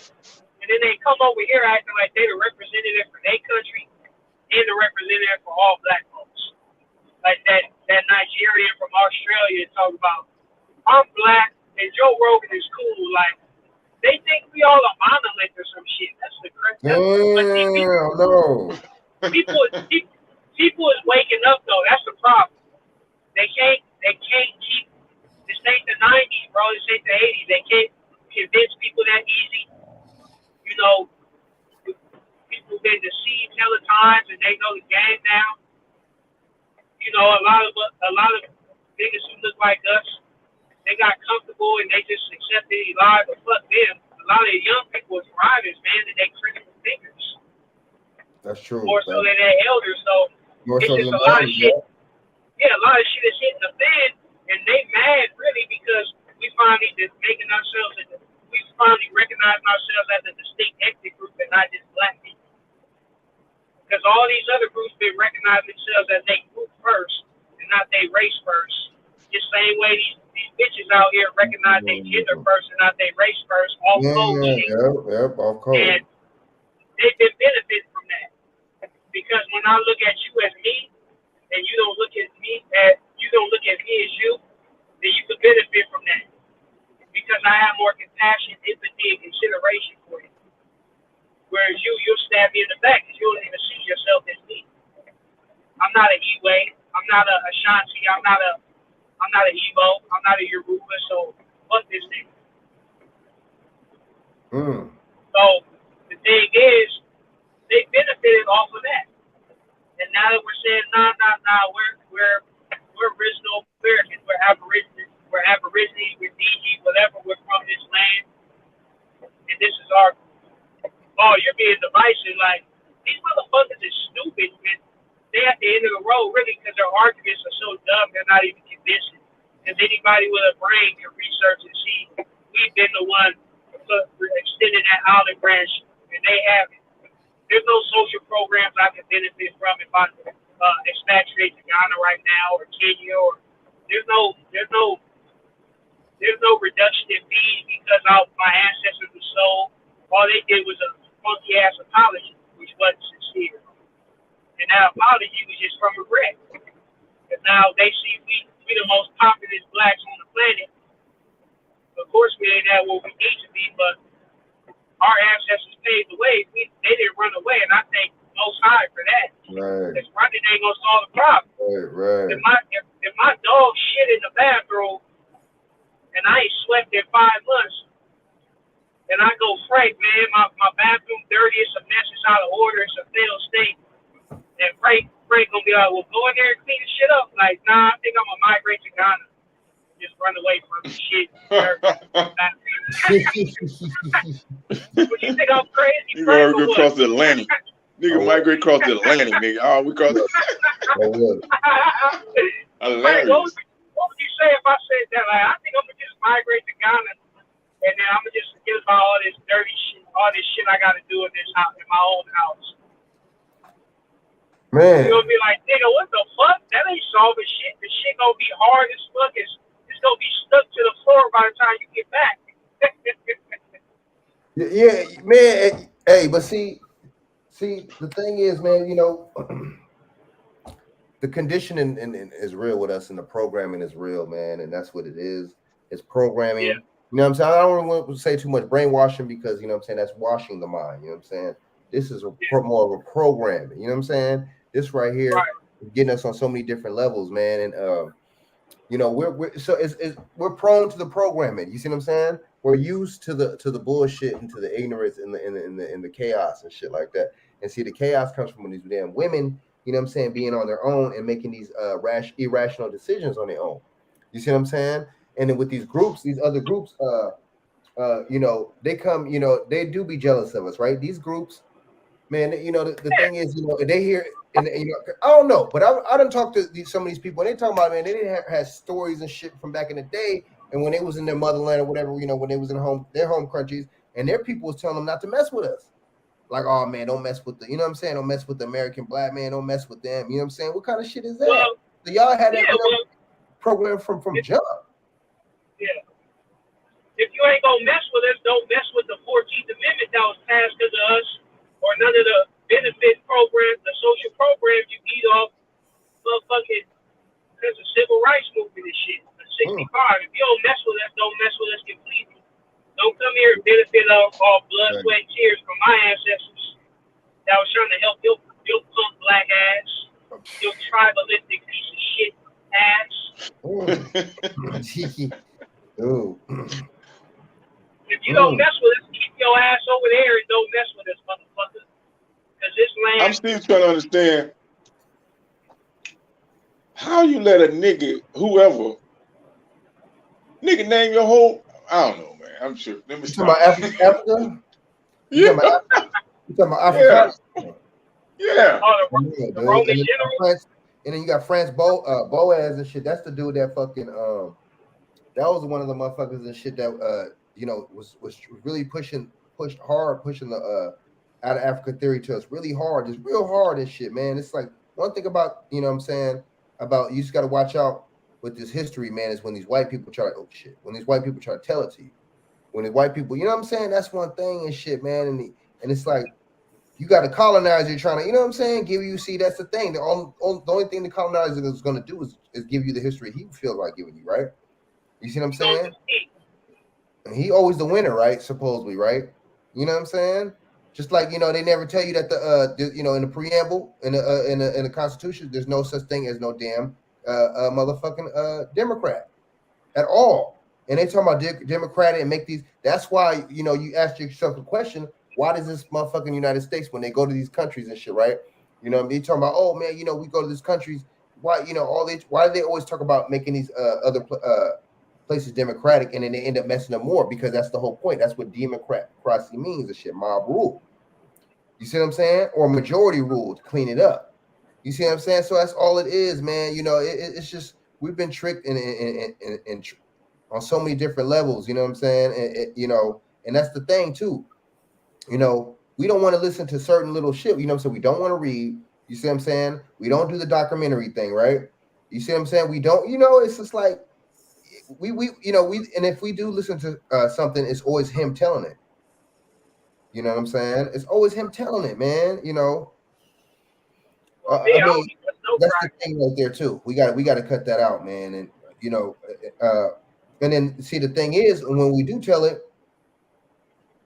And then they come over here acting like they're the representative for their country and the representative for all black folks. Like that Nigerian from Australia talking about, I'm black and Joe Rogan is cool. Like, they think we all a monolith or some shit. That's the correct. People is waking up though. That's the problem. They can't keep. This ain't the 90s, bro. This ain't the 80s. They can't convince people that easy. You know, people been deceived hella times, and they know the game now. You know, a lot of niggas who look like us, they got comfortable and they just accepted they lied, but fuck them. A lot of the young people is drivers, man, and they critical thinkers. That's true. More so than their elders. So it's just a lot of shit. Yeah, a lot of shit is hitting the fan, and they mad really because we finally recognize ourselves as a distinct ethnic group and not just black people. Because all these other groups been recognizing themselves as they group first and not they race first. The same way these bitches out here recognize they gender first and not they race first. All code shit. Yep, all code. And they've been benefiting from that. Because when I look at you as me, and you don't look at me as you, then you can benefit from that. Because I have more compassion, empathy, and consideration for you. Whereas you'll stab me in the back because you don't even see yourself as me. I'm not an E-Way. I'm not a Ashanti. I'm not a Evo. I'm not a Yoruba. So fuck this thing. So the thing is, they benefited off of that. And now that we're saying, nah, we're original Americans, we're Aborigines, we're DG, whatever, we're from this land, and this is our. Oh, you're being divisive. Like, these motherfuckers is stupid, man. They're at the end of the road, really, because their arguments are so dumb, they're not even convincing. Because anybody with a brain can research and see we've been the one extending that olive branch, and they haven't. There's no social programs I can benefit from if I expatriate to Ghana right now or Kenya, or there's no reduction in fees because my ancestors were sold. All they did was a funky ass apology, which wasn't sincere. And that apology was just from regret. Because now they see we the most populous blacks on the planet. Of course we ain't at where we need to be, but our ancestors paid run away, and I thank Most High for that. Right. Because running ain't gonna solve the problem. Right. If my dog shit in the bathroom, and I ain't slept in 5 months, and I go, Frank, man, my bathroom dirty, it's a mess, it's out of order, it's a failed state. And Frank gonna be like, well, go in there and clean the shit up. Like, nah, I think I'm gonna migrate to Ghana. Just run away from the shit. What you think I'm crazy? You gonna go across the Atlantic. Nigga migrate across the Atlantic, nigga. Oh, we cross the Frank, what would you say if I said that? Like, I think I'm gonna just migrate to Ghana, and then I'm gonna just forget about all this dirty shit, all this shit I gotta do in this house, in my own house. Man. You're gonna be like, nigga, what the fuck? That ain't solving shit. The shit gonna be hard as fuck. It's gonna be stuck to the floor by the time you get back. Yeah, man. Hey, but see, the thing is, man, you know, the conditioning is real with us, and the programming is real, man, and that's what it is. It's programming. Yeah. You know what I'm saying? I don't want to say too much brainwashing because, you know what I'm saying, that's washing the mind. You know what I'm saying? This is more of a programming. You know what I'm saying? This right here is getting us on so many different levels, man, and you know, we're prone to the programming. You see what I'm saying? We're used to the bullshit and to the ignorance and the chaos and shit like that. And see, the chaos comes from these damn women, you know what I'm saying, being on their own and making these irrational decisions on their own. You see what I'm saying? And then with these groups, these other groups, you know, they come, you know, they do be jealous of us, right? These groups, man, you know, the thing is, you know, they hear, and you know, I don't know, but I done talked to some of these people, and they talking about, man, they didn't have stories and shit from back in the day, and when they was in their motherland or whatever, you know, when they was in their home countries, and their people was telling them not to mess with us. Like, oh man, don't mess with the, you know what I'm saying? Don't mess with the American black man, don't mess with them. You know what I'm saying? What kind of shit is that? Well, so y'all had that program from jump. Yeah. If you ain't gonna mess with us, don't mess with the 14th Amendment that was passed to us, or none of the benefit programs, the social programs you eat off, motherfucking, there's a civil rights movement and shit. 65. If you don't mess with us, don't mess with us completely. Don't come here and benefit off all blood, sweat, and tears from my ancestors that was trying to help your punk black ass, your tribalistic piece of shit ass. Ooh. If you don't mess with us, keep your ass over there and don't mess with us, motherfucker. Because this land. I'm still trying to understand how you let a nigga, whoever, nigga name your whole. I don't know, man. I'm sure. Let me stop. Africa? Yeah. You talking about Africa? Yeah. The Roman general. And then you got France Boaz and shit. That's the dude that fucking that was one of the motherfuckers and shit that you know was really pushed the out of Africa theory to us really hard, just real hard and shit, man. It's like one thing about, you know what I'm saying, about you just got to watch out with this history, man, is when these white people try to tell it to you. When the white people, you know what I'm saying, that's one thing and shit, man. And it's like you got a colonizer trying to, you know what I'm saying, give you, see, that's the thing. The only thing the colonizer is going to do is give you the history he feels like giving you, right? You see what I'm saying? And he always the winner, right? Supposedly, right? You know what I'm saying? Just like, you know, they never tell you that you know, in the preamble, in the Constitution, there's no such thing as no damn motherfucking Democrat at all. And they talking about Democratic and make these. That's why, you know, you ask yourself the question: why does this motherfucking United States, when they go to these countries and shit, right? You know, they talking about, oh man, you know, we go to these countries. Why, you know, why do they always talk about making these other places democratic, and then they end up messing up more, because that's the whole point. That's what democracy means and shit. Mob rule. You see what I'm saying? Or majority rule to clean it up. You see what I'm saying? So that's all it is, man. You know, it's just we've been tricked in on so many different levels. You know what I'm saying? You know, and that's the thing too. You know, we don't want to listen to certain little shit. You know, so we don't want to read. You see what I'm saying? We don't do the documentary thing, right? You see what I'm saying? We don't. You know, it's just like we you know, and if we do listen to something, it's always him telling it. You know what I'm saying? It's always him telling it, man. You know, I mean, that's the thing right there too. We got to cut that out, man. And you know, and then see, the thing is, when we do tell it,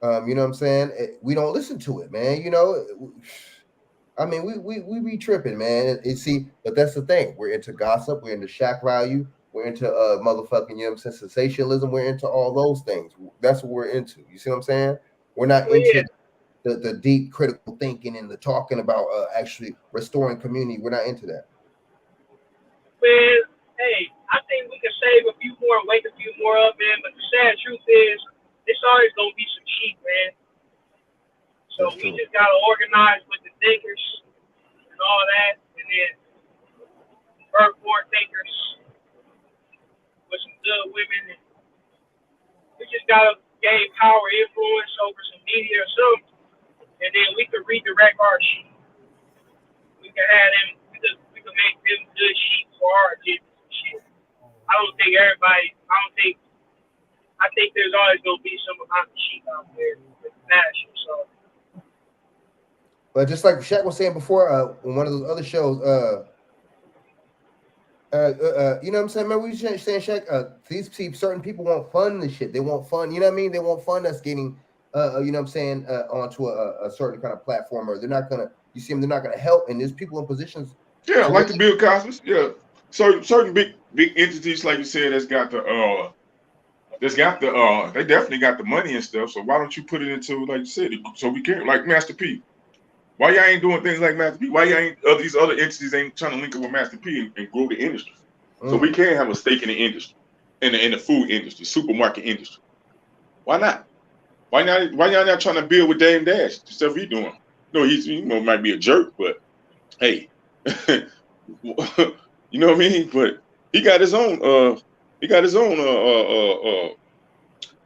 You know what I'm saying? We don't listen to it, man. You know, I mean, we be tripping, man. See, but that's the thing. We're into gossip. We're into shock value. We're into motherfucking, you know what I'm saying, sensationalism. We're into all those things. That's what we're into. You see what I'm saying? We're not into the deep critical thinking and the talking about actually restoring community. We're not into that. Man, hey, I think we can save a few more, wake a few more up, man. But the sad truth is, it's always gonna be some sheep, man. So we just gotta organize with the thinkers and all that, and then birth more thinkers with some good women. And we just gotta gain power, influence over some media or something, and then we can redirect our sheep. We can have them. We can make them good sheep for our kids. Shit. I think there's always gonna be some amount of sheep out there with passion. So. But just like Shaq was saying before, on one of those other shows, you know what I'm saying? Remember we saying, Shaq, these certain people want fun and shit. They want fun, you know what I mean? They want fun that's getting, you know what I'm saying, onto a certain kind of platform, or they're not gonna. You see them, they're not gonna help. And there's people in positions. Yeah, like the Bill Cosby's. Yeah, certain big entities, like you said, they definitely got the money and stuff. So why don't you put it into, like you said, so we can, like Master P. Why y'all ain't doing things like Master P? Why y'all ain't these other entities ain't trying to link up with Master P and grow the industry? So we can have a stake in the industry, in the food industry, supermarket industry. Why not? Why y'all not trying to build with Dame Dash? The stuff he doing. No, he's might be a jerk, but hey, you know what I mean? But he got his own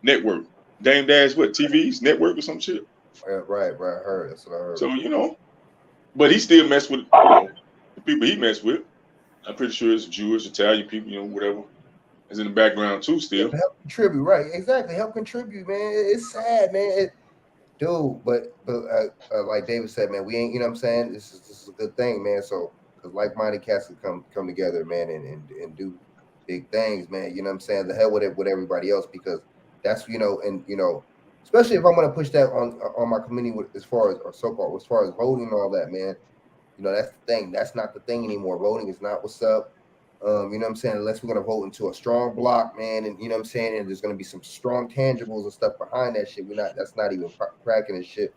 network. Dame Dash, what, TV's network or some shit? Right. I heard. That's what I heard. So, but he still messed with the people he messed with. I'm pretty sure it's Jewish, Italian people, whatever is in the background too still. Help contribute, right? Exactly. Help contribute, man. It's sad, man. Dude, but like David said, man, we ain't, you know what I'm saying? This is a good thing, man. So, because like-minded cats can come together, man, and do big things, man. You know what I'm saying? The hell with it, with everybody else, because that's, especially if I'm gonna push that on my community as far as voting and all that, man. That's the thing. That's not the thing anymore. Voting is not what's up. You know what I'm saying? Unless we're gonna vote into a strong block, man, and you know what I'm saying, and there's gonna be some strong tangibles and stuff behind that shit. That's not even cracking and shit.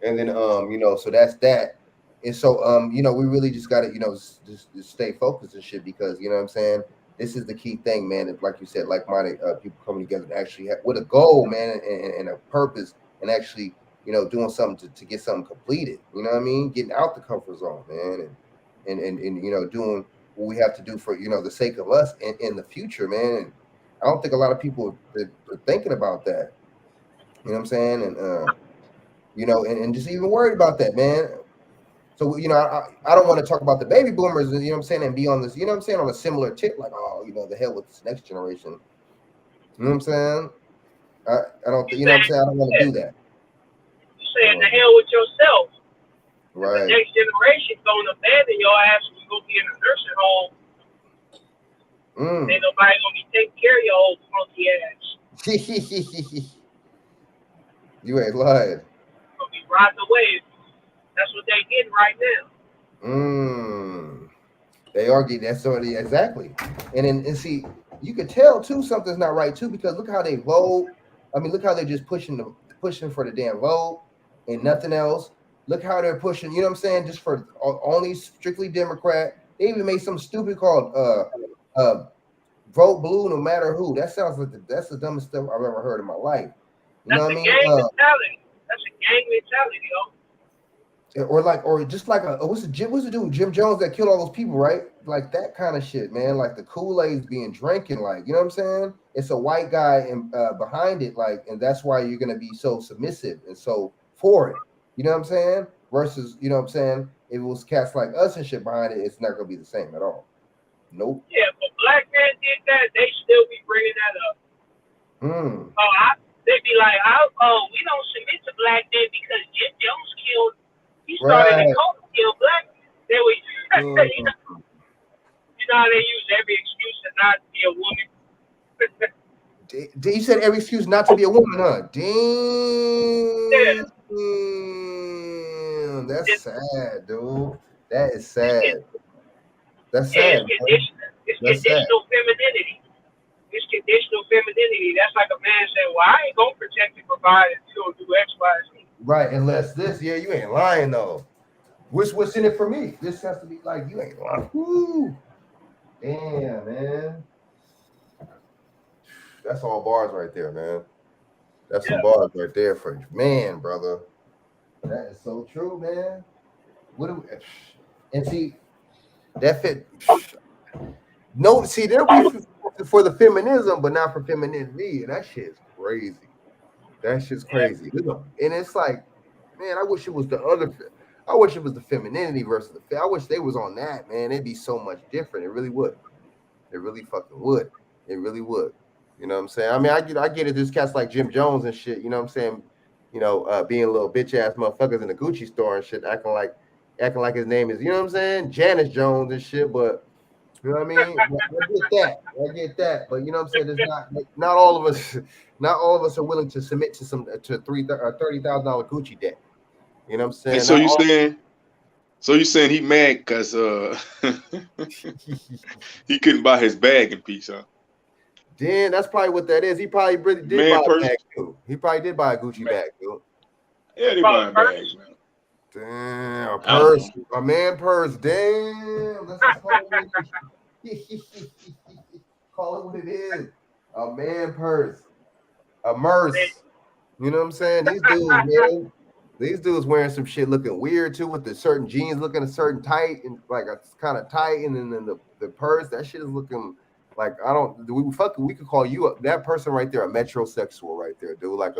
And then so that's that. And so we really just gotta, just stay focused and shit, because you know what I'm saying? This is the key thing, man. If, like you said, like-minded people coming together and actually with a goal, man, and a purpose, and actually, doing something to get something completed. You know what I mean? Getting out the comfort zone, man, and doing what we have to do for the sake of us in the future, man. And I don't think a lot of people are thinking about that. You know what I'm saying? And and just even worried about that, man. So I don't want to talk about the baby boomers, you know what I'm saying, and be on this, you know what I'm saying, on a similar tip, like, the hell with this next generation. You know what I'm saying? I don't, you know what I'm saying, I don't want to do that. You're saying the hell with yourself. Right. The next generation going to abandon your ass when you go be in a nursing home. Ain't nobody gonna be taking care of your old funky ass. You ain't lying. Gonna be riding away. That's what they getting right now. They are getting that sort of, exactly. And see, you could tell too something's not right too, because look how they vote. I mean, look how they're just pushing for the damn vote and nothing else. Look how they're pushing, you know what I'm saying, just for only strictly Democrat. They even made something stupid called vote blue no matter who. That sounds like that's the dumbest stuff I've ever heard in my life. You know what I mean? Gang mentality. That's a gang mentality, yo. Or just like what's the dude, Jim Jones, that killed all those people, right? Like that kind of shit, man. Like the Kool-Aid's being drinking, like, you know what I'm saying? It's a white guy behind it, like, and that's why you're gonna be so submissive and so for it. You know what I'm saying? Versus, you know what I'm saying, if it was cats like us and shit behind it, it's not gonna be the same at all. Nope. Yeah, but black man did that, they still be bringing that up. They be like, we don't submit to black men because Jim Jones killed. He started a cult to kill black men. They were, you know how they use every excuse to not be a woman. You said every excuse not to be a woman, huh? Damn. That's sad, dude. That is sad. That's sad. It's conditional femininity. It's conditional femininity. That's like a man saying, "Well, I ain't gonna protect and provide if you don't do X, Y, Z." Right, unless this, yeah, you ain't lying though. What's in it for me? This has to be like you ain't lying. Woo. Damn, man. That's all bars right there, man. That's some bars right there for you. Man, brother. That is so true, man. What do we, and see that fit? No, see, there'll be for the feminism, but not for femininity. And that shit's crazy. That shit's crazy. And it's like, man, I wish it was the other. I wish it was the femininity versus the. I wish they was on that, man. It'd be so much different. It really would. It really fucking would. It really would. You know what I'm saying? I mean, I get it. There's cats like Jim Jones and shit. You know what I'm saying? You know, being little bitch ass motherfuckers in the Gucci store and shit, acting like his name is, you know what I'm saying, Janice Jones and shit. But you know what I mean? I get that. But you know what I'm saying? There's not all of us are willing to submit to $30,000 Gucci debt. You know what I'm saying? And so you saying he mad because he couldn't buy his bag in peace, huh? Then that's probably what that is. He probably really did buy a bag too. He probably did buy a Gucci bag too. Yeah, they buy bags, man. Damn, a purse, a man purse. Damn, let's call it what it is. A man purse, a merce. You know what I'm saying? These dudes, man. These dudes wearing some shit looking weird too, with the certain jeans looking a certain tight and like a kind of tight, and then the purse, that shit is looking. Like we could call you that person right there a metrosexual right there, dude. Like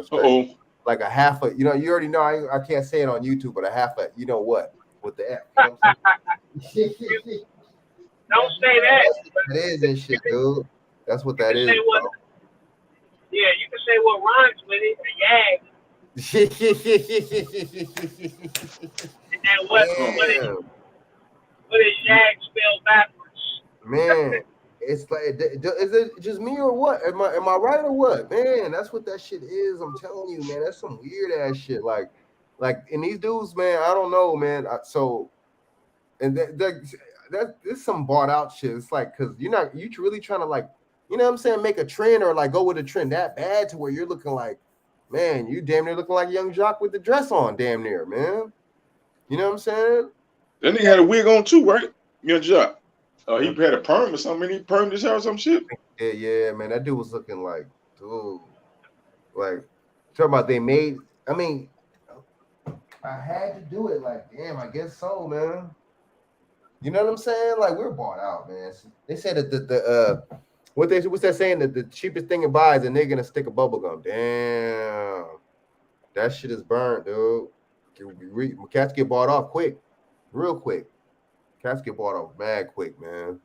like a half a, you know, you already know I can't say it on YouTube, but a half a, you know what, with the F. You know what I'm saying? Don't say that. It is and shit, dude. That's what that is. Yeah, you can say what rhymes with it. And then what is YAG spelled backwards? Man. It's like, is it just me or what? Am I right or what? Man, that's what that shit is. I'm telling you, man. That's some weird ass shit. Like, and these dudes, man. I don't know, man. That is some bought out shit. It's like, cause you really trying to like, you know what I'm saying, make a trend or like go with a trend that bad to where you're looking like, man, you damn near looking like Young Jock with the dress on, damn near, man. You know what I'm saying? Then he had a wig on too, right? Young Jock. He had a perm or something. He permed his hair or some shit. Yeah, man. That dude was looking like, dude. Like, talking about they made. I mean, I had to do it. Like, damn, I guess so, man. You know what I'm saying? Like, we're bought out, man. They said that what's that saying? That the cheapest thing to buy is a nigga gonna stick a bubble gum. Damn, that shit is burnt, dude. Cats get bought off quick, real quick. Cats get bought off mad quick, man.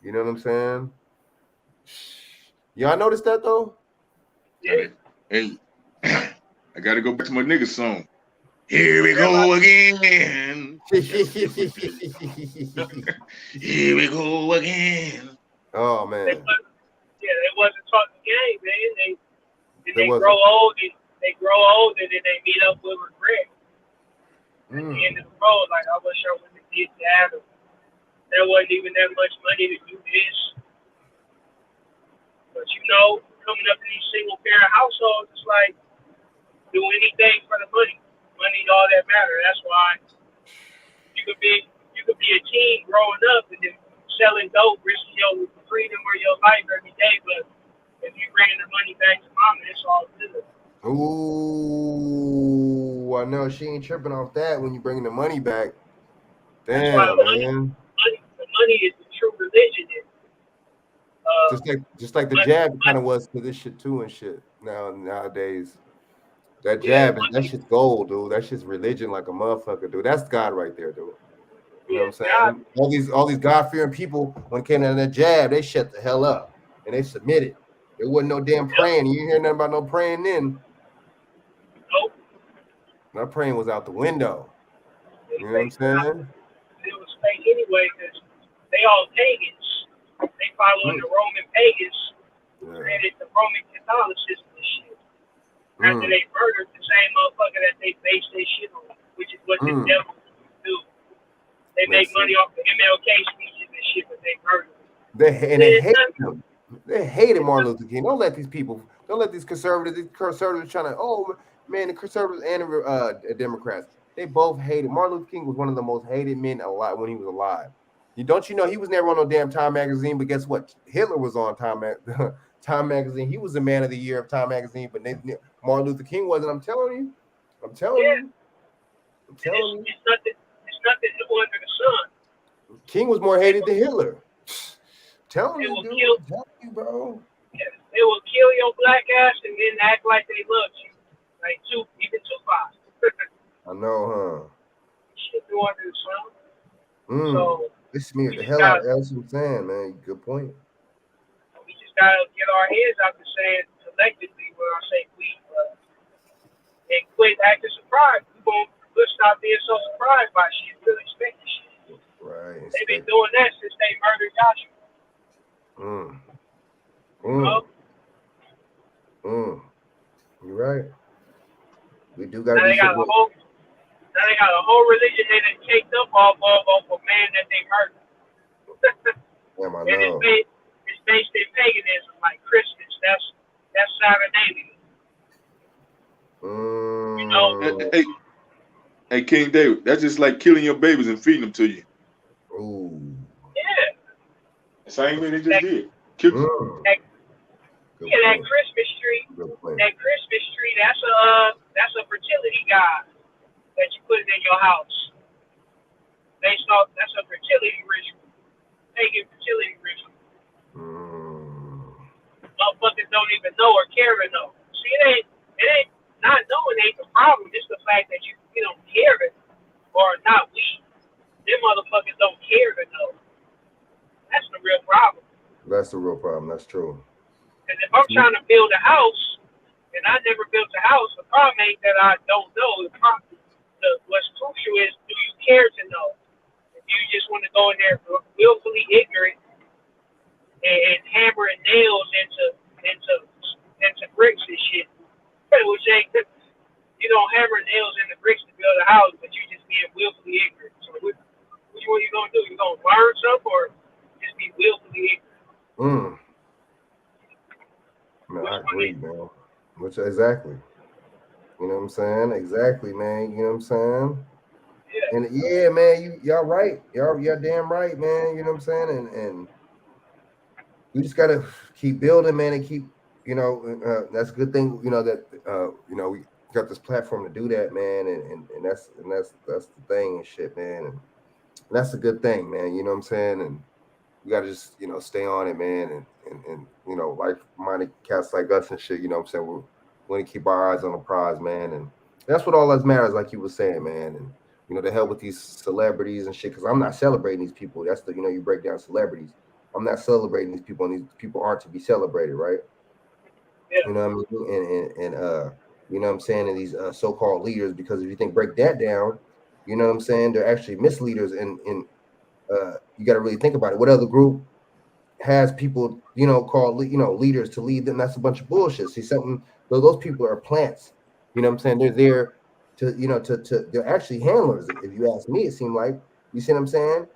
You know what I'm saying? Y'all noticed that though? Yeah. Hey, I gotta go back to my nigga song. Here we go again. Here we go again. Oh man. They wasn't talking game, man. They grow old and then they meet up with regret. At the end of the road, like I wish I would have did that. There wasn't even that much money to do this. But you know, coming up in these single parent households, it's like do anything for the money. Money all that matters. That's why you could be a teen growing up and then selling dope, risking your freedom or your life every day. But if you bringing the money back to mama, it's all good. Ooh, I know she ain't tripping off that when you bringing the money back. Damn, man. The money is the true religion. Just like the jab kind of was to this shit too and shit. Nowadays, that jab that shit's gold, dude. That shit's religion like a motherfucker, dude. That's God right there, dude. You know what I'm saying? All these God-fearing people, when it came to that jab, they shut the hell up and they submitted. There wasn't no damn praying. You didn't hear nothing about no praying then. Nope. My praying was out the window. You know what I'm saying? It was fake anyway because they all pagans. They following the Roman pagans. Created the Roman Catholicism and shit. After they murdered the same motherfucker that they based their shit on, which is what the devil They make money off the MLK speeches and shit, but they murder. They hate him. They hated Martin Luther King. Don't let these conservatives trying to, oh man, the conservatives and the Democrats, they both hated. Martin Luther King was one of the most hated men alive when he was alive. Don't you know he was never on no damn Time magazine, but guess what? Hitler was on Time magazine. He was the man of the year of Time magazine, but Martin Luther King wasn't. I'm telling you. It's nothing new under the sun. King was more hated than Hitler. Tell you, bro. Yeah, they will kill your black ass and then act like they love you. Like even Tupac. I know, huh? Shit new under the sun. So this smeared the hell out of That's what I'm saying, man. Good point. We just gotta get our heads out the sand collectively when I say we, and quit acting surprised. We'll stop being so surprised by shit. We'll expect this shit. Right. They've been doing that since they murdered Joshua. You're right. We do gotta Now they got a whole religion they done caked up off a man that they murdered. Damn, I and know. it's based in paganism, like Christmas. That's Saturnalia. You know. Hey, King David, that's just like killing your babies and feeding them to you. Ooh. Yeah. Same way they just did. Kill them. That Christmas tree. That Christmas tree. That's a fertility god that you put in your house. That's a fertility ritual. Pagan fertility ritual. Motherfuckers don't even know or care to know. See, it ain't not knowing ain't the problem. It's the fact that you don't care to, or not we. Them motherfuckers don't care to know. That's the real problem. That's the real problem. That's true. Because if I'm trying to build a house and I never built a house, the problem ain't that I don't know. What's crucial is, do you care to know? If you just want to go in there willfully ignorant and hammering nails into bricks and shit, which ain't, you don't hammer nails into bricks to build a house, but you just being willfully ignorant. So which one you gonna do? You gonna learn something or just be willfully ignorant? No, I agree, man. Exactly. You know what I'm saying? Exactly, man. You know what I'm saying? Yeah. And yeah, man, y'all right. Y'all damn right, man. You know what I'm saying? And we just gotta keep building, man, and keep, that's a good thing, that we got this platform to do that, man, and that's the thing and shit, man. And that's a good thing, man. You know what I'm saying? And we gotta just, stay on it, man, and like-minded cats like us and shit, you know what I'm saying? We want to keep our eyes on the prize, man, and that's what all that matters, like you were saying, man. And the hell with these celebrities and shit, because I'm not celebrating these people. That's the, you break down celebrities. I'm not celebrating these people, and these people aren't to be celebrated, right? Yeah. You know what I mean? And you know what I'm saying, and these so-called leaders, because if you break that down, you know what I'm saying, they're actually misleaders, and you got to really think about it. What other group has people, called, leaders to lead them? That's a bunch of bullshit. See, those people are plants. You know what I'm saying? They're there to they're actually handlers. If you ask me, it seemed like, you see what I'm saying?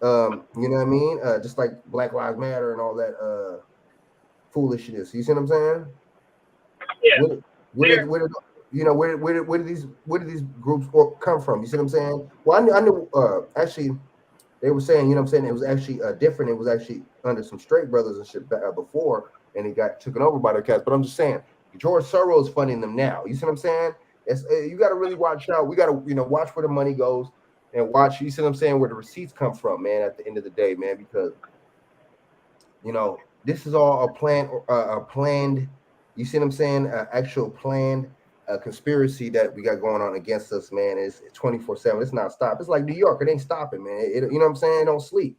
You know what I mean? Just like Black Lives Matter and all that foolishness. You see what I'm saying? Yeah. Where do these groups come from? You see what I'm saying? Well, I knew actually they were saying, you know what I'm saying, it was actually different. It was actually under some straight brothers and shit before, and it got taken over by the cats. But I'm just saying, George Soros is funding them now. You see what I'm saying? You got to really watch out. We got to, watch where the money goes and watch, you see what I'm saying, where the receipts come from, man, at the end of the day, man, because, this is all a planned, you see what I'm saying, actual planned conspiracy that we got going on against us, man. It's 24/7. It's not stopping. It's like New York. It ain't stopping, man. You know what I'm saying? It don't sleep.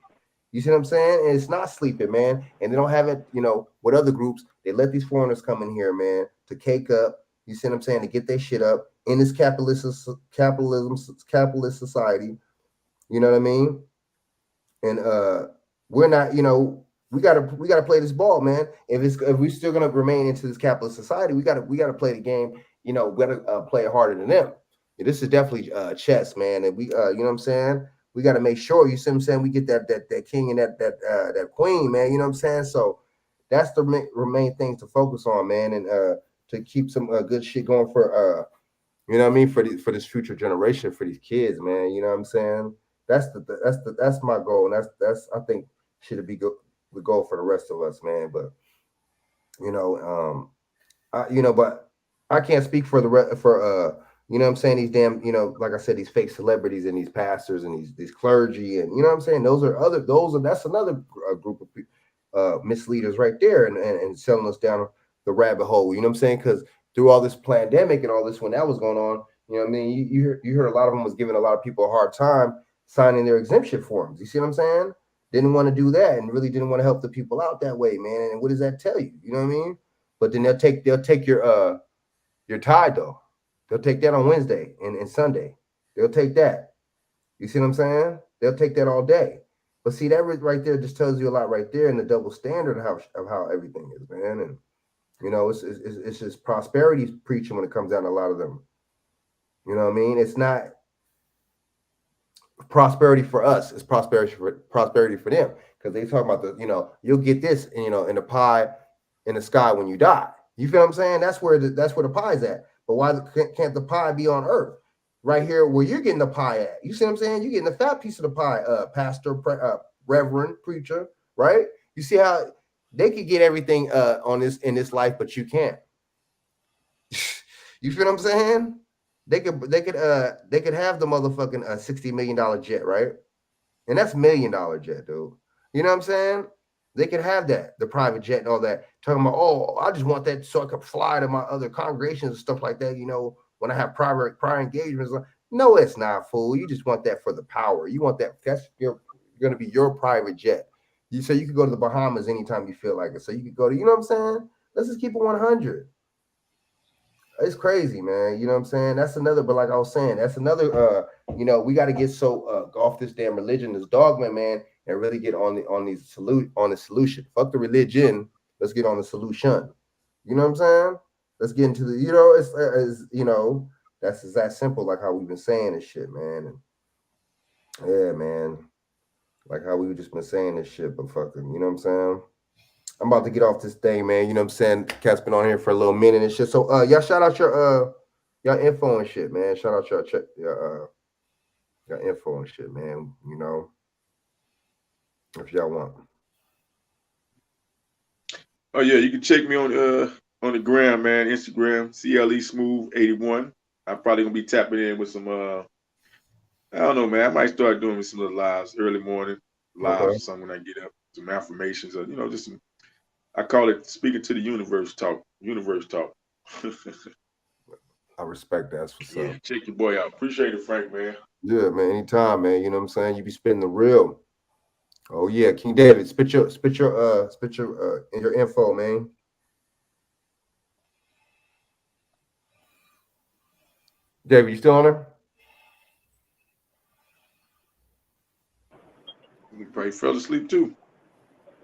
You see what I'm saying? And it's not sleeping, man. And they don't have it, with other groups. They let these foreigners come in here, man, to cake up. You see what I'm saying? To get their shit up in this capitalist society. You know what I mean? And we're not, we gotta play this ball, man. If we're still gonna remain into this capitalist society, we gotta play the game. We gotta play it harder than them. This is definitely chess, man. And we, you know what I'm saying? we got to make sure, you see what I'm saying, we get that king and that queen, man. You know what I'm saying? So that's the main thing to focus on, man, and to keep some good shit going for you know what I mean, for this future generation, for these kids, man. You know what I'm saying? That's my goal, and that's I think should be the goal for the rest of us, man. But you know, but I can't speak for you know what I'm saying, these damn, you know, like I said, these fake celebrities and these pastors and these clergy, and you know what I'm saying, that's another group of misleaders right there, and selling us down the rabbit hole. You know what I'm saying? Because through all this pandemic and all this, when that was going on, you know what I mean, you heard a lot of them was giving a lot of people a hard time signing their exemption forms. You see what I'm saying? Didn't want to do that, and really didn't want to help the people out that way, man. And what does that tell you? You know what I mean? But then they'll take your tithe though. They'll take that on Wednesday and Sunday. They'll take that. You see what I'm saying? They'll take that all day. But see, that right there just tells you a lot right there, and the double standard of how everything is, man. And you know, it's just prosperity preaching when it comes down to a lot of them. You know what I mean? It's not prosperity for us. It's prosperity for them, because they talk about you'll get this, you know, in the pie in the sky when you die. You feel what I'm saying? That's where the pie's at. But why can't the pie be on earth? Right here where you're getting the pie at. You see what I'm saying? You're getting a fat piece of the pie, pastor, reverend, preacher, right? You see how they could get everything in this life, but you can't. You feel what I'm saying? They could have the motherfucking $60 million jet, right? And that's $1 million jet, dude. You know what I'm saying? They could have that, the private jet and all that. Talking about, oh, I just want that so I could fly to my other congregations and stuff like that, you know, when I have prior engagements. No, it's not, fool. You just want that for the power. You want that. That's going to be your private jet. So you could go to the Bahamas anytime you feel like it. So you could go to, you know what I'm saying? Let's just keep it 100. It's crazy, man. You know what I'm saying? That's another, but like I was saying, that's another, we got to get so off this damn religion, this dogma, man, and really get on the solution. Fuck the religion. Let's get on the solution. You know what I'm saying? Let's get into the, that's that simple, like how we've been saying this shit, man. And yeah, man. Like how we've just been saying this shit, but fucking, you know what I'm saying? I'm about to get off this thing, man. You know what I'm saying? Cat's been on here for a little minute and shit. So y'all shout out your info and shit, man. Shout out your info and shit, man. You know, if y'all want. Oh yeah, you can check me on the gram, man. Instagram, CLE Smooth 81. I'm probably gonna be tapping in with some I don't know, man. I might start doing some of the lives, early morning lives or something when I get up. Some affirmations, or just some. I call it speaking to the universe talk. Universe talk. I respect that. That's what's up. Check your boy out. Appreciate it, Frank, man. Yeah, man. Anytime, man. You know what I'm saying? You be spitting the real. Oh yeah, King David, spit your info, man. David, you still on there? He probably fell asleep too.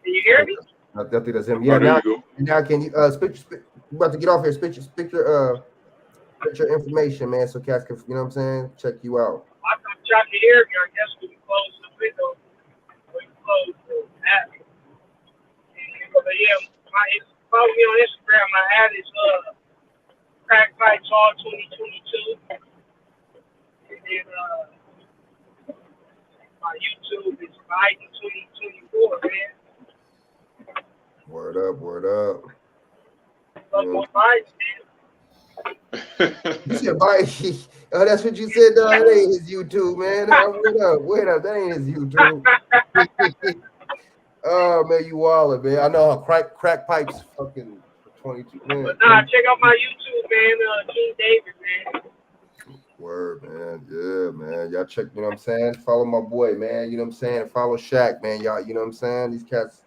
Can you hear me? I think that's him. Yeah, now can you spit you about to get off here, spit your information, man, so cats can, you know what I'm saying, check you out. I'm trying to hear you. I guess we close the window. We close the app. But yeah, follow me on Instagram. My ad is Crack Pipes All 2022. And then my YouTube is Biden 2024, man. Word up. You said Biden. Oh, that's what you said, dog. That ain't his YouTube, man. Wait up. That ain't his YouTube. Oh, man, you wildin', man. I know how crack pipes fucking 22, man. But nah, check out my YouTube, man. King David, man. Word, man. Yeah, man. Y'all check, you know what I'm saying? Follow my boy, man. You know what I'm saying? Follow Shaq, man. Y'all, you know what I'm saying? These cats,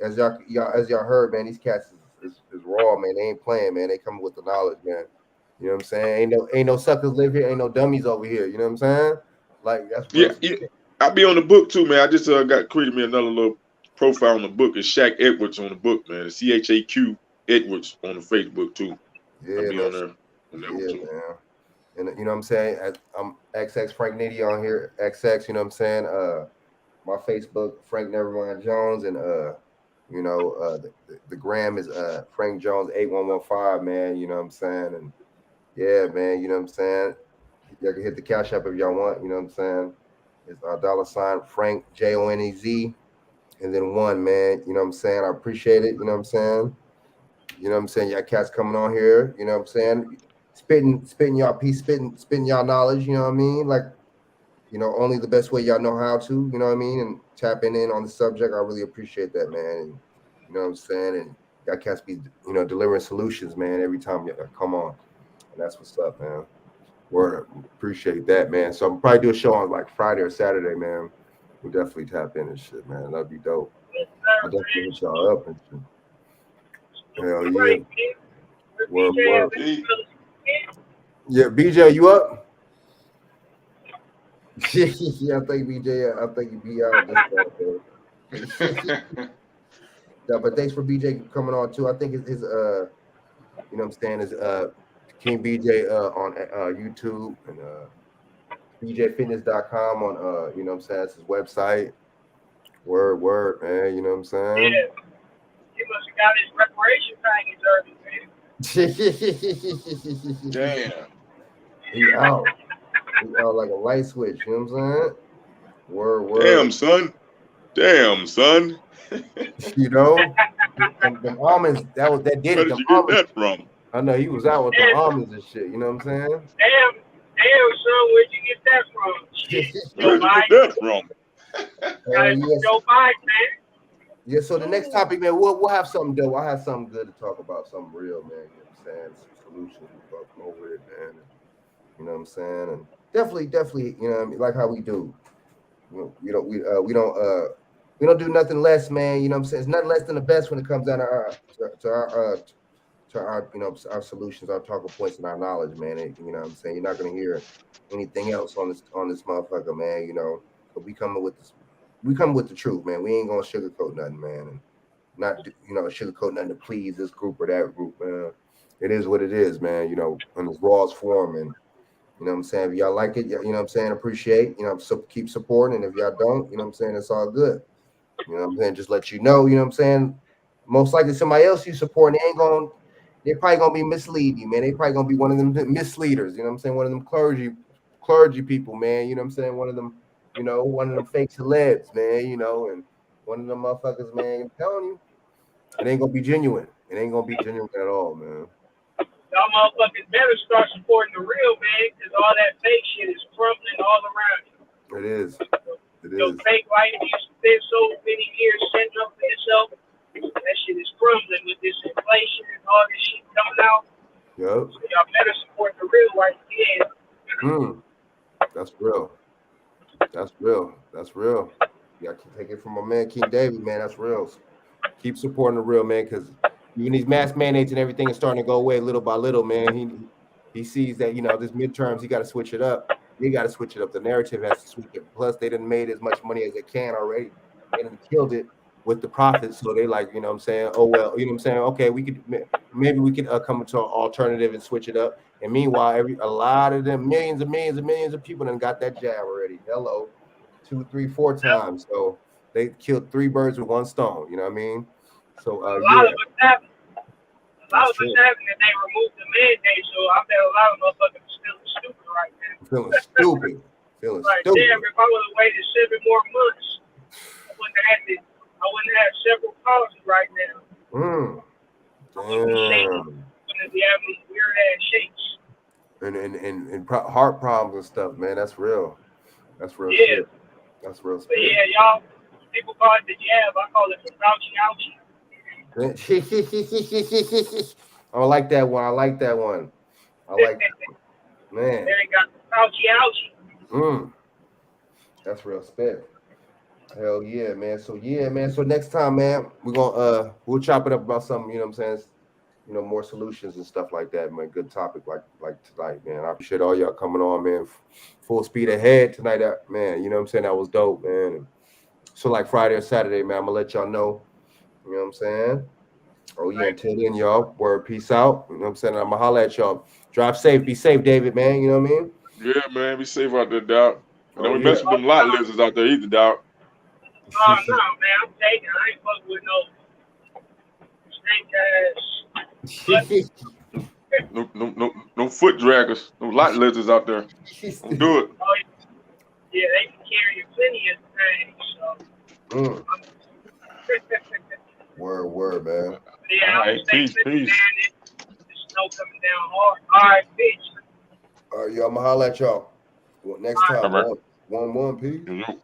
as y'all heard, man, these cats is raw, man. They ain't playing, man. They coming with the knowledge, man. You know what I'm saying? Ain't no suckers live here, ain't no dummies over here. You know what I'm saying? Like that's yeah. I'll be on the book too, man. I just got created me another little profile on the book. It's Shaq Edwards on the book, man. It's CHAQ Edwards on the Facebook too. Yeah, I'll be man. on there. Yeah, man. And you know what I'm saying? I'm XX Frank Nitty on here. XX, you know what I'm saying? My Facebook, Frank Nevermind Jones, and the gram is Frank Jones 8115, man. You know what I'm saying? And yeah, man, you know what I'm saying? Y'all can hit the cash app if y'all want, you know what I'm saying? It's $ Frank JONEZ and then 1, man. You know what I'm saying? I appreciate it, you know what I'm saying? You know what I'm saying? Y'all cats coming on here, you know what I'm saying? Spitting y'all piece, spitting y'all knowledge, you know what I mean? Like, you know, only the best way y'all know how to, you know what I mean? And tapping in on the subject. I really appreciate that, man. And, you know what I'm saying? And y'all cats be, you know, delivering solutions, man, every time you come on. And that's what's up, man. Word, appreciate that, man. So I'm probably do a show on like Friday or Saturday, man. We'll definitely tap in and shit, man. That'd be dope. I'll definitely hit y'all up and shit. Hell yeah. Word. Yeah, BJ, you up? Yeah, I think BJ, I think you be out this time. Yeah, but thanks for BJ coming on too. I think his you know what I'm saying, is King BJ on YouTube and BJfitness.com on you know what I'm saying, that's his website. Word, man, you know what I'm saying? Yeah. He must have got his reparation package early, man. Damn. He out like a light switch, you know what I'm saying? Word. Damn, son. You know, the almonds, that did it. Where did you get that from? I know he was out with the almonds and shit, you know what I'm saying? Damn, son, where'd you get that from? Shit, Where did you get that from? Yes. Joe Biden, man. Yeah, so the next topic, man, we'll have something dope. I have something good to talk about, something real, man. You know what I'm saying? Some solutions, we'll come over it, man. You know what I'm saying? And definitely, you know what I mean, like how we do. We don't do nothing less, man. You know what I'm saying? It's nothing less than the best when it comes down to our you know, our solutions, our talking points, and our knowledge, man. You know what I'm saying? You're not gonna hear anything else on this motherfucker, man. You know, but we coming with the truth, man. We ain't gonna sugarcoat nothing, man, and not, you know, sugarcoat nothing to please this group or that group, man. It is what it is, man. You know, in its rawest form, and you know what I'm saying? If y'all like it, you know what I'm saying, appreciate, you know, so keep supporting. And if y'all don't, you know what I'm saying, it's all good. You know what I'm saying? Just let you know, you know what I'm saying? Most likely somebody else you support, they're probably gonna be misleading you, man. They probably gonna be one of them misleaders, you know what I'm saying? One of them clergy people, man, you know what I'm saying? One of them fake celebs, man, you know, and one of them motherfuckers, man, I'm telling you, it ain't gonna be genuine. It ain't gonna be genuine at all, man. Y'all motherfuckers better start supporting the real, man, because all that fake shit is crumbling all around you. It is. Your fake life you spent so many years setting up for yourself, that shit is crumbling with this inflation and all this shit coming out. Yep. So y'all better support the real while you can. That's real. You got to take it from my man King David, man. That's real. Keep supporting the real, man, because even these mask mandates and everything is starting to go away little by little, man. He sees that, you know, this midterms, he got to switch it up. They got to switch it up. The narrative has to switch it. Plus, they done made as much money as they can already. They done killed it with the profits. So they like, you know what I'm saying? Oh, well, you know what I'm saying? Okay, maybe we could come to an alternative and switch it up. And meanwhile, a lot of them, millions of people done got that jab already. Hello. 2, 3, 4 times. So they killed 3 birds with 1 stone. You know what I mean? So a lot of us haven't. A lot of us haven't, and they removed the mandate. So I bet a lot of motherfuckers are still stupid right now. Feeling stupid. Like, damn, if I would have waited 7 more months, I wouldn't have several policies right now. I wouldn't be shaking. Wouldn't be having these weird ass shakes. And heart problems and stuff, man. That's real. That's real shit. That's real stuff. But yeah, y'all, people call it the jab. I call it the ouchie. I like that one. I like that one. Man. They got the ouchie. That's real spit. Hell yeah, man. So yeah, man. So next time, man, we're gonna we'll chop it up about something, you know what I'm saying? You know, more solutions and stuff like that, man. Good topic like tonight, man. I appreciate all y'all coming on, man. Full speed ahead tonight, man. You know what I'm saying? That was dope, man. And so like Friday or Saturday, man, I'm gonna let y'all know. You know what I'm saying? Oh, yeah. Until then, y'all. Word. Peace out. You know what I'm saying? I'm going to holler at y'all. Drive safe. Be safe, David, man. You know what I mean? Yeah, man. Be safe out there, dog. And don't Oh, we mess with them lot lizards out there either, dog. Oh, no, man. I'm taking. I ain't fucking with no snake ass. No foot draggers. No lot lizards out there. Don't do it. Oh, yeah, they can carry you plenty of things. So. Word, man. Yeah, All right, peace. Man, the snow coming down hard. All right, peace. All right, y'all. I'm going to holler at y'all. Next time. All right. 1-1, peace. Yo.